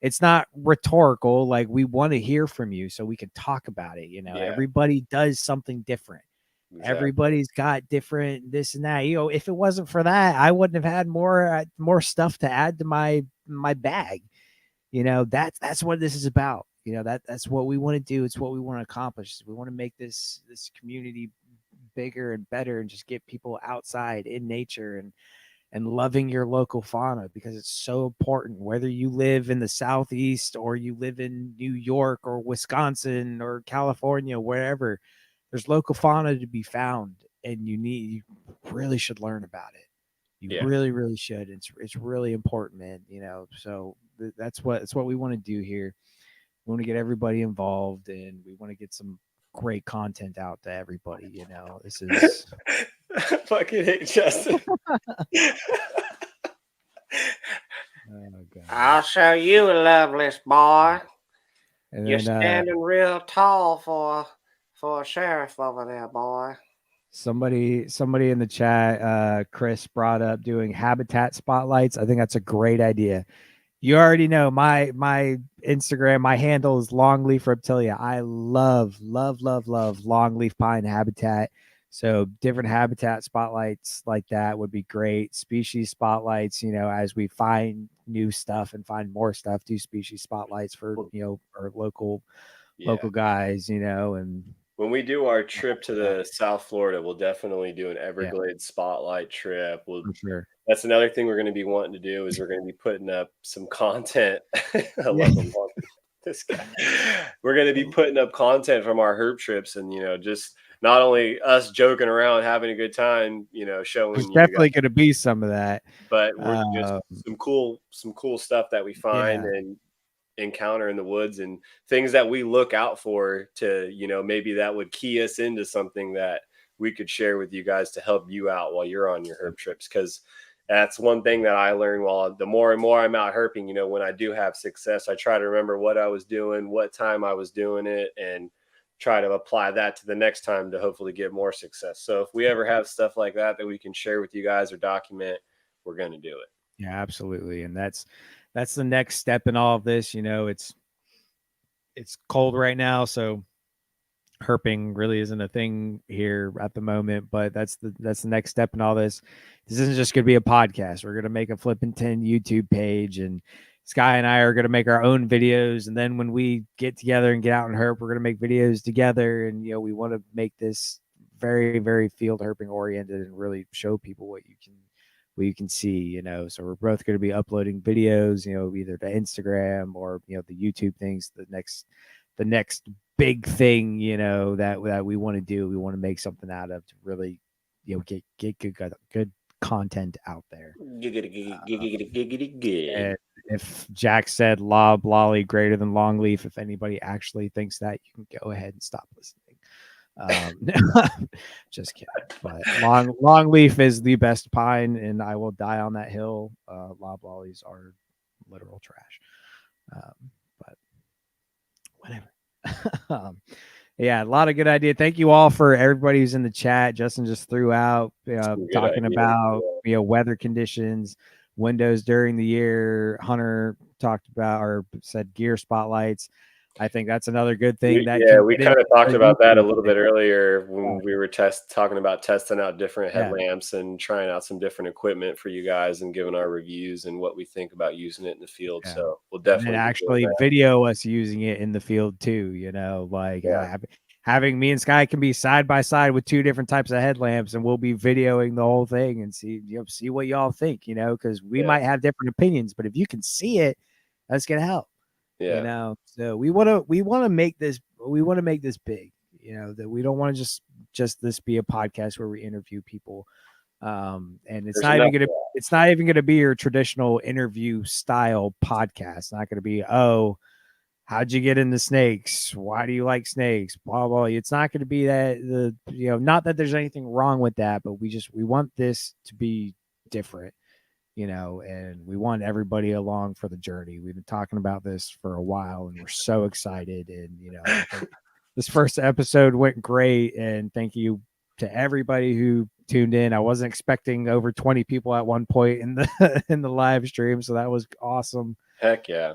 it's not rhetorical. Like, we want to hear from you so we can talk about it. Yeah, Everybody does something different. exactly. Everybody's got different this and that. If it wasn't for that, I wouldn't have had more stuff to add to my bag. That's what this is about. That's what we want to do. It's what we want to accomplish. We want to make this community bigger and better and just get people outside in nature and loving your local fauna, because it's so important. Whether you live in the southeast or you live in New York or Wisconsin or California, wherever, there's local fauna to be found, and you really should learn about it. You Yeah. really, really should. It's really important, man. So that's what we want to do here. We want to get everybody involved, and we want to get some great content out to everybody. This is Fucking hate Justin. oh god. I'll show you a lovely boy. And You're then standing real tall for a sheriff over there, boy. Somebody in the chat, Chris brought up doing habitat spotlights. I think that's a great idea. You already know my Instagram, my handle is longleaf reptilia. I love longleaf pine habitat. So different habitat spotlights like that would be great. Species spotlights, as we find new stuff and find more stuff, do species spotlights for our local guys, and when we do our trip to the South Florida, we'll definitely do an yeah, Everglades spotlight trip. for sure. That's another thing we're going to be wanting to do is we're going to be putting up some content. I Yeah. love him, this guy. We're going to be putting up content from our herp trips, and just not only us joking around, having a good time, showing There's you guys, definitely going to be some of that. but we're just Um, some cool stuff that we find yeah. and encounter in the woods, and things that we look out for to maybe that would key us into something that we could share with you guys to help you out while you're on your herp trips. Because that's one thing that I learned while the more and more I'm out herping, when I do have success, I try to remember what I was doing, what time I was doing it, and try to apply that to the next time to hopefully get more success. So if we ever have stuff like that we can share with you guys or document, we're going to do it. Yeah, absolutely. And that's the next step in all of this. It's cold right now, so herping really isn't a thing here at the moment, but that's the next step in all this. This isn't just going to be a podcast. We're going to make a Flippin Tin YouTube page, and Sky and I are going to make our own videos. And then when we get together and get out and herp, we're going to make videos together. And we want to make this very, very field herping oriented and really show people what you can see. So we're both going to be uploading videos, either to Instagram or the YouTube things. The next big thing, that we want to do. We want to make something out of to really, get good content out there. And if Jack said lob lolly greater than longleaf, if anybody actually thinks that, you can go ahead and stop listening. Just kidding. But longleaf is the best pine, and I will die on that hill. Lob lollies are literal trash. But whatever. Yeah, a lot of good idea. Thank you all for everybody who's in the chat. Justin just threw out talking about weather conditions, windows during the year. Hunter talked about or said gear spotlights. I think that's another good thing. We kind of talked about that a little bit earlier when we were talking about testing out different headlamps and trying out some different equipment for you guys and giving our reviews and what we think about using it in the field. Yeah. So we'll definitely actually video us using it in the field too. Having me and Sky can be side by side with two different types of headlamps, and we'll be videoing the whole thing and see what y'all think. Because we might have different opinions, but if you can see it, that's gonna help. Yeah. So we want to make this big. That we don't want to just this be a podcast where we interview people. And it's not even gonna be your traditional interview style podcast. It's not gonna be, how'd you get into snakes? Why do you like snakes? Blah blah. It's not gonna be that not that there's anything wrong with that, but we want this to be different. And we want everybody along for the journey. We've been talking about this for a while, and we're so excited. And I think this first episode went great. And thank you to everybody who tuned in. I wasn't expecting over 20 people at one point in the in the live stream, so that was awesome. Heck yeah.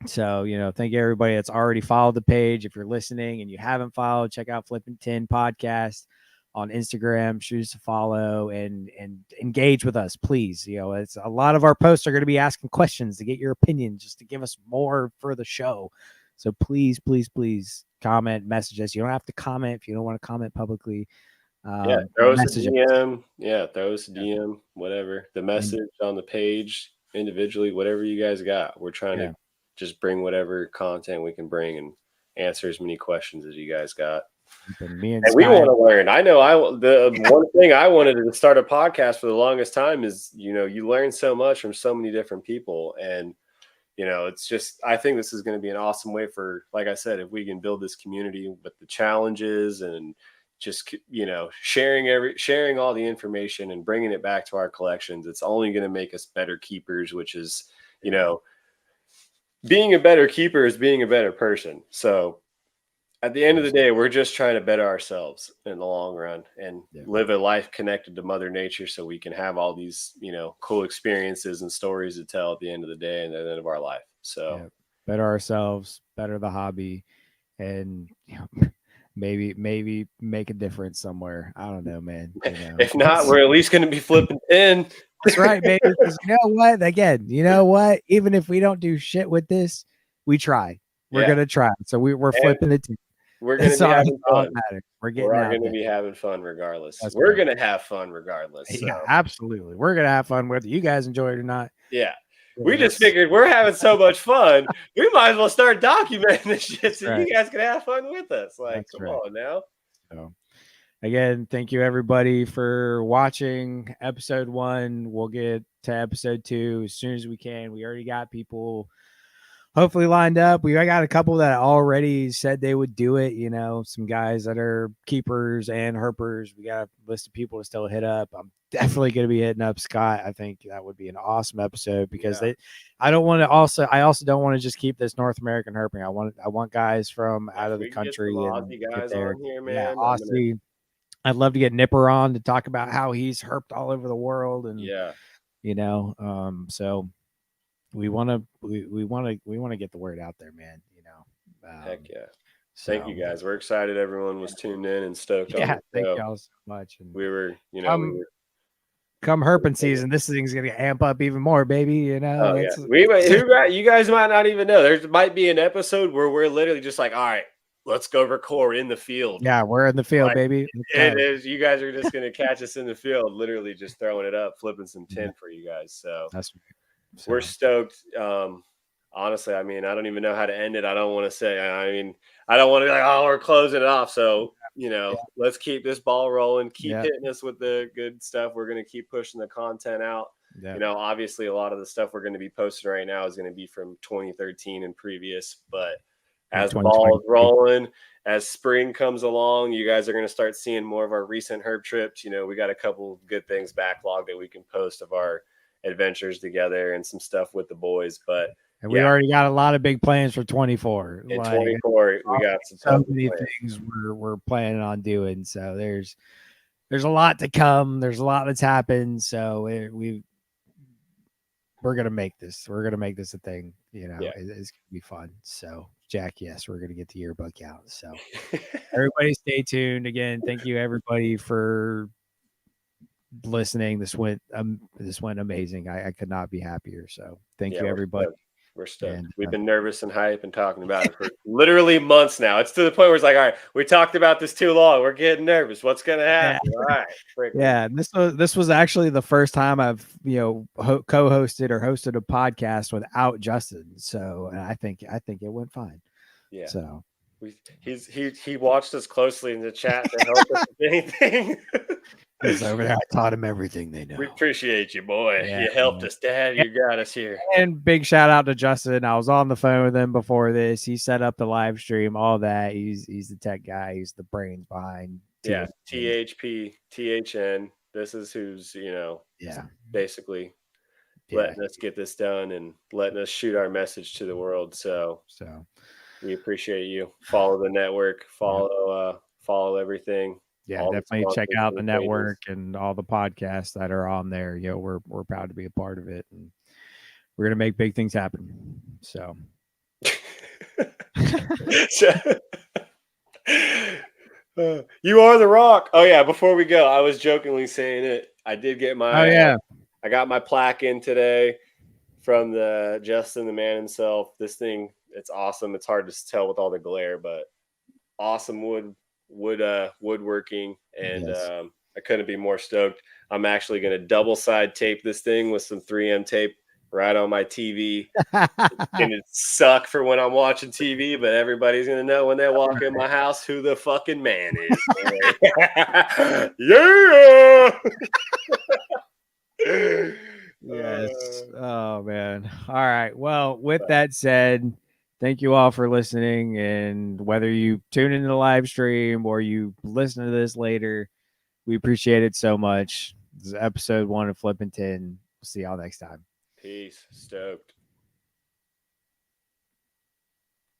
So, thank you everybody that's already followed the page. If you're listening and you haven't followed, check out Flippin Tin Podcast on Instagram. Shoot us a follow and engage with us, please. It's a lot of our posts are going to be asking questions to get your opinion, just to give us more for the show. So please comment, message us. You don't have to comment if you don't want to comment publicly. Throw us a DM. Throw us a DM, whatever. The message on the page individually, whatever you guys got. We're trying to just bring whatever content we can bring and answer as many questions as you guys got. And we want to learn. I know the one thing I wanted to start a podcast for the longest time is, you learn so much from so many different people. And, it's just, I think this is going to be an awesome way for, like I said, if we can build this community with the challenges and just, sharing all the information and bringing it back to our collections, it's only going to make us better keepers, which is, being a better keeper is being a better person. So At the end of the day, we're just trying to better ourselves in the long run and live a life connected to Mother Nature so we can have all these, cool experiences and stories to tell at the end of the day and at the end of our life. So better ourselves, better the hobby, and maybe make a difference somewhere. I don't know, man. If not, we're at least going to be flipping tin. That's right, baby. Because you know what? Again, you know what? Even if we don't do shit with this, we try. We're gonna try. So we're flipping it. We're going to be having fun. We're getting out going to be having fun regardless. That's we're going to have fun regardless. So. Yeah, absolutely. We're going to have fun whether you guys enjoy it or not. Yeah. We just figured we're having so much fun. We might as well start documenting this shit so you guys can have fun with us. Like, come on now. So, again, thank you everybody for watching episode 1. We'll get to episode 2 as soon as we can. We already got people hopefully lined up. I got a couple that already said they would do it. Some guys that are keepers and herpers. We got a list of people to still hit up. I'm definitely going to be hitting up Scott. I think that would be an awesome episode because I also don't want to just keep this North American herping. I want guys from out of the country. Aussie guys on here, man. Yeah, Aussie. I'd love to get Nipper on to talk about how he's herped all over the world. And so we want to get the word out there, man. Heck yeah. Thank you guys. We're excited everyone was tuned in and stoked on it. Thank y'all so much. And we were, come herping season, this thing's gonna amp up even more, baby. You guys might not even know. There might be an episode where we're literally just like, all right, let's go record in the field. Yeah, we're in the field, baby. It is. You guys are just gonna catch us in the field, literally just throwing it up, flipping some tin for you guys. So that's we're stoked. Honestly, I mean, I don't even know how to end it. I don't want to say. I mean, I don't want to be like, oh, we're closing it off. So let's keep this ball rolling. Keep hitting us with the good stuff. We're going to keep pushing the content out. Obviously, a lot of the stuff we're going to be posting right now is going to be from 2013 and previous. But as ball is rolling, as spring comes along, you guys are going to start seeing more of our recent herb trips. We got a couple of good things backlogged that we can post of our adventures together and some stuff with the boys. But we already got a lot of big plans for 24. In 24, we got so many things we're planning on doing. So there's a lot to come. There's a lot that's happened. So we're gonna make this. We're gonna make this a thing. It's gonna be fun. So Jack, yes, we're gonna get the yearbook out. So everybody, stay tuned. Again, thank you everybody for listening. This went amazing. I could not be happier. So thank you everybody. We're stoked. We've been nervous and hype and talking about it for literally months now. It's to the point where it's like, all right, we talked about this too long. We're getting nervous. What's gonna happen? All right. This was actually the first time I've co-hosted or hosted a podcast without Justin. So I think it went fine. Yeah. So he watched us closely in the chat to help us with anything. He's over there. I taught him everything they know. We appreciate you, boy. You helped us, Dad. You got us here. And big shout out to Justin. I was on the phone with him before this. He set up the live stream, all that. He's the tech guy. He's the brains behind. THP, THN. This is who's basically letting us get this done and letting us shoot our message to the world. So we appreciate you. Follow the network. Follow everything. Yeah, definitely check out the network and all the podcasts that are on there. We're proud to be a part of it, and we're gonna make big things happen. So, you are the rock. Oh yeah. Before we go, I was jokingly saying it. I did get my. I got my plaque in today from the Justin, the man himself. This thing, it's awesome. It's hard to tell with all the glare, but awesome woodworking, and I couldn't be more stoked. I'm actually going to double side tape this thing with some 3M tape right on my TV. It's going to suck for when I'm watching TV, but everybody's going to know when they walk in my house who the fucking man is. Yeah. Yes. Oh man. All right. Well, with that said, thank you all for listening. And whether you tune into the live stream or you listen to this later, we appreciate it so much. This is episode 1 of Flippin Tin. We'll see y'all next time. Peace. Stoked.